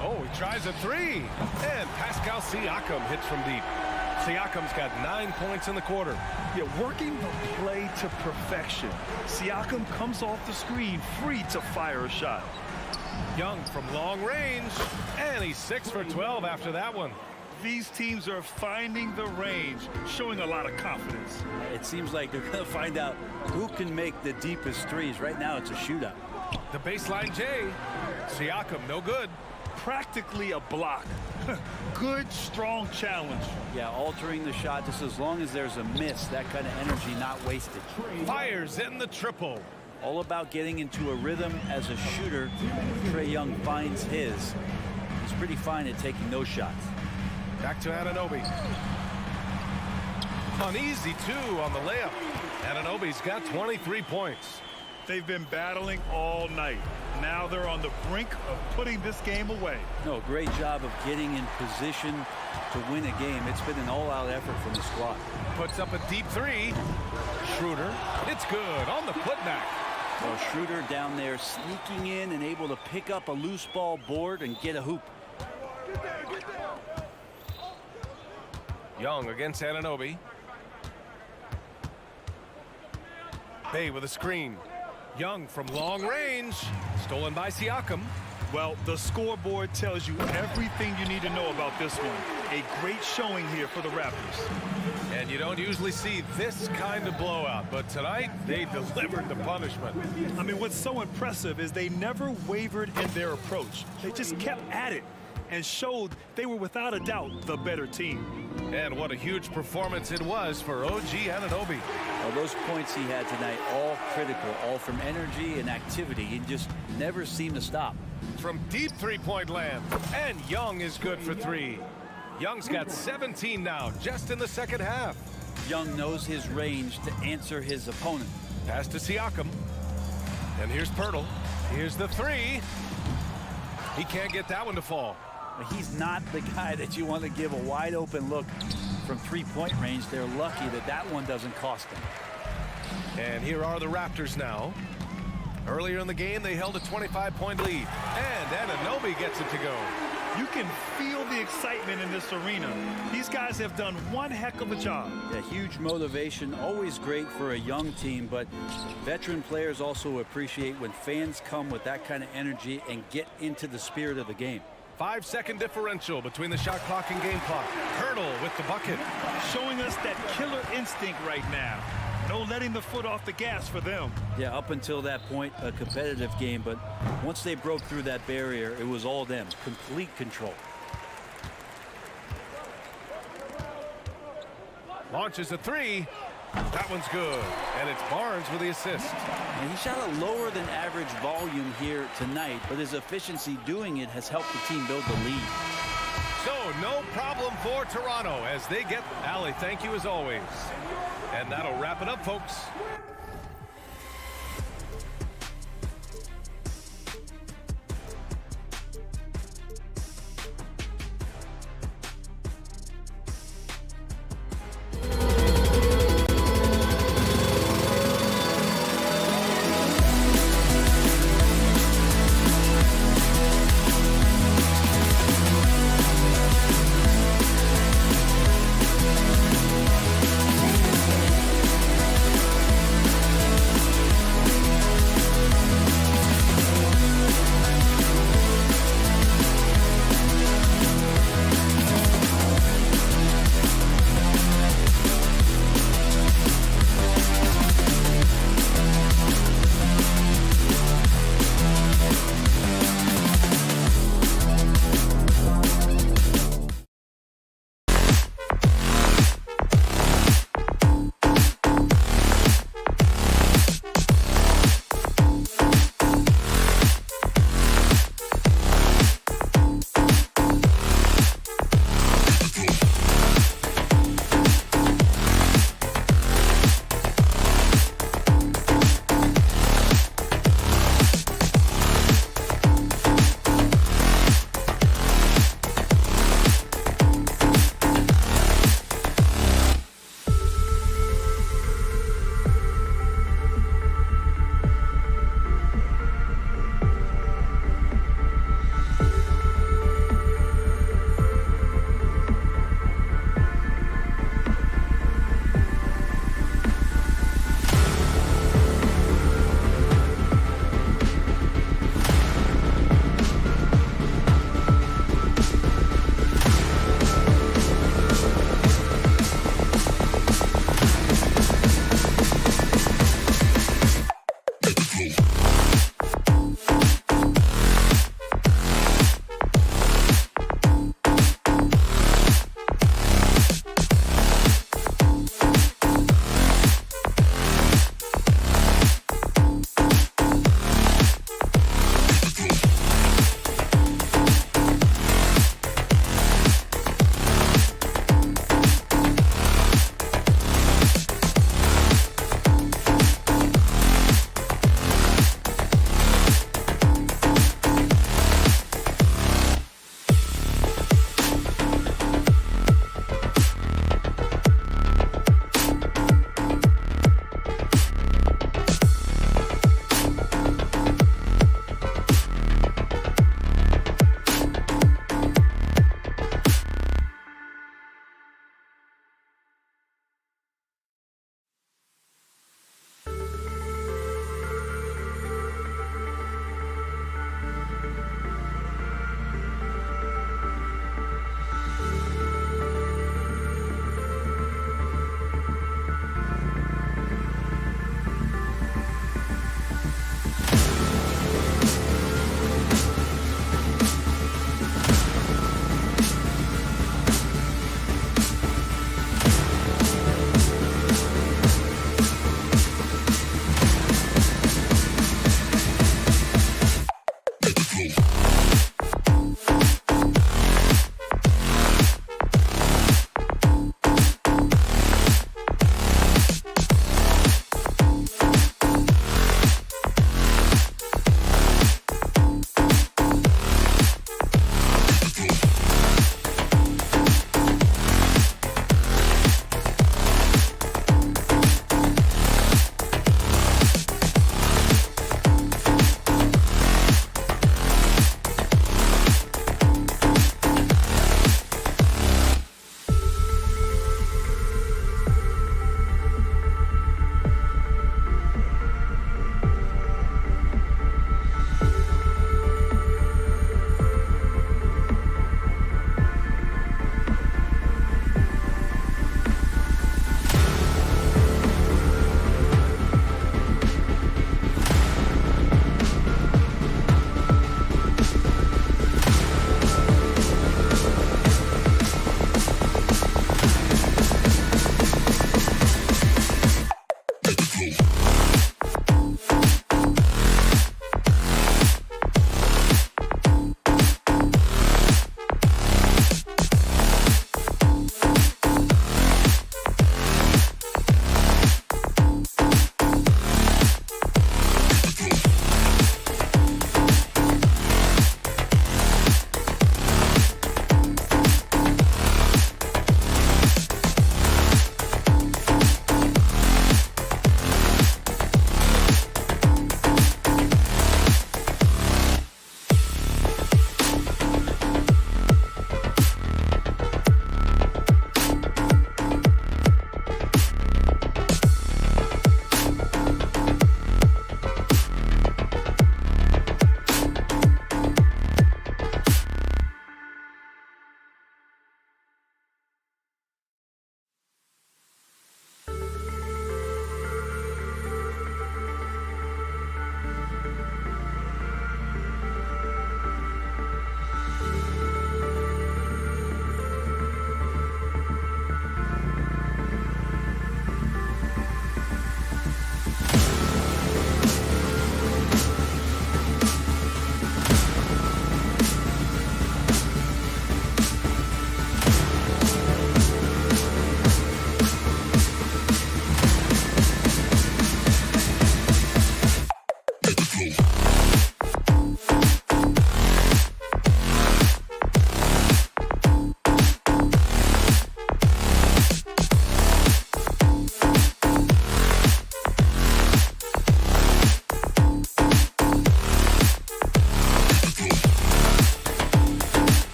Oh, he tries a 3. And Pascal Siakam hits from deep. Siakam's got 9 points in the quarter. Yeah, working the play to perfection. Siakam comes off the screen free to fire a shot. Young from long range. And he's 6 for 12 after that one. These teams are finding the range, showing a lot of confidence. It seems like they're going to find out who can make the deepest threes. Right now, it's a shootout. The baseline J. Siakam, no good. Practically a block. Good, strong challenge. Yeah, altering the shot just as long as there's a miss. That kind of energy not wasted. Fires in the triple. All about getting into a rhythm as a shooter. Trae Young finds his. He's pretty fine at taking those shots. Back to Anunoby. An easy 2 on the layup. Anunoby's got 23 points. They've been battling all night. Now they're on the brink of putting this game away. No, great job of getting in position to win a game. It's been an all-out effort from the squad. Puts up a deep 3. Schroeder, it's good on the putback. Well, Schroeder down there sneaking in and able to pick up a loose ball board and get a hoop. Young against Anunoby. Bay with a screen. Young from long range. Stolen by Siakam. Well, the scoreboard tells you everything you need to know about this one. A great showing here for the Raptors. And you don't usually see this kind of blowout, but tonight they delivered the punishment. I mean, what's so impressive is they never wavered in their approach. They just kept at it and showed they were without a doubt the better team. And what a huge performance it was for OG Anunoby. Well, those points he had tonight, all critical, all from energy and activity. He just never seemed to stop. From deep three-point land, and Young is good for 3. Young's got 17 now, just in the second half. Young knows his range to answer his opponent. Pass to Siakam. And here's Pirtle. Here's the 3. He can't get that one to fall. He's not the guy that you want to give a wide open look from three-point range. They're lucky that that one doesn't cost them. And here are the Raptors now. Earlier in the game, they held a 25-point lead. And Anunoby gets it to go. You can feel the excitement in this arena. These guys have done one heck of a job. Yeah, huge motivation, always great for a young team, but veteran players also appreciate when fans come with that kind of energy and get into the spirit of the game. 5-second differential between the shot clock and game clock. Hurdle with the bucket. Showing us that killer instinct right now. No letting the foot off the gas for them. Yeah, up until that point, a competitive game, but once they broke through that barrier, it was all them. Complete control. Launches a 3. That one's good. And it's Barnes with the assist. And he shot a lower than average volume here tonight, but his efficiency doing it has helped the team build the lead. So no problem for Toronto as they get Allie. Thank you as always. And that'll wrap it up, folks.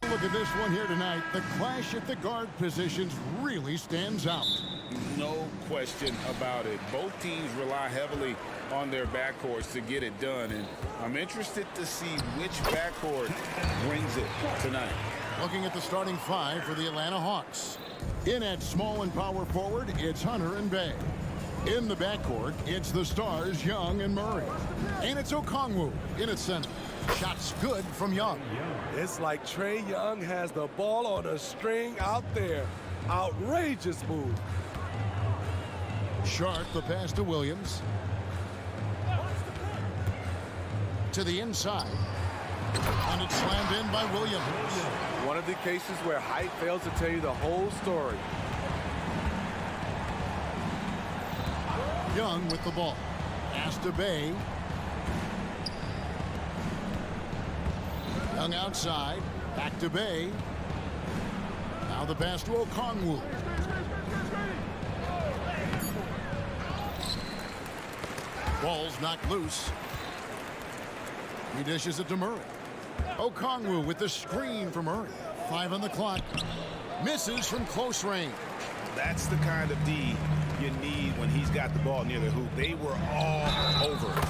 Look at this one here tonight. The clash at the guard positions really stands out. No question about it. Both teams rely heavily on their backcourts to get it done, and I'm interested to see which backcourt brings it tonight. Looking at the starting five for the Atlanta Hawks. In at small and power forward, it's Hunter and Bay. In the backcourt, it's the stars Young and Murray. And it's Okongwu in its center. Shots good from Young. It's like Trae Young has the ball on a string out there. Outrageous move. Sharp the pass to Williams. To the inside. And it's slammed in by Williams. One of the cases where height fails to tell you the whole story. Young with the ball. Pass to Bay. Young outside. Back to Bay. Now the pass to Okongwu. Ball's knocked loose. He dishes it to Murray. Okongwu with the screen for Murray. 5 on the clock. Misses from close range. That's the kind of D you need when he's got the ball near the hoop. They were all over it.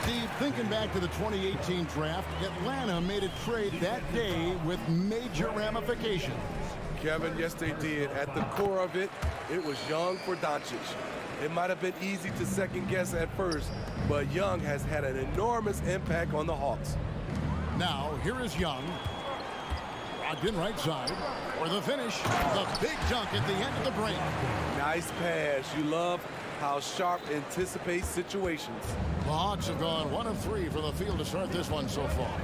Steve, thinking back to the 2018 draft, Atlanta made a trade that day with major ramifications. Kevin, yes they did. At the core of it, it was Young for Doncic. It might have been easy to second guess at first, but Young has had an enormous impact on the Hawks. Now, here is Young. Brogdon right side for the finish. The big dunk at the end of the break. Nice pass. You love how Sharp anticipates situations. The Hawks have gone 1 of 3 from the field to start this one so far.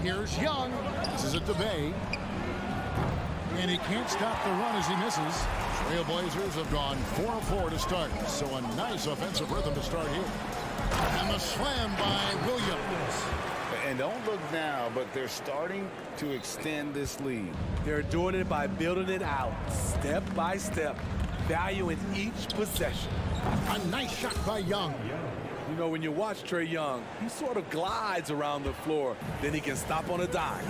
Here's Young. This is it to Bay. And he can't stop the run as he misses. Trailblazers have gone 4 of 4 to start. So a nice offensive rhythm to start here. And the slam by Williams. And don't look now, but they're starting to extend this lead. They're doing it by building it out, step by step, valuing each possession. A nice shot by Young. You know, when you watch Trae Young, he sort of glides around the floor. Then he can stop on a dime.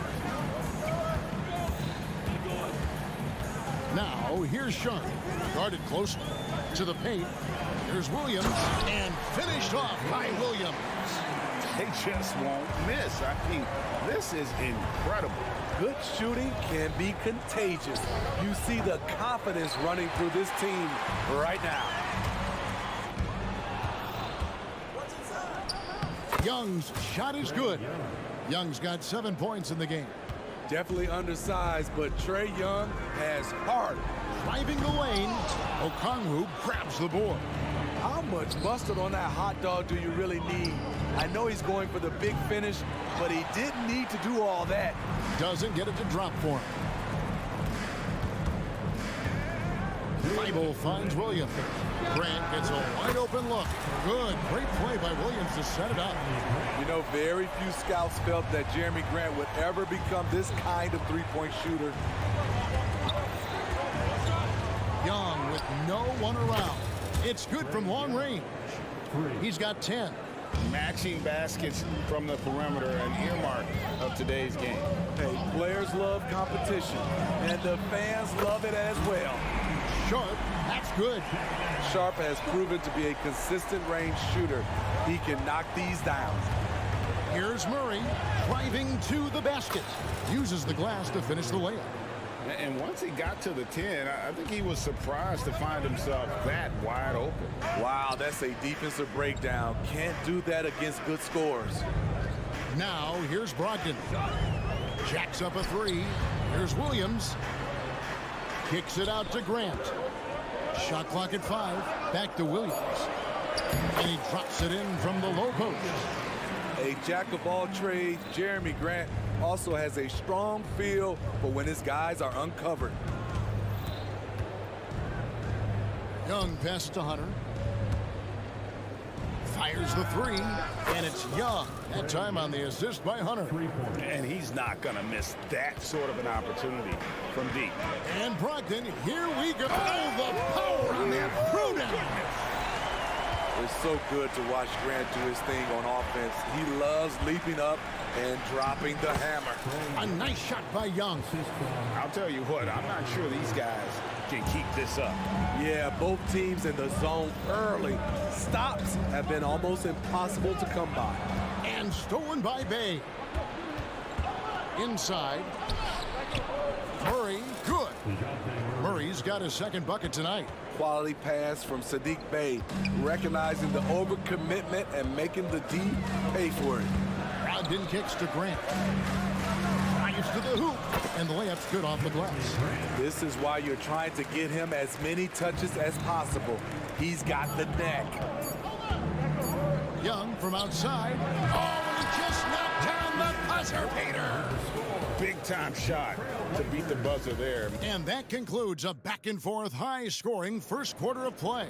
Now, here's Sharp. Guarded closely to the paint. Here's Williams. And finished off by Williams. They just won't miss. I mean, this is incredible. Good shooting can be contagious. You see the confidence running through this team right now. Young's shot is good. Young's got 7 points in the game. Definitely undersized, but Trae Young has heart. Driving the lane, Okongwu grabs the board. How much mustard on that hot dog do you really need? I know he's going for the big finish, but he didn't need to do all that. Doesn't get it to drop for him. Bible finds Williams. Grant gets a wide open look. Good, great play by Williams to set it up. You know, very few scouts felt that Jeremy Grant would ever become this kind of three-point shooter. Young with no one around. It's good from long range. He's got 10. Matching baskets from the perimeter, an earmark of today's game. Hey, players love competition, and the fans love it as well. Sharp, that's good. Sharp has proven to be a consistent range shooter. He can knock these down. Here's Murray driving to the basket. Uses the glass to finish the layup. And once he got to the 10, I think he was surprised to find himself that wide open. Wow, that's a defensive breakdown. Can't do that against good scores. Now, here's Brogdon. Jacks up a 3. Here's Williams. Kicks it out to Grant. Shot clock at 5. Back to Williams. And he drops it in from the low post. A jack of all trades, Jeremy Grant also has a strong feel for when his guys are uncovered. Young passes to Hunter. Fires the three, and it's Young. That time on the assist by Hunter. And he's not going to miss that sort of an opportunity from deep. And Brogdon, here we go. Oh, the power on that throwdown. It's so good to watch Grant do his thing on offense. He loves leaping up and dropping the hammer. A nice shot by Young. I'll tell you what, I'm not sure these guys can keep this up. Yeah, both teams in the zone early. Stops have been almost impossible to come by. And stolen by Bay. Inside. Murray, good. Murray's got his second bucket tonight. Quality pass from Sadiq Bey, recognizing the overcommitment and making the D pay for it. Brogdon kicks to Grant. Drives to the hoop, and the layup's good off the glass. This is why you're trying to get him as many touches as possible. He's got the neck. Young from outside. Oh, and he just knocked down the buzzer beater. Big-time shot to beat the buzzer there. And that concludes a back-and-forth, high-scoring first quarter of play.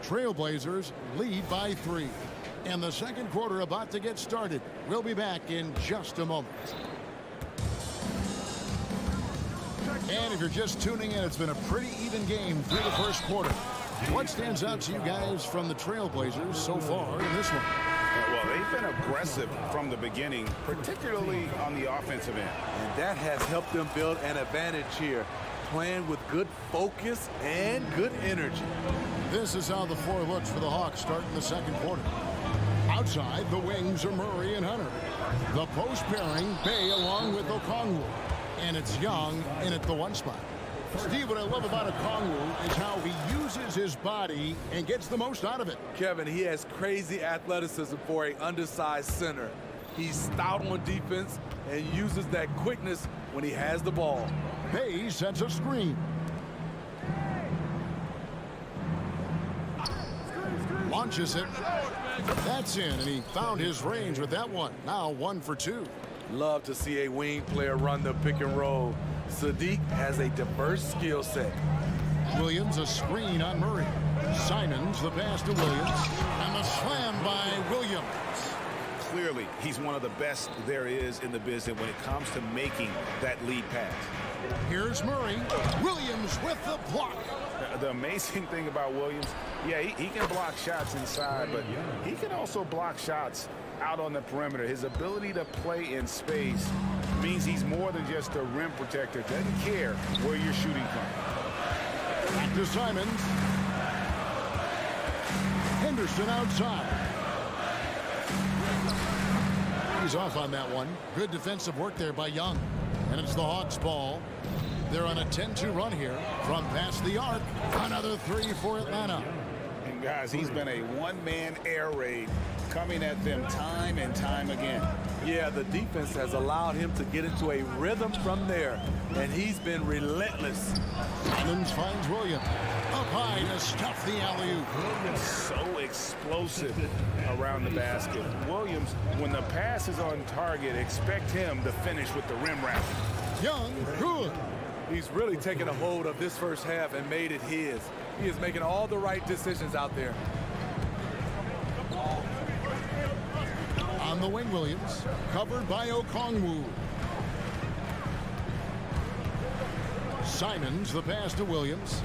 Trailblazers lead by 3. And the second quarter about to get started. We'll be back in just a moment. And if you're just tuning in, it's been a pretty even game through the first quarter. What stands out to you guys from the Trailblazers so far in this one? Well, they've been aggressive from the beginning, particularly on the offensive end. And that has helped them build an advantage here, playing with good focus and good energy. This is how the floor looks for the Hawks starting the second quarter. Outside, the wings are Murray and Hunter. The post pairing, Bay along with Okongwu. And it's Young in at the 1 spot. Steve, what I love about Okongwu is how he uses his body and gets the most out of it. Kevin, he has crazy athleticism for an undersized center. He's stout on defense and uses that quickness when he has the ball. Bay sets a screen. Launches it. That's in, and he found his range with that one. Now 1 for 2. Love to see a wing player run the pick and roll. Sadiq has a diverse skill set. Williams a screen on Murray. Simons the pass to Williams. And the slam by Williams. Clearly, he's one of the best there is in the business when it comes to making that lead pass. Here's Murray. Williams with the block. The amazing thing about Williams, yeah, he can block shots inside, but he can also block shots out on the perimeter. His ability to play in space means he's more than just a rim protector. Doesn't care where you're shooting from. Back to Simons. Henderson outside. He's off on that one. Good defensive work there by Young. And it's the Hawks' ball. They're on a 10-2 run here from past the arc. Another 3 for Atlanta. And guys, he's been a one-man air raid coming at them time and time again. Yeah, the defense has allowed him to get into a rhythm from there, and he's been relentless. Simons finds Williams. Up high to stuff the alley-oop. So explosive around the basket. Williams, when the pass is on target, expect him to finish with the rim wrap. Young, good. He's really taken a hold of this first half and made it his. He is making all the right decisions out there. On the wing, Williams, covered by Okongwu. Simons, the pass to Williams.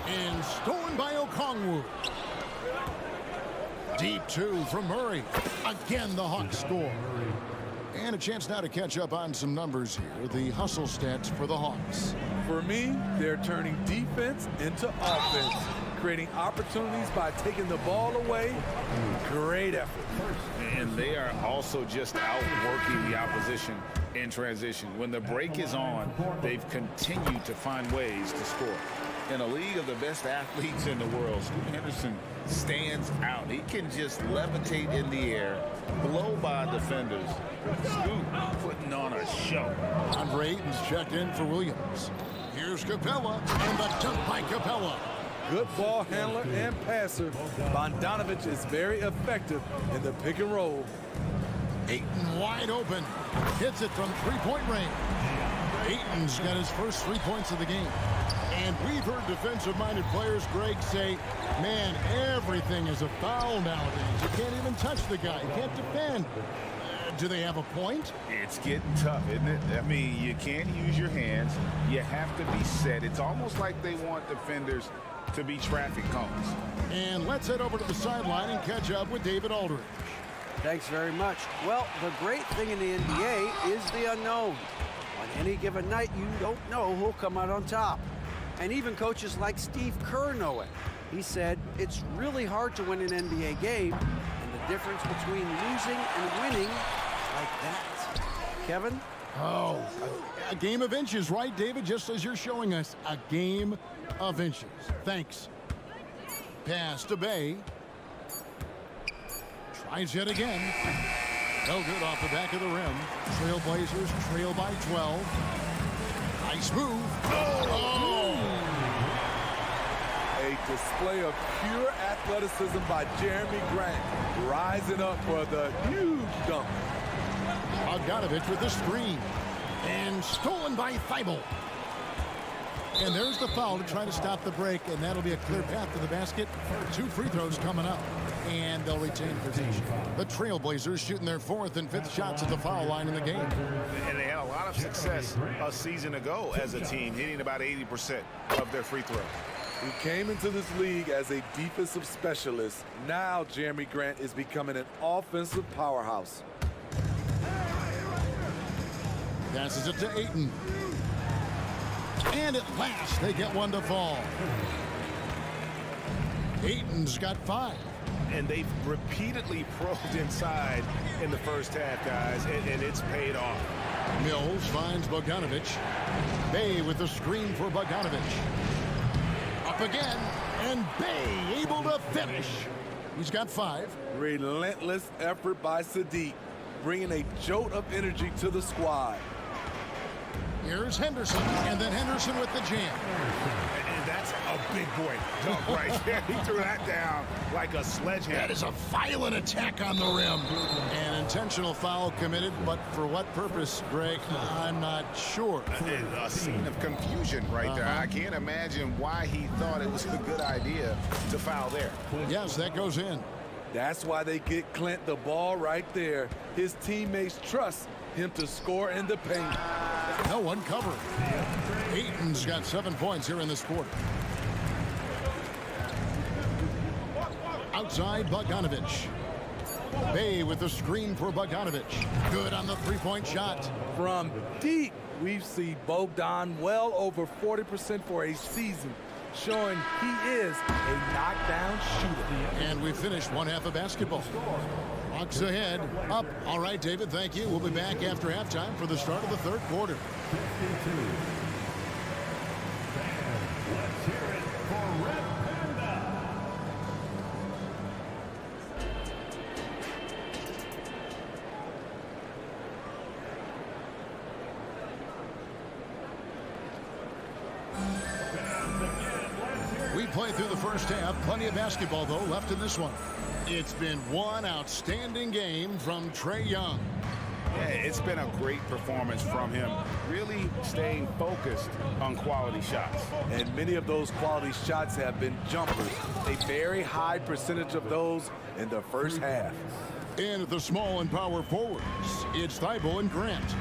And stolen by Okongwu. Deep 2 from Murray. Again, the Hawks score. And a chance now to catch up on some numbers here. The hustle stats for the Hawks. For me, they're turning defense into offense, creating opportunities by taking the ball away. Great effort. And they are also just outworking the opposition in transition. When the break is on, they've continued to find ways to score. In a league of the best athletes in the world, Scoot Henderson stands out. He can just levitate in the air, blow by defenders. Scoot putting on a show. Andre Ayton's checked in for Williams. Here's Capella, and the dunk by Capella. Good ball handler and passer. Bogdanovich is very effective in the pick and roll. Ayton wide open. Hits it from three-point range. Ayton's got his first 3 points of the game. And we've heard defensive-minded players, Greg, say, man, everything is a foul nowadays. You can't even touch the guy. You can't defend. Do they have a point? It's getting tough, isn't it? I mean, you can't use your hands. You have to be set. It's almost like they want defenders to be traffic cones. And let's head over to the sideline and catch up with David Aldridge. Thanks very much. Well, the great thing in the NBA is the unknown. On any given night, you don't know who'll come out on top. And even coaches like Steve Kerr know it. He said it's really hard to win an NBA game, and the difference between losing and winning is like that. Kevin? Oh, a game of inches, right, David? Just as you're showing us, a game of inches. Thanks. Pass to Bay. Tries yet again. No good off the back of the rim. Trailblazers trail by 12. Nice move. Oh! A display of pure athleticism by Jeremy Grant, rising up for the huge dunk. Bogdanovich with the screen. And stolen by Thibault. And there's the foul to try to stop the break, and that'll be a clear path to the basket. 2 free throws coming up, and they'll retain possession. The Trailblazers shooting their 4th and 5th shots at the foul line in the game. And they had a lot of success a season ago as a team, hitting about 80% of their free throws. He came into this league as a defensive specialist. Now Jeremy Grant is becoming an offensive powerhouse. Passes it to Ayton. And at last, they get one to fall. Ayton's got 5. And they've repeatedly probed inside in the first half, guys, and it's paid off. Mills finds Bogdanovich. Bay with the screen for Bogdanovich. Up again, and Bay able to finish. He's got 5. Relentless effort by Sadiq, bringing a jolt of energy to the squad. Here's Henderson, and then Henderson with the jam. And that's a big boy dunk right there. He threw that down like a sledgehammer. That is a violent attack on the rim. An intentional foul committed, but for what purpose, Greg? I'm not sure. A scene of confusion right there. I can't imagine why he thought it was a good idea to foul there. Yes, that goes in. That's why they get Clint the ball right there. His teammates trust him to score in the paint. No one covered. Ayton's got 7 points here in this quarter. Outside, Bogdanovich. Bay with the screen for Bogdanovich. Good on the 3-point shot. From deep, we've seen Bogdan well over 40% for a season, showing he is a knockdown shooter. And we finished one half of basketball. Bucks ahead. Up. All right, David, thank you. We'll be back after halftime for the start of the 3rd quarter. Let's hear it for Red Panda. We played through the first half. Plenty of basketball, though, left in this one. It's been one outstanding game from Trae Young. Yeah, it's been a great performance from him, really staying focused on quality shots. And many of those quality shots have been jumpers. A very high percentage of those in the first half. And at the small and power forwards, it's Thibault and Grant.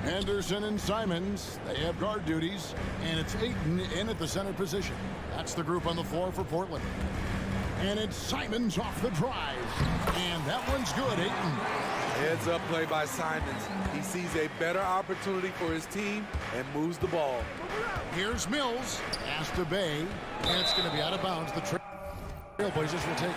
Henderson and Simons, they have guard duties. And it's Ayton in at the center position. That's the group on the floor for Portland. And it's Simons off the drive. And that one's good, Ayton. Heads up play by Simons. He sees a better opportunity for his team and moves the ball. Here's Mills. Pass to Bay. And it's going to be out of bounds. The Trailblazers will take it.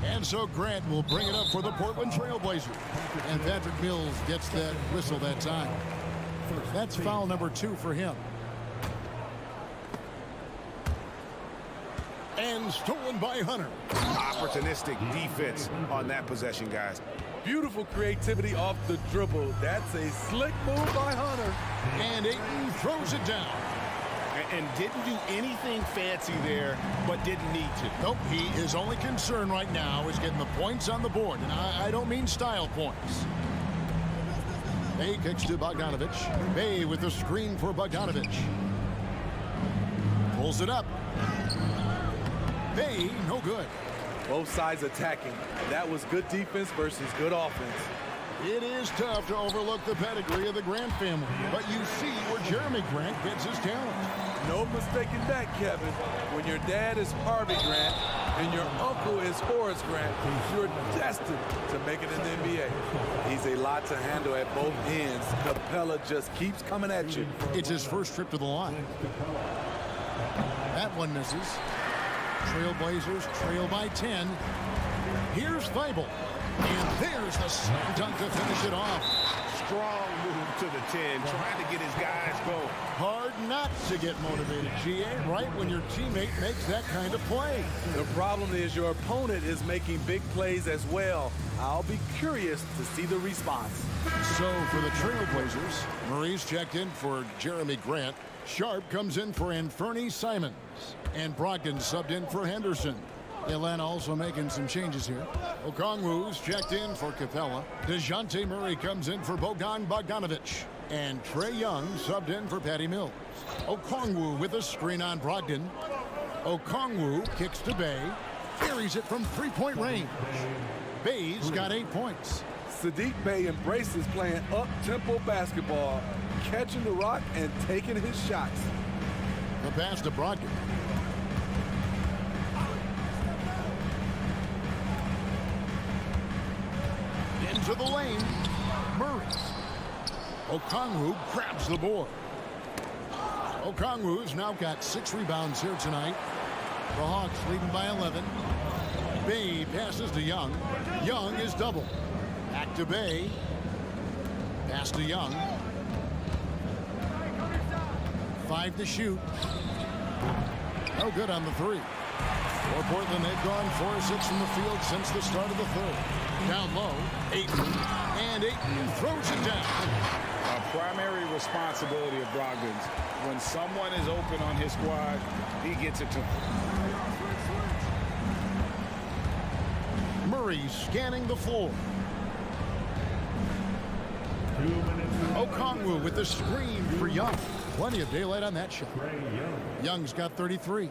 And so Grant will bring it up for the Portland Trailblazers. And Patrick Mills gets that whistle that time. That's foul number 2 for him. And stolen by Hunter. Opportunistic defense on that possession, guys. Beautiful creativity off the dribble. That's a slick move by Hunter. And Ayton throws it down. and didn't do anything fancy there, but didn't need to. Nope, his only concern right now is getting the points on the board, and I don't mean style points. Bay kicks to Bogdanovich. Bay with the screen for Bogdanovich. Pulls it up. Bay, no good. Both sides attacking. That was good defense versus good offense. It is tough to overlook the pedigree of the Grant family, but you see where Jeremy Grant gets his talent. No mistaking that, Kevin. When your dad is Harvey Grant and your uncle is Horace Grant, you're destined to make it in the NBA. He's a lot to handle at both ends. Capella just keeps coming at you. It's his first trip to the line. That one misses. Trailblazers trail by 10. Here's Thibault. And there's the slam dunk to finish it off. Strong move to the 10, trying to get his guys going. Hard not to get motivated, GA, right when your teammate makes that kind of play. The problem is your opponent is making big plays as well. I'll be curious to see the response. So for the Trailblazers, Murray's checked in for Jeremy Grant. Sharp comes in for Anthony Simons. And Brogdon subbed in for Henderson. Atlanta also making some changes here. Okongwu's checked in for Capella. DeJounte Murray comes in for Bogdanovich. And Trae Young subbed in for Patty Mills. Okongwu with a screen on Brogdon. Okongwu kicks to Bay. Carries it from three-point range. Bay's got 8 points. Sadiq Bey embraces playing up-tempo basketball, catching the rock and taking his shots. The pass to Brogdon. Into the lane. Murray. Okongwu grabs the board. Okongwu's now got 6 rebounds here tonight. The Hawks leading by 11. Bay passes to Young. Young is double. Back to Bay. Pass to Young. 5 to shoot. No good on the 3. For Portland, they've gone 4 of 6 from the field since the start of the third. Down low, Ayton, and Ayton throws it down. A primary responsibility of Brogdon's. When someone is open on his squad, he gets it to him. Murray scanning the floor. Okongwu with the screen for Young. Plenty of daylight on that shot. Young's got 33.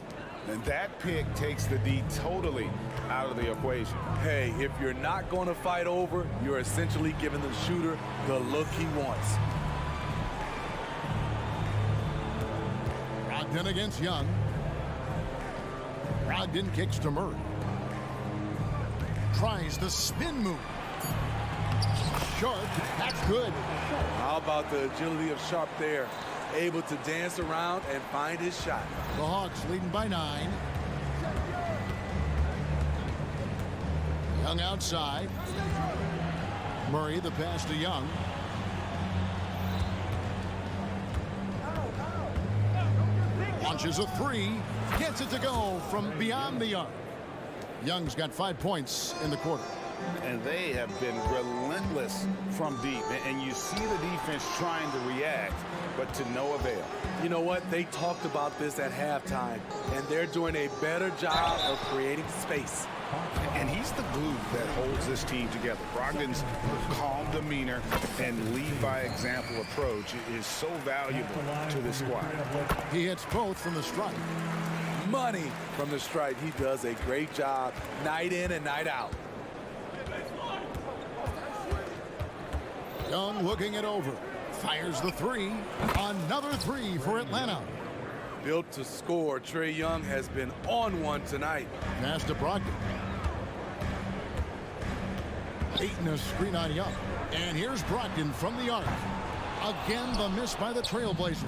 And that pick takes the D totally out of the equation. Hey, if you're not going to fight over, you're essentially giving the shooter the look he wants. Brogdon against Young. Brogdon kicks to Murray. Tries the spin move. Sharp, that's good. How about the agility of Sharp there? Able to dance around and find his shot. The Hawks leading by 9. Young outside. Murray the pass to Young. Launches a 3. Gets it to go from beyond the arc. Young's got 5 points in the quarter. And they have been relentless from deep. And you see the defense trying to react, but to no avail. You know what? They talked about this at halftime, and they're doing a better job of creating space. And he's the glue that holds this team together. Brogdon's calm demeanor and lead by example approach is so valuable to this squad. He hits both from the stripe. Money from the stripe. He does a great job night in and night out. Young looking it over. Fires the 3. Another 3 for Atlanta. Built to score, Trae Young has been on one tonight. Pass to Brogdon. Ayton a screen on Young. And here's Brogdon from the arc. Again, the miss by the Trailblazers.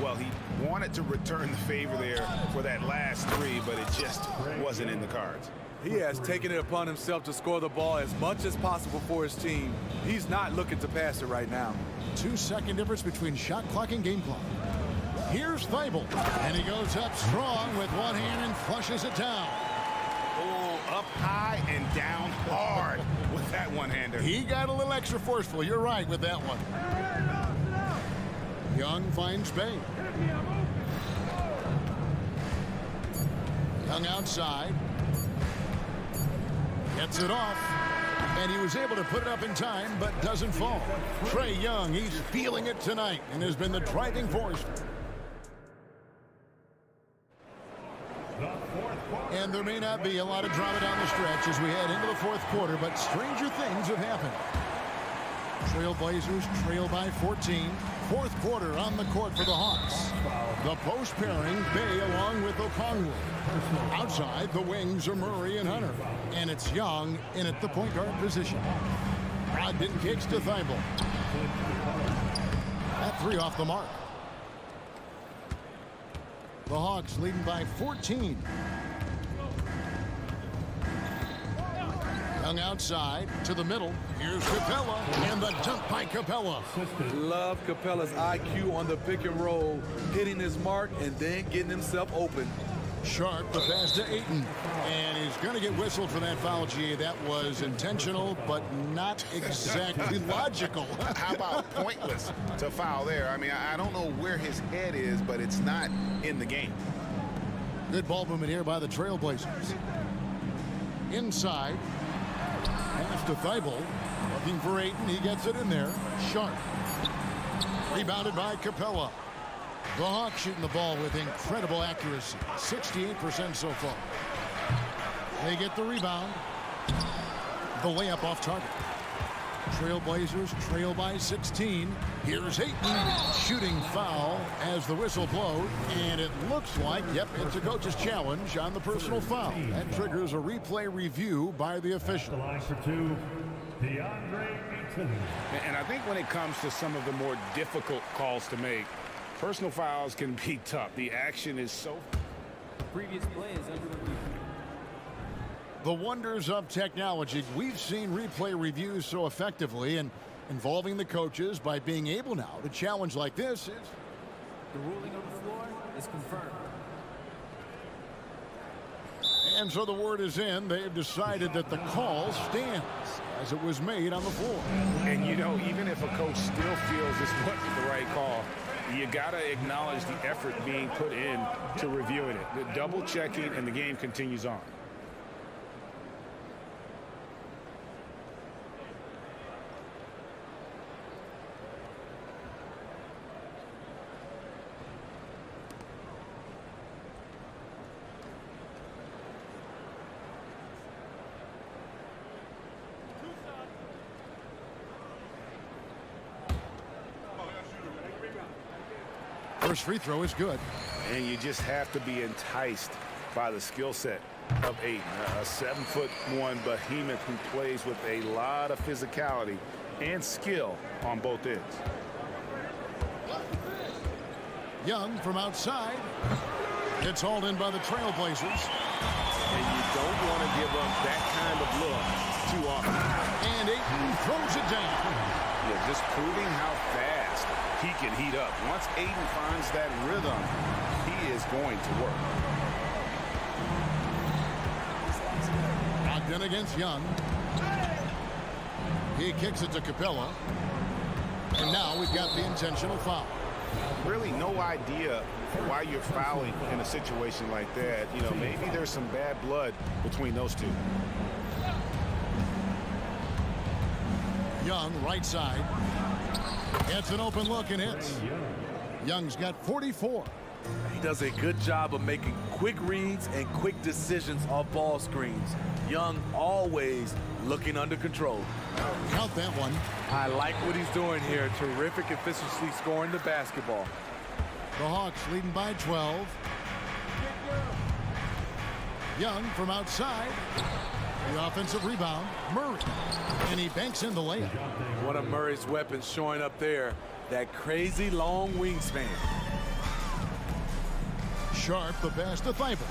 Well, he wanted to return the favor there for that last 3, but it just wasn't in the cards. He has taken it upon himself to score the ball as much as possible for his team. He's not looking to pass it right now. 2-second difference between shot clock and game clock. Here's Thibault, and he goes up strong with one hand and flushes it down. Oh, up high and down hard with that one-hander. He got a little extra forceful. You're right with that one. Young finds Bay. Young outside. Gets it off. And he was able to put it up in time, but doesn't fall. Trae Young, he's feeling it tonight and has been the driving force. And there may not be a lot of drama down the stretch as we head into the fourth quarter, but stranger things have happened. Trailblazers trail by 14. Fourth quarter on the court for the Hawks. The post pairing, Bay along with Okongwu. Outside, the wings are Murray and Hunter. And it's Young in at the point guard position. Brogdon kicks to Thibault. That three off the mark. The Hawks leading by 14. Young outside to the middle. Here's Capella and the dunk by Capella. Love Capella's IQ on the pick and roll, hitting his mark and then getting himself open. Sharp, the pass to Ayton. And he's going to get whistled for that foul, G. That was intentional, but not exactly logical. How about pointless to foul there? I mean, I don't know where his head is, but it's not in the game. Good ball movement here by the Trailblazers. Inside. Pass to Thibault. Looking for Ayton. He gets it in there. Sharp. Rebounded by Capella. The Hawks shooting the ball with incredible accuracy. 68% so far. They get the rebound. The layup off target. Trailblazers trail by 16. Here's Ayton. Shooting foul as the whistle blows. And it looks like, yep, it's a coach's challenge on the personal foul. That triggers a replay review by the official. The line for two, DeAndre Ayton. And I think when it comes to some of the more difficult calls to make, personal fouls can be tough. The action is so... Previous play is under review. The wonders of technology. We've seen replay reviews so effectively, and involving the coaches by being able now to challenge like this is... The ruling on the floor is confirmed. And so the word is in. They've decided that the call stands as it was made on the floor. And, you know, even if a coach still feels this wasn't the right call, you got to acknowledge the effort being put in to reviewing it. The double checking, and the game continues on. First free throw is good. And you just have to be enticed by the skill set of Ayton. A 7'1" behemoth who plays with a lot of physicality and skill on both ends. Young from outside. It's hauled in by the Trailblazers. And you don't want to give up that kind of look too often. And Ayton throws it down. Yeah, just proving how fast he can heat up. Once Ayton finds that rhythm, he is going to work. Brogdon against Young. He kicks it to Capella. And now we've got the intentional foul. Really no idea why you're fouling in a situation like that. You know, maybe there's some bad blood between those two. Young, right side. Gets an open look and hits. Young's got 44. He does a good job of making quick reads and quick decisions off ball screens. Young always looking under control. Count that one. I like what he's doing here. Terrific efficiency scoring the basketball. The Hawks leading by 12. Young from outside. The offensive rebound, Murray. And he banks in the layup. One of Murray's weapons showing up there. That crazy long wingspan. Sharp, the pass to Thibault.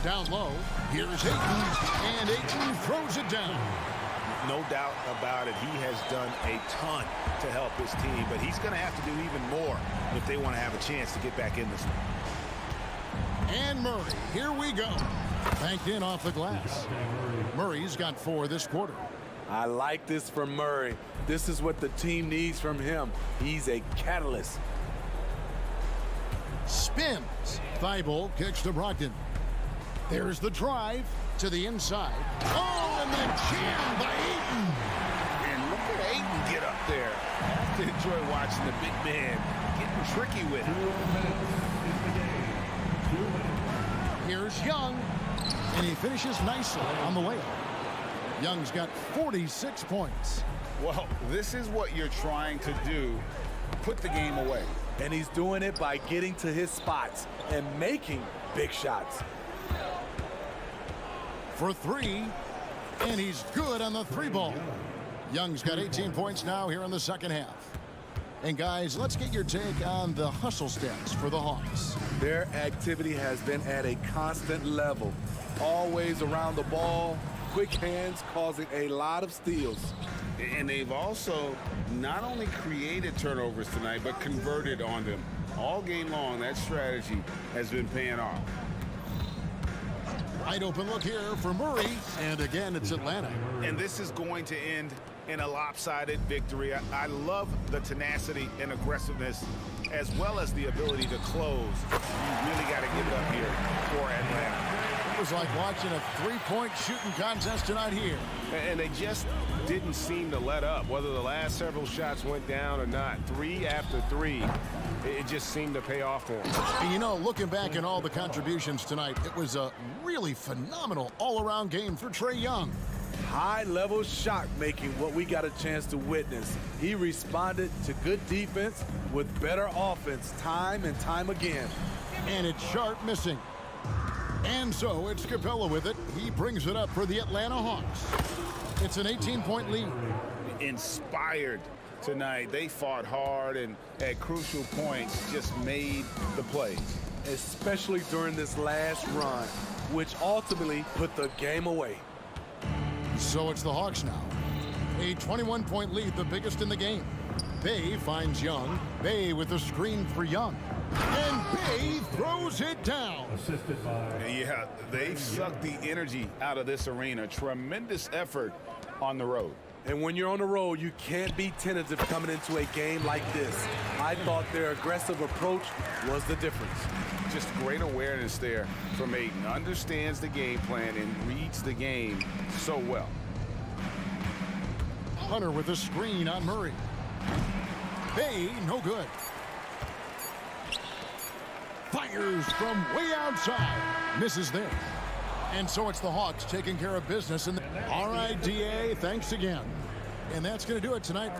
Down low, here's Ayton, and Ayton throws it down. No doubt about it, he has done a ton to help his team, but he's going to have to do even more if they want to have a chance to get back in this one. And Murray, here we go. Banked in off the glass. Murray's got 4 this quarter. I like this from Murray. This is what the team needs from him. He's a catalyst. spins. Thibault kicks to Brogdon. There's the drive to the inside. Oh, and then jammed by Ayton. And look at Ayton get up there. I have to enjoy watching the big man getting tricky with it. Here's Young, and he finishes nicely on the layup. Young's got 46 points. Well, this is what you're trying to do. Put the game away. And he's doing it by getting to his spots and making big shots. For three, and he's good on the three ball. Young's got 18 points now here in the second half. And guys, let's get your take on the hustle stats for the Hawks. Their activity has been at a constant level. Always around the ball, quick hands causing a lot of steals. And they've also not only created turnovers tonight, but converted on them. All game long, that strategy has been paying off. Wide open look here for Murray, and again, it's Atlanta. And this is going to end in a lopsided victory. I love the tenacity and aggressiveness, as well as the ability to close. You really got to give it up here for Atlanta. It was like watching a three-point shooting contest tonight here. And they just didn't seem to let up, whether the last several shots went down or not. 3 after 3, it just seemed to pay off for them. And you know, looking back at all the contributions tonight, it was a really phenomenal all-around game for Trae Young. High-level shot making, what we got a chance to witness. He responded to good defense with better offense time and time again. And it's Sharp missing. And so it's Capella with it. He brings it up for the Atlanta Hawks. It's an 18-point lead. Inspired tonight. They fought hard and at crucial points just made the plays. Especially during this last run, which ultimately put the game away. So it's the Hawks now. A 21-point lead, the biggest in the game. Bay finds Young. Bay with the screen for Young. And Bay throws it down. Assisted by... Yeah, they've sucked the energy out of this arena. Tremendous effort on the road. And when you're on the road, you can't be tentative coming into a game like this. I thought their aggressive approach was the difference. Just great awareness there from Ayton. Understands the game plan and reads the game so well. Hunter with a screen on Murray. Bay, no good. Fires from way outside. Misses there. And so it's the Hawks taking care of business. All right, DA, thanks again. And that's going to do it tonight.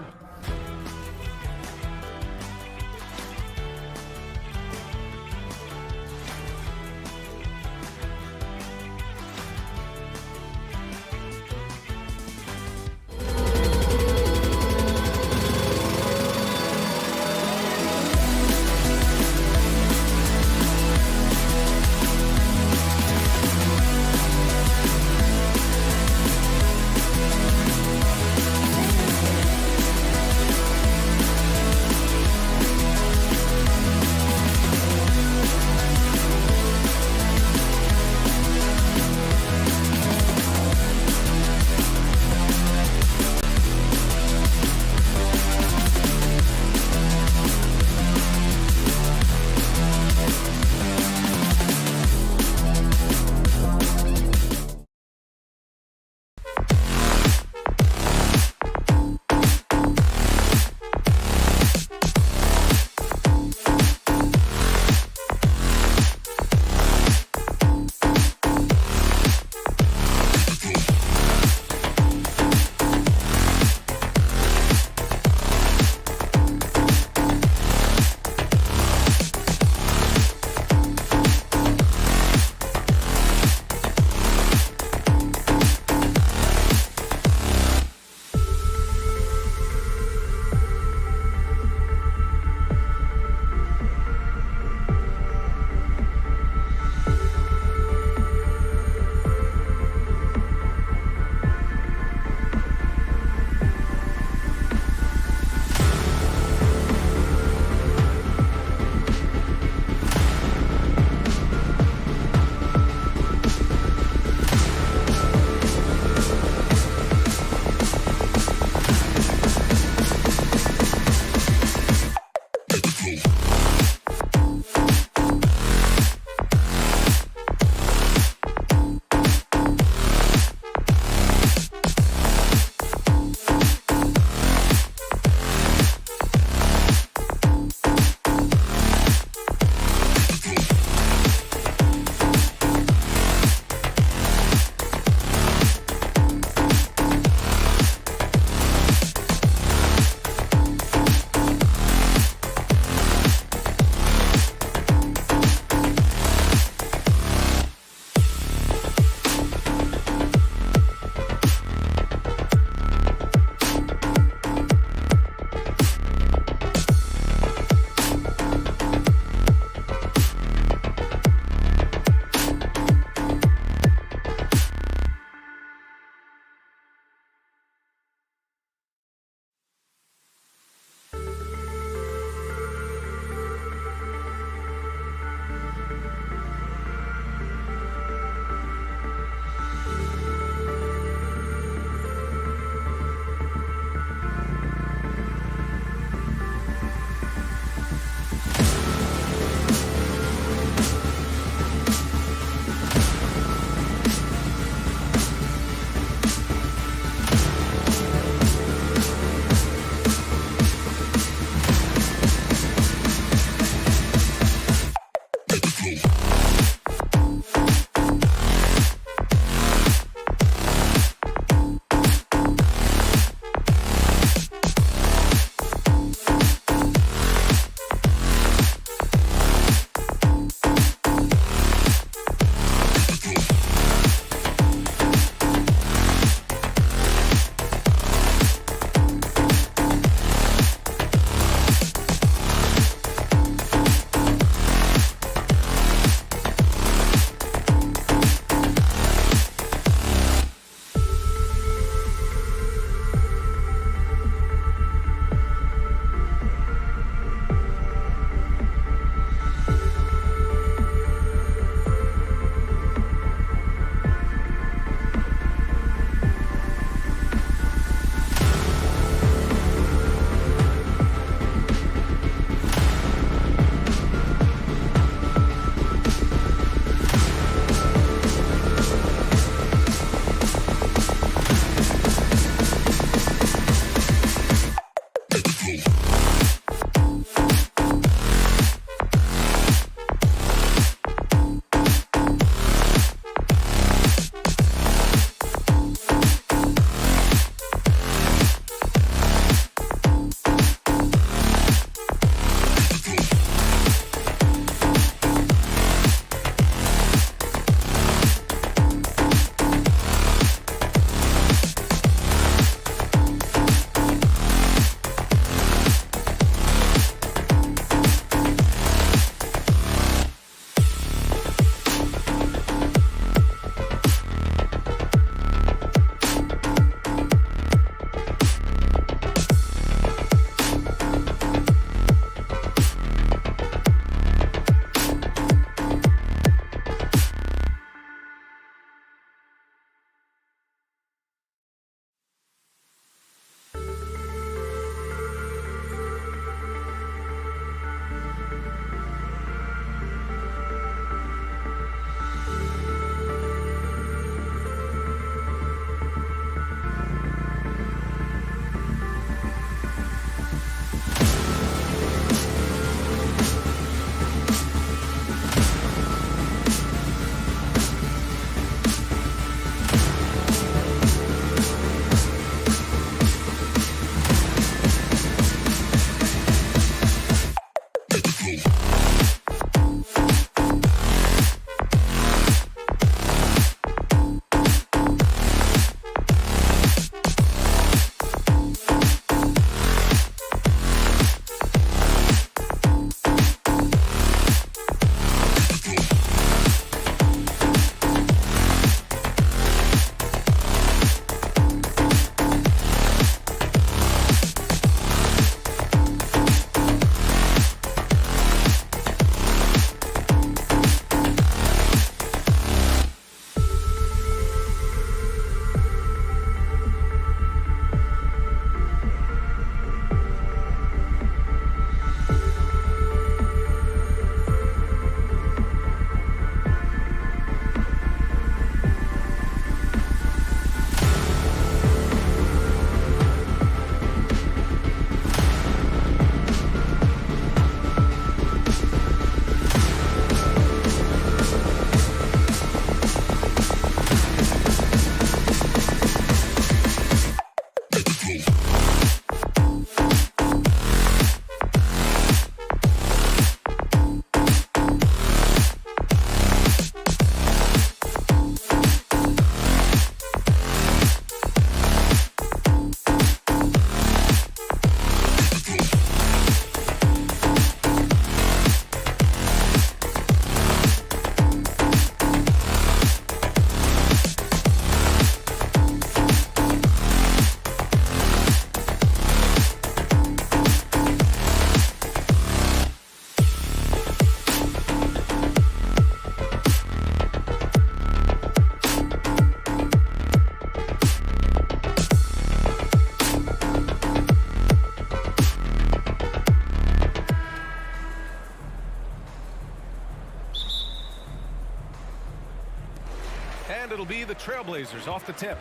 And it'll be the Trailblazers off the tip.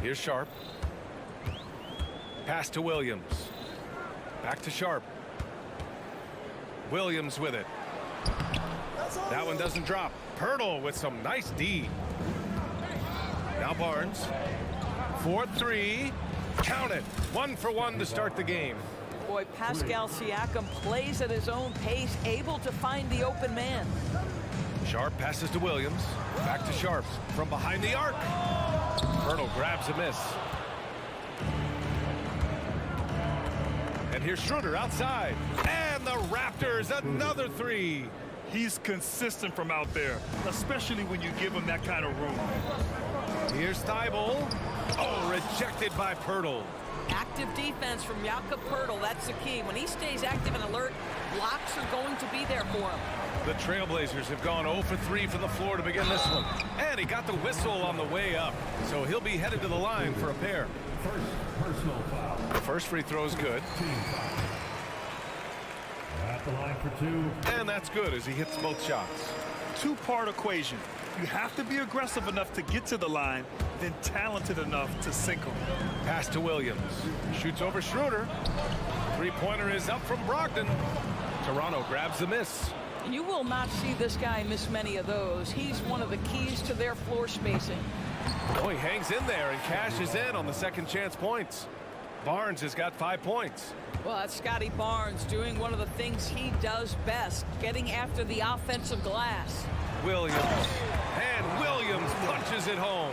Here's Sharp. Pass to Williams. Back to Sharp. Williams with it. That one doesn't drop. Pirtle with some nice D. Now Barnes. 4-3. Count it. 1 for 1 to start the game. Boy, Pascal Siakam plays at his own pace, able to find the open man. Sharp passes to Williams. Back to Sharp from behind the arc. Pirtle grabs a miss. And here's Schroeder outside. And the Raptors, another 3. He's consistent from out there, especially when you give him that kind of room. Here's Thibault. Oh, rejected by Pirtle. Active defense from Jakob Pirtle, that's the key. When he stays active and alert, blocks are going to be there for him. The Trailblazers have gone 0 for 3 from the floor to begin this one. And he got the whistle on the way up. So he'll be headed to the line for a pair. First personal foul. The first free throw is good. Team foul. At the line for 2. And that's good as he hits both shots. Two-part equation. You have to be aggressive enough to get to the line, then talented enough to sink them. Pass to Williams. Shoots over Schroeder. Three-pointer is up from Brogdon. Toronto grabs the miss. You will not see this guy miss many of those. He's one of the keys to their floor spacing. Oh, he hangs in there and cashes in on the second chance points. Barnes has got 5 points. Well, that's Scotty Barnes doing one of the things he does best, getting after the offensive glass. Williams. And Williams punches it home.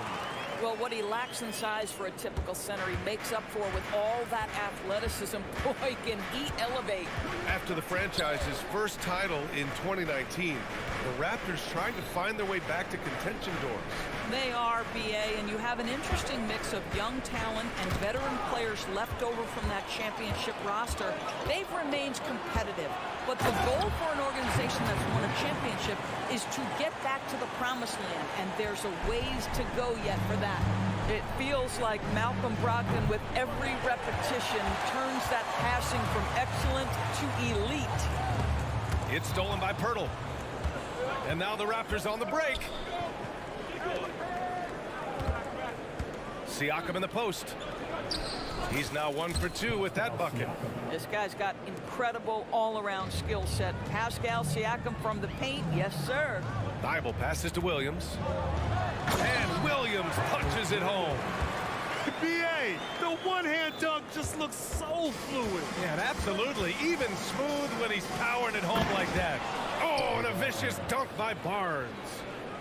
Well, what he lacks in size for a typical center, he makes up for with all that athleticism. Boy, can he elevate. After the franchise's first title in 2019, the Raptors trying to find their way back to contention doors. They are, BA, and you have an interesting mix of young talent and veteran players left over from that championship roster. They've remained competitive, but the goal for an organization that's won a championship is to get back to the promised land, and there's a ways to go yet for that. It feels like Malcolm Brogdon, with every repetition, turns that passing from excellent to elite. It's stolen by Pirtle. And now the Raptors on the break. Siakam in the post. He's now 1 for 2 with that bucket. This guy's got incredible all-around skill set. Pascal Siakam from the paint, yes, sir. Thibault passes to Williams. And Williams punches it home. BA, the one-hand dunk just looks so fluid. Yeah, absolutely. Even smooth when he's powering it home like that. Oh, and a vicious dunk by Barnes.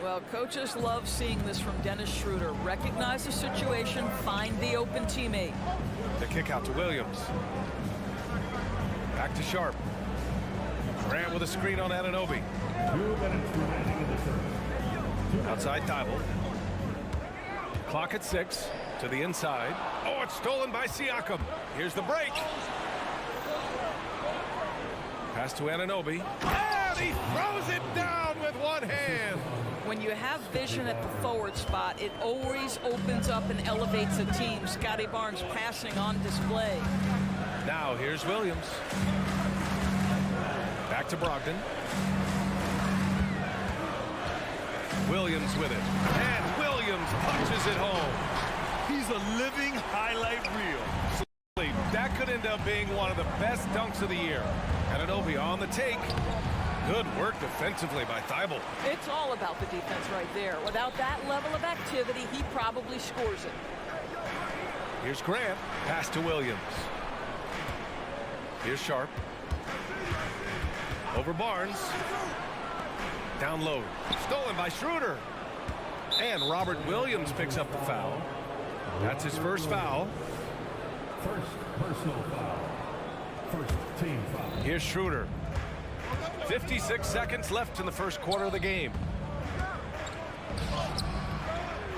Well, coaches love seeing this from Dennis Schroeder. Recognize the situation, find the open teammate. The kick out to Williams. Back to Sharp. Grant with a screen on Anunoby. 2 minutes remaining in the third. Outside Thibault. Clock at 6. To the inside. Oh, it's stolen by Siakam. Here's the break. Pass to Anunoby. And he throws it down with one hand. When you have vision at the forward spot, it always opens up and elevates a team. Scotty Barnes passing on display. Now here's Williams. Back to Brogdon. Williams with it. And Williams punches it home. He's a living highlight reel. That could end up being one of the best dunks of the year. Anunoby on the take. Good work defensively by Thibault. It's all about the defense right there. Without that level of activity, he probably scores it. Here's Grant. Pass to Williams. Here's Sharp. Over Barnes. Down low. Stolen by Schroeder. And Robert Williams picks up the foul. That's his first foul. First personal foul. First team foul. Here's Schroeder. 56 seconds left in the first quarter of the game.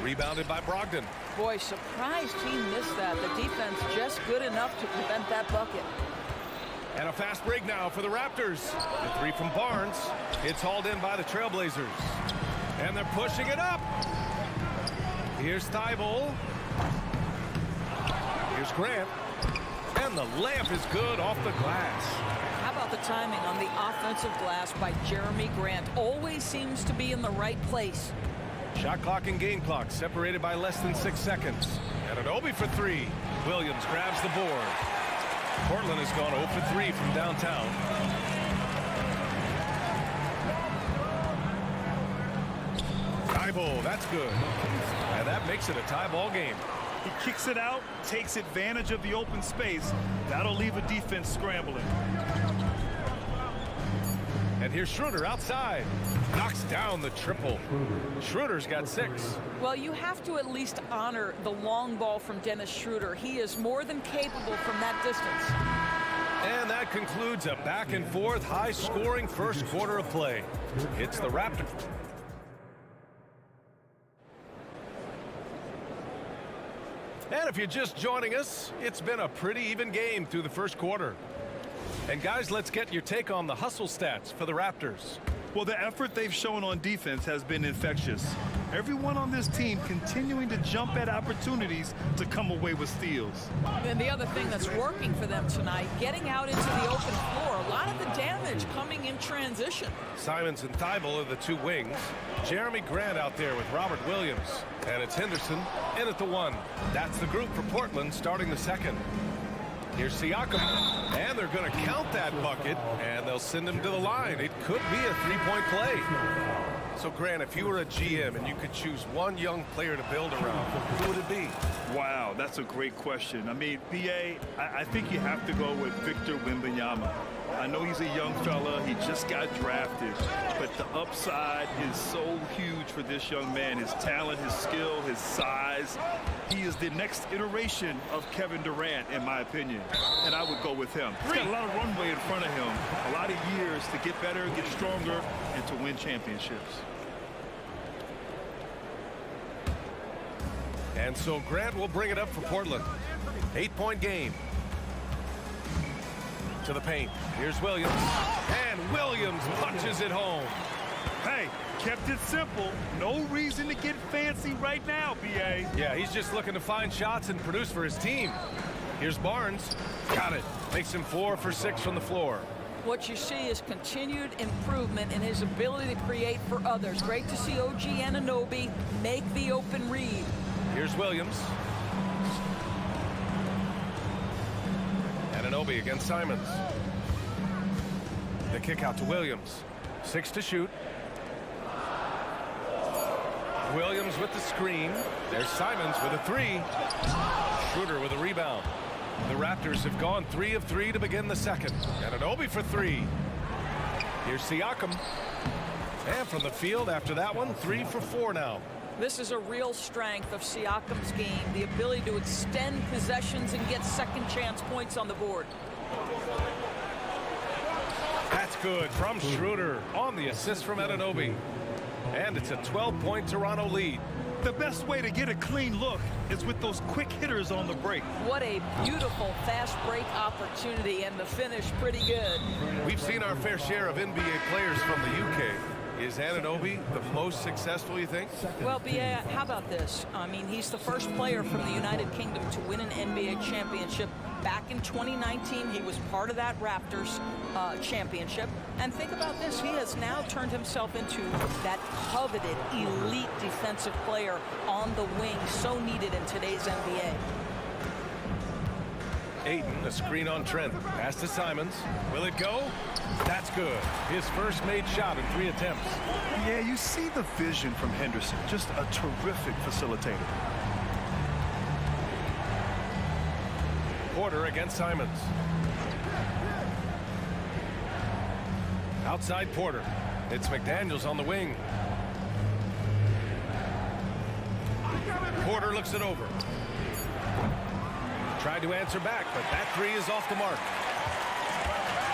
Rebounded by Brogdon. Boy, surprised he missed that. The defense just good enough to prevent that bucket. And a fast break now for the Raptors. The 3 from Barnes. It's hauled in by the Trailblazers. And they're pushing it up. Here's Thibault. Here's Grant. And the layup is good off the glass. How about the timing on the offensive glass by Jeremy Grant? Always seems to be in the right place. Shot clock and game clock separated by less than 6 seconds. Anunoby for 3. Williams grabs the board. Portland has gone 0 for 3 from downtown. Dribble, that's good. And that makes it a tie ball game. He kicks it out, takes advantage of the open space. That'll leave a defense scrambling. And here's Schroeder outside. Knocks down the triple. Schroeder's got 6. Well, you have to at least honor the long ball from Dennis Schroeder. He is more than capable from that distance. And that concludes a back-and-forth, high-scoring first quarter of play. It's the Raptors. And if you're just joining us, it's been a pretty even game through the first quarter. And guys, let's get your take on the hustle stats for the Raptors. Well, the effort they've shown on defense has been infectious. Everyone on this team continuing to jump at opportunities to come away with steals. And the other thing that's working for them tonight, getting out into the open floor, a lot of the damage coming in transition. Simons and Thibault are the 2 wings. Jeremy Grant out there with Robert Williams. And it's Henderson in at the 1. That's the group for Portland starting the second. Here's Siakam, and they're going to count that bucket, and they'll send him to the line. It could be a 3-point play. So, Grant, if you were a GM and you could choose one young player to build around, who would it be? Wow, that's a great question. I mean, BA, I think you have to go with Victor Wembanyama. I know he's a young fella. He just got drafted. But the upside is so huge for this young man. His talent, his skill, his size. He is the next iteration of Kevin Durant, in my opinion. And I would go with him. He's got a lot of runway in front of him. A lot of years to get better, get stronger, and to win championships. And so Grant will bring it up for Portland. 8-point game. To the paint. Here's Williams. And Williams punches it home. Hey, kept it simple. No reason to get fancy right now, BA. Yeah, he's just looking to find shots and produce for his team. Here's Barnes. Got it. Makes him 4 for 6 from the floor. What you see is continued improvement in his ability to create for others. Great to see OG Anunoby make the open read. Here's Williams. Anunoby against Simons. The kick out to Williams. 6 to shoot. Williams with the screen. There's Simons with a 3. Schroeder with a rebound. The Raptors have gone 3 of 3 to begin the second. Anunoby for 3. Here's Siakam. And from the field after that one, 3 for 4 now. This is a real strength of Siakam's game, the ability to extend possessions and get second chance points on the board. That's good from Schroeder on the assist from Anunoby. And it's a 12-point Toronto lead. The best way to get a clean look is with those quick hitters on the break. What a beautiful fast break opportunity, and the finish pretty good. We've seen our fair share of NBA players from the UK. Is Anunoby the most successful, you think? Well, BA, how about this? I mean, he's the first player from the United Kingdom to win an NBA championship. Back in 2019, he was part of that Raptors championship. And think about this. He has now turned himself into that coveted elite defensive player on the wing, so needed in today's NBA. Ayton, a screen on Trent. Pass to Simons. Will it go? That's good. His first made shot in 3 attempts. Yeah, you see the vision from Henderson. Just a terrific facilitator. Porter against Simons. Outside Porter. It's McDaniels on the wing. Porter looks it over. Tried to answer back, but that 3 is off the mark.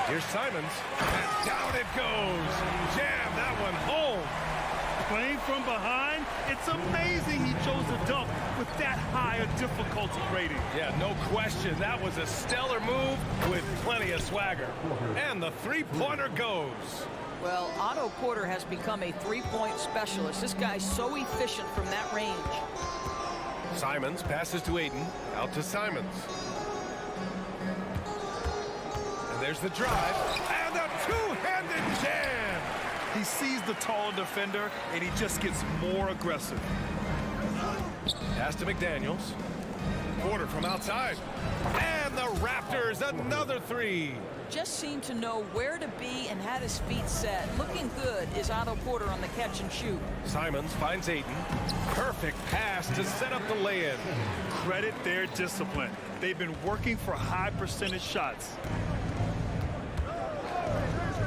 Here's Simons, and down it goes. Jam that one home. Playing from behind, it's amazing he chose to dunk with that high a difficulty rating. Yeah, no question. That was a stellar move with plenty of swagger. And the 3-pointer goes. Well, Otto Porter has become a 3-point specialist. This guy's so efficient from that range. Simons passes to Ayton, out to Simons. And there's the drive, and a two-handed jam! He sees the taller defender, and he just gets more aggressive. Pass to McDaniels. Porter from outside. And the Raptors, another 3. just seemed to know where to be and had his feet set. Looking good is Otto Porter on the catch and shoot. Simons finds Ayton. Perfect pass to set up the lay-in. Credit their discipline. They've been working for high percentage shots.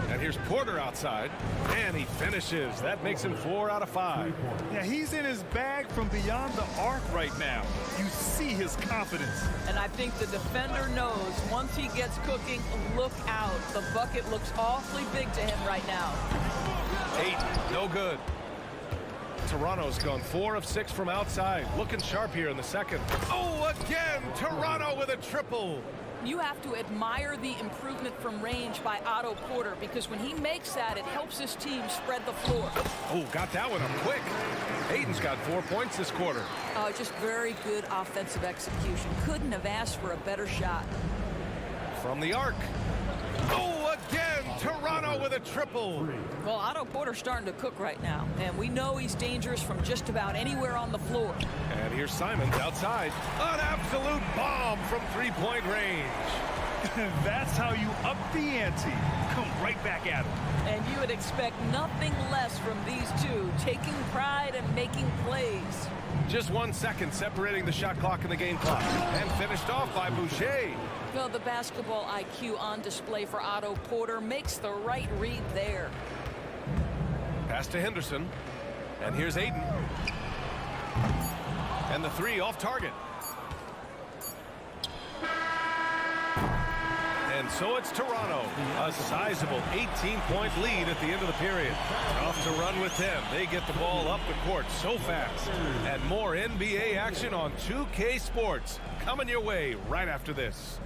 And here's Porter outside, and he finishes. That makes him 4 out of 5. Yeah, he's in his bag from beyond the arc right now. You see his confidence. And I think the defender knows once he gets cooking, look out. The bucket looks awfully big to him right now. Ayton, no good. Toronto's gone 4 of 6 from outside. Looking sharp here in the second. Oh, again, Toronto with a triple. You have to admire the improvement from range by Otto Porter, because when he makes that, it helps his team spread the floor. Oh, got that one up quick. Ayton's got 4 points this quarter. Just very good offensive execution. Couldn't have asked for a better shot. From the arc. Oh, again, Toronto with a triple. Well, Otto Porter's starting to cook right now, and we know he's dangerous from just about anywhere on the floor. And here's Simons outside. An absolute bomb from three-point range. That's how you up the ante. Come right back at him. And you would expect nothing less from these two, taking pride and making plays. Just 1 second separating the shot clock and the game clock. And finished off by Boucher. Well, the basketball IQ on display for Otto Porter makes the right read there. Pass to Henderson. And here's Ayton. And the 3 off target. And so it's Toronto. A sizable 18-point lead at the end of the period. Off to run with them. They get the ball up the court so fast. And more NBA action on 2K Sports coming your way right after this.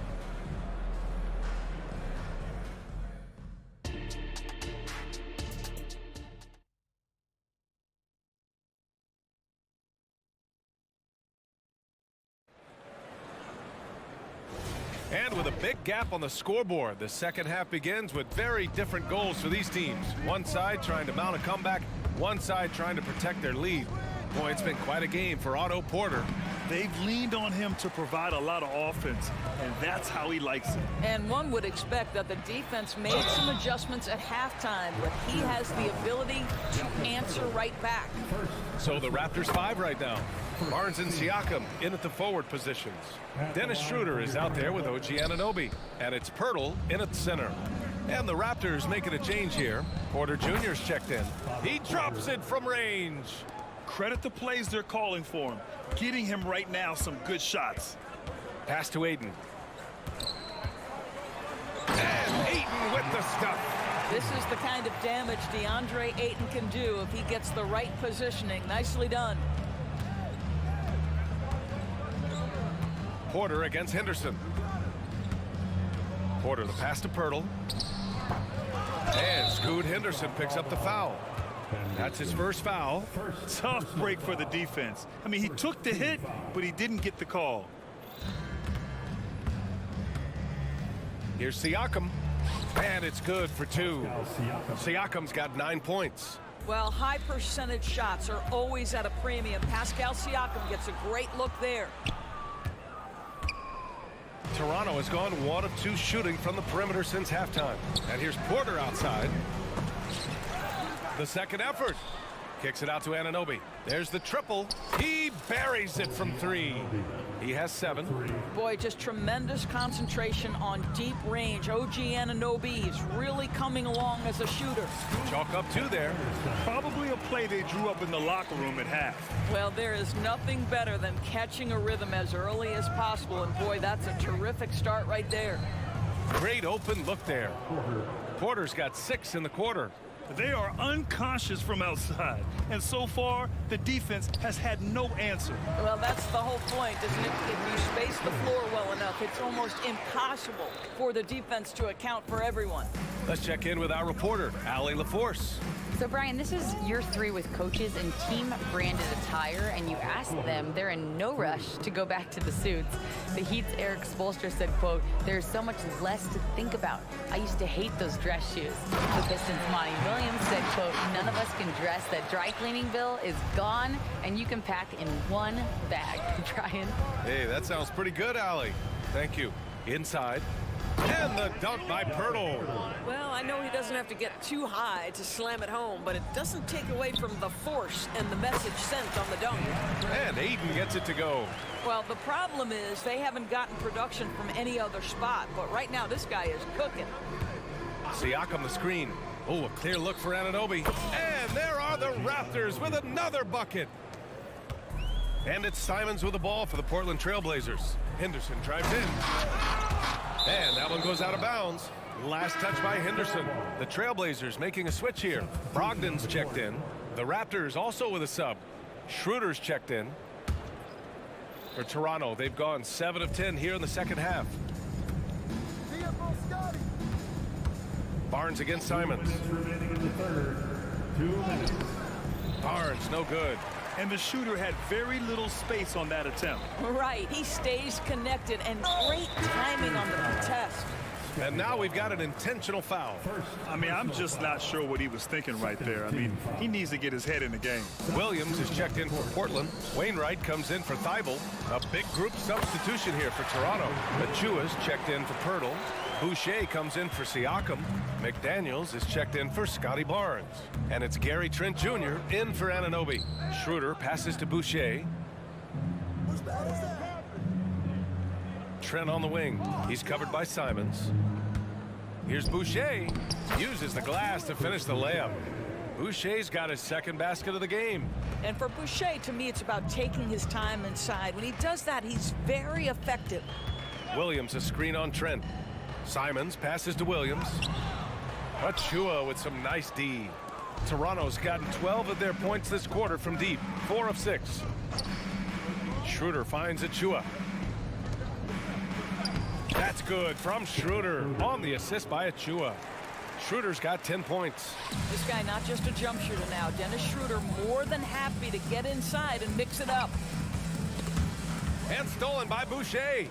And with a big gap on the scoreboard, the second half begins with very different goals for these teams. One side trying to mount a comeback, one side trying to protect their lead. Boy, it's been quite a game for Otto Porter. They've leaned on him to provide a lot of offense, and that's how he likes it. And one would expect that the defense made some adjustments at halftime, but he has the ability to answer right back. So the Raptors 5 right now. Barnes and Siakam in at the forward positions. Dennis Schroeder is out there with OG Anunoby. And it's Pirtle in at center. And the Raptors making a change here. Porter Jr.'s checked in. He drops it from range. Credit the plays they're calling for him. Getting him right now some good shots. Pass to Ayton. And Ayton with the stuff. This is the kind of damage DeAndre Ayton can do if he gets the right positioning. Nicely done. Porter against Henderson. Porter the pass to Pirtle. And Scoot Henderson picks up the foul. That's his first foul. Tough break for the defense. I mean, he took the hit, but he didn't get the call. Here's Siakam. And it's good for 2. Siakam's got 9 points. Well, high percentage shots are always at a premium. Pascal Siakam gets a great look there. Toronto has gone 1 of 2 shooting from the perimeter since halftime. And here's Porter outside. The second effort. Kicks it out to Anunoby. There's the triple. He buries it from 3. He has 7. Boy, just tremendous concentration on deep range. OG Anunoby is really coming along as a shooter. Chalk up 2 there. Probably a play they drew up in the locker room at half. Well, there is nothing better than catching a rhythm as early as possible. And boy, that's a terrific start right there. Great open look there. Porter's got 6 in the quarter. They are unconscious from outside, and so far the defense has had no answer. Well, that's the whole point, isn't it? If you space the floor well enough, it's almost impossible for the defense to account for everyone. Let's check in with our reporter, Allie LaForce. So, Brian, this is year 3 with coaches in team-branded attire, and you ask them, they're in no rush to go back to the suits. The Heat's Eric Spoelstra said, quote, "There's so much less to think about. I used to hate those dress shoes." The Pistons' Monty Williams said, quote, "None of us can dress. That dry cleaning bill is gone, and you can pack in one bag." Brian? Hey, that sounds pretty good, Allie. Thank you. Inside. And the dunk by Pirtle. Well, I know he doesn't have to get too high to slam it home, but it doesn't take away from the force and the message sent on the dunk. And Aiden gets it to go. Well, the problem is they haven't gotten production from any other spot, but right now this guy is cooking. Siakam the screen. Oh, a clear look for Anunoby. And there are the Raptors with another bucket. And it's Simons with the ball for the Portland Trailblazers. Henderson drives in. And that one goes out of bounds. Last touch by Henderson. The Trailblazers making a switch here. Brogdon's checked in. The Raptors also with a sub. Schroeder's checked in. For Toronto, they've gone 7 of 10 here in the second half. Barnes against Simons. Barnes, no good. And the shooter had very little space on that attempt. Right, he stays connected and great timing on the contest. And now we've got an intentional foul. I mean, I'm just not sure what he was thinking right there. I mean, he needs to get his head in the game. Williams is checked in for Portland. Wainwright comes in for Thibault. A big group substitution here for Toronto. Achua's checked in for Pirtle. Boucher comes in for Siakam. McDaniels is checked in for Scotty Barnes. And it's Gary Trent Jr. in for Anunoby. Schroeder passes to Boucher. Trent on the wing. He's covered by Simons. Here's Boucher. Uses the glass to finish the layup. Boucher's got his second basket of the game. And for Boucher, to me, it's about taking his time inside. When he does that, he's very effective. Williams a screen on Trent. Simons passes to Williams. Achua with some nice D. Toronto's gotten 12 of their points this quarter from deep. 4 of 6. Schroeder finds Achua. That's good from Schroeder on the assist by Achua. Schroeder's got 10 points. This guy not just a jump shooter now. Dennis Schroeder more than happy to get inside and mix it up. And stolen by Boucher.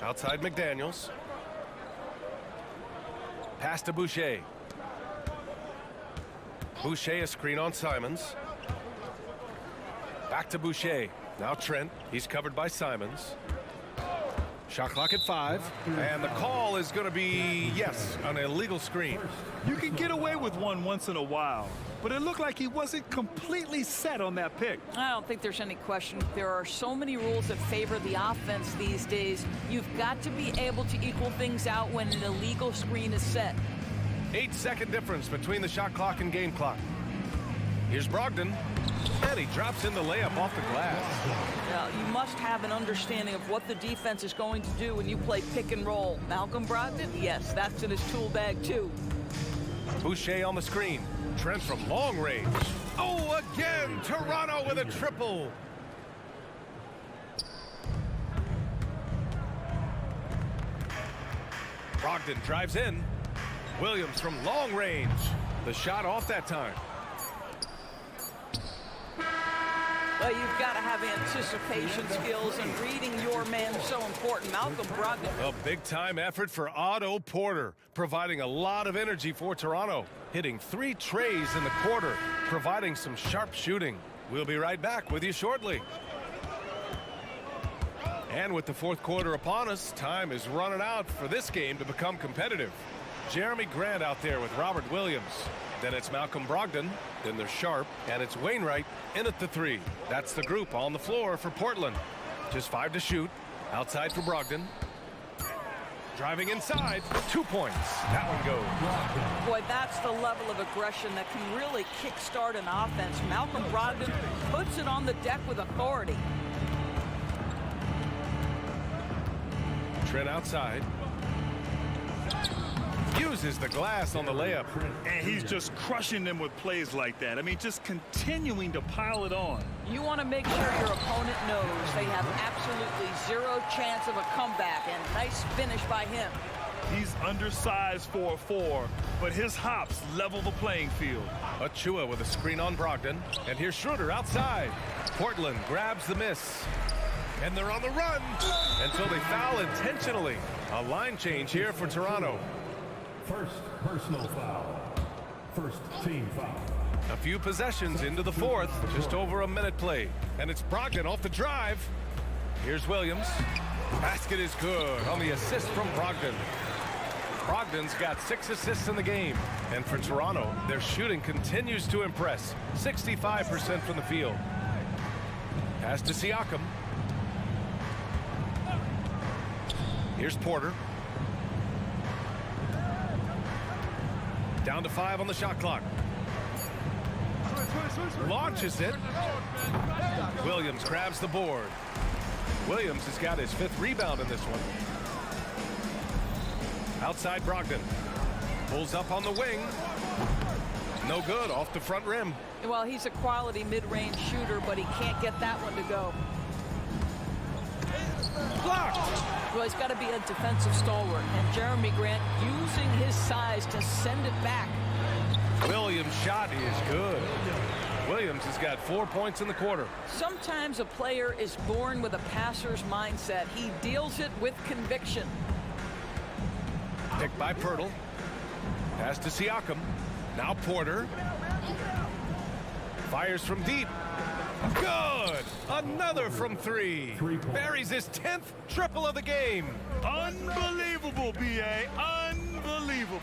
Outside McDaniels. Pass to Boucher. Boucher a screen on Simons. Back to Boucher. Now Trent. He's covered by Simons. Shot clock at 5. And the call is going to be, yes, an illegal screen. You can get away with one once in a while, but it looked like he wasn't completely set on that pick. I don't think there's any question. There are so many rules that favor the offense these days. You've got to be able to equal things out when an illegal screen is set. 8-second difference between the shot clock and game clock. Here's Brogdon. And he drops in the layup off the glass. Now, you must have an understanding of what the defense is going to do when you play pick and roll. Malcolm Brogdon, yes, that's in his tool bag too. Boucher on the screen. Trent from long range. Oh, again, Toronto with a triple. Brogdon drives in. Williams from long range. The shot off that time. Well, you've got to have anticipation skills, and reading your man is so important. Malcolm Brogdon. A big-time effort for Otto Porter, providing a lot of energy for Toronto. Hitting 3 trays in the quarter, providing some sharp shooting. We'll be right back with you shortly. And with the fourth quarter upon us, time is running out for this game to become competitive. Jeremy Grant out there with Robert Williams. Then it's Malcolm Brogdon. Then there's Sharp. And it's Wainwright in at the 3. That's the group on the floor for Portland. Just 5 to shoot. Outside for Brogdon. Driving inside. 2 points. That one goes. Boy, that's the level of aggression that can really kickstart an offense. Malcolm Brogdon puts it on the deck with authority. Trent outside. Uses the glass on the layup. And he's just crushing them with plays like that. I mean, just continuing to pile it on. You want to make sure your opponent knows they have absolutely 0 chance of a comeback, and nice finish by him. He's undersized for a 4, but his hops level the playing field. Achua with a screen on Brogdon. And here's Schroeder outside. Portland grabs the miss. And they're on the run until they foul intentionally. A line change here for Toronto. First personal foul. First team foul. A few possessions into the fourth, just over a minute played. And it's Brogdon off the drive. Here's Williams. Basket is good on the assist from Brogdon. Brogdon's got 6 assists in the game. And for Toronto, their shooting continues to impress. 65% from the field. Pass to Siakam. Here's Porter. Down to 5 on the shot clock. Launches it. Williams grabs the board. Williams has got his 5th rebound in this one. Outside Brogdon. Pulls up on the wing. No good, off the front rim. Well, he's a quality mid-range shooter, but he can't get that one to go. Blocked. Well, he's got to be a defensive stalwart, and Jeremy Grant using his size to send it back. Williams' shot is good. Williams has got 4 points in the quarter. Sometimes a player is born with a passer's mindset. He deals it with conviction. Picked by Pirtle. Pass to Siakam. Now Porter. Fires from deep. Good. Another from 3. Buries his 10th triple of the game. Unbelievable, B.A. Unbelievable.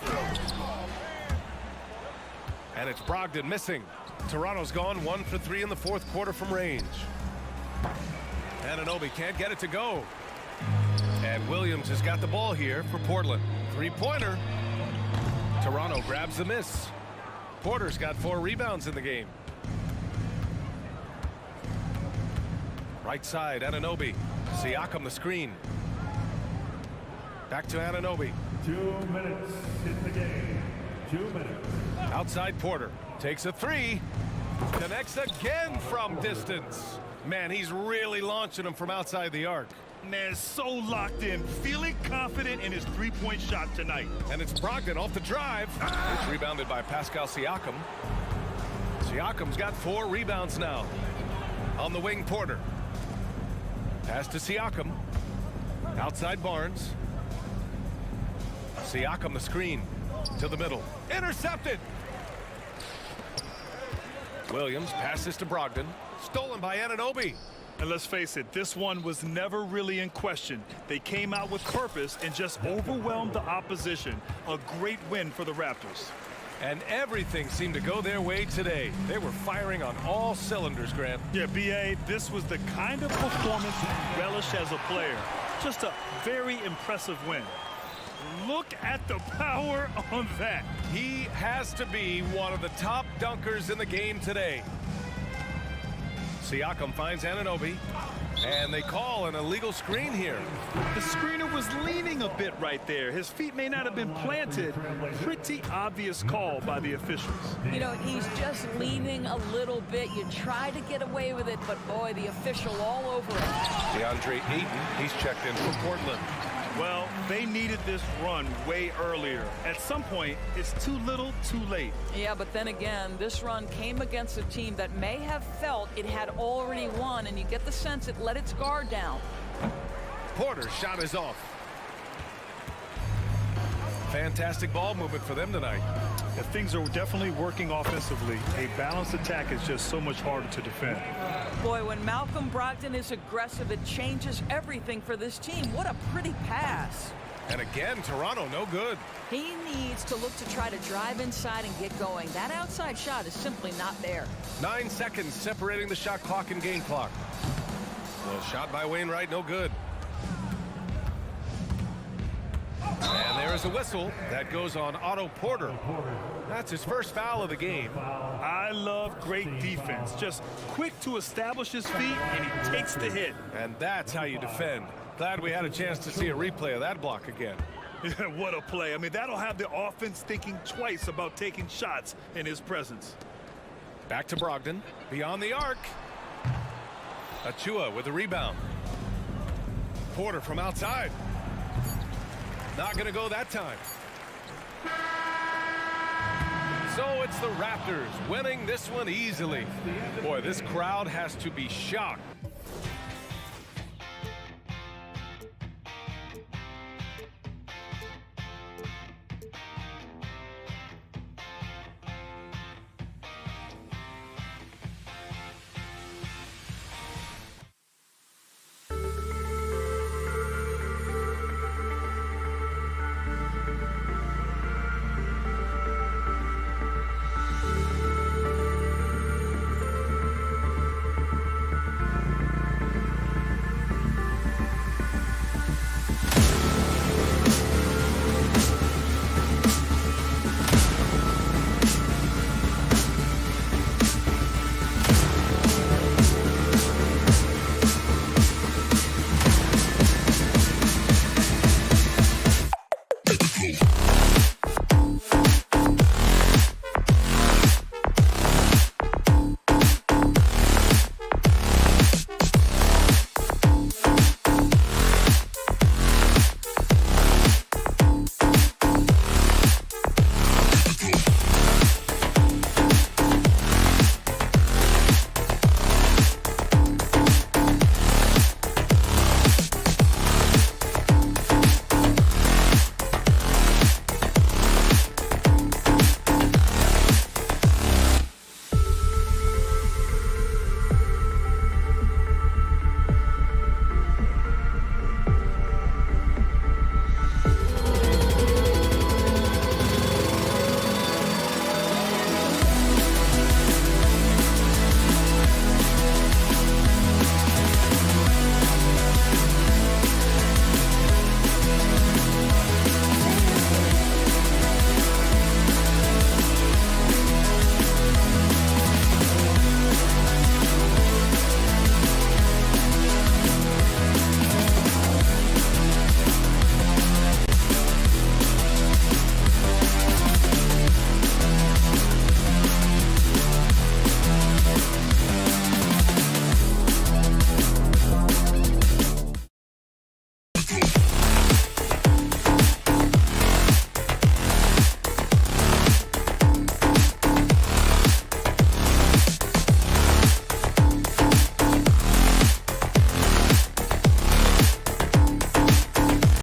And it's Brogdon missing. Toronto's gone 1 for 3 in the 4th quarter from range. Anunoby can't get it to go. And Williams has got the ball here for Portland. 3-pointer. Toronto grabs the miss. Porter's got 4 rebounds in the game. Right side, Anunoby. Siakam the screen. Back to Anunoby. 2 minutes in the game. 2 minutes. Outside Porter. Takes a 3. Connects again from distance. Man, he's really launching him from outside the arc. Man, so locked in, feeling confident in his 3-point shot tonight. And it's Brogdon off the drive. It's rebounded by Pascal Siakam. Siakam's got 4 rebounds now. On the wing, Porter. Pass to Siakam. Outside Barnes. Siakam the screen. To the middle. Intercepted. Williams passes to Brogdon. Stolen by Anunoby. And let's face it, this one was never really in question. They came out with purpose and just overwhelmed the opposition. A great win for the Raptors. And everything seemed to go their way today. They were firing on all cylinders, Grant. Yeah, B.A., this was the kind of performance you relish as a player. Just a very impressive win. Look at the power on that. He has to be one of the top dunkers in the game today. Siakam finds Anunoby, and they call an illegal screen here. The screener was leaning a bit right there. His feet may not have been planted. Pretty obvious call by the officials. You know, he's just leaning a little bit. You try to get away with it, but boy, the official all over it. DeAndre Ayton, he's checked in for Portland. Well, they needed this run way earlier. At some point, it's too little, too late. Yeah, but then again, this run came against a team that may have felt it had already won, and you get the sense it let its guard down. Porter's shot is off. Fantastic ball movement for them tonight. If things are definitely working offensively, a balanced attack is just so much harder to defend. Boy, when Malcolm Brogdon is aggressive, it changes everything for this team. What a pretty pass. And again, Toronto no good. He needs to look to try to drive inside and get going. That outside shot is simply not there. 9 seconds separating the shot clock and game clock. Well, shot by Wainwright, no good. And there is a whistle. That goes on Otto Porter. That's his first foul of the game. I love great defense. Just quick to establish his feet, and he takes the hit. And that's how you defend. Glad we had a chance to see a replay of that block again. What a play. I mean, that'll have the offense thinking twice about taking shots in his presence. Back to Brogdon. Beyond the arc. Achua with the rebound. Porter from outside. Not going to go that time. So it's the Raptors winning this one easily. Boy, this crowd has to be shocked.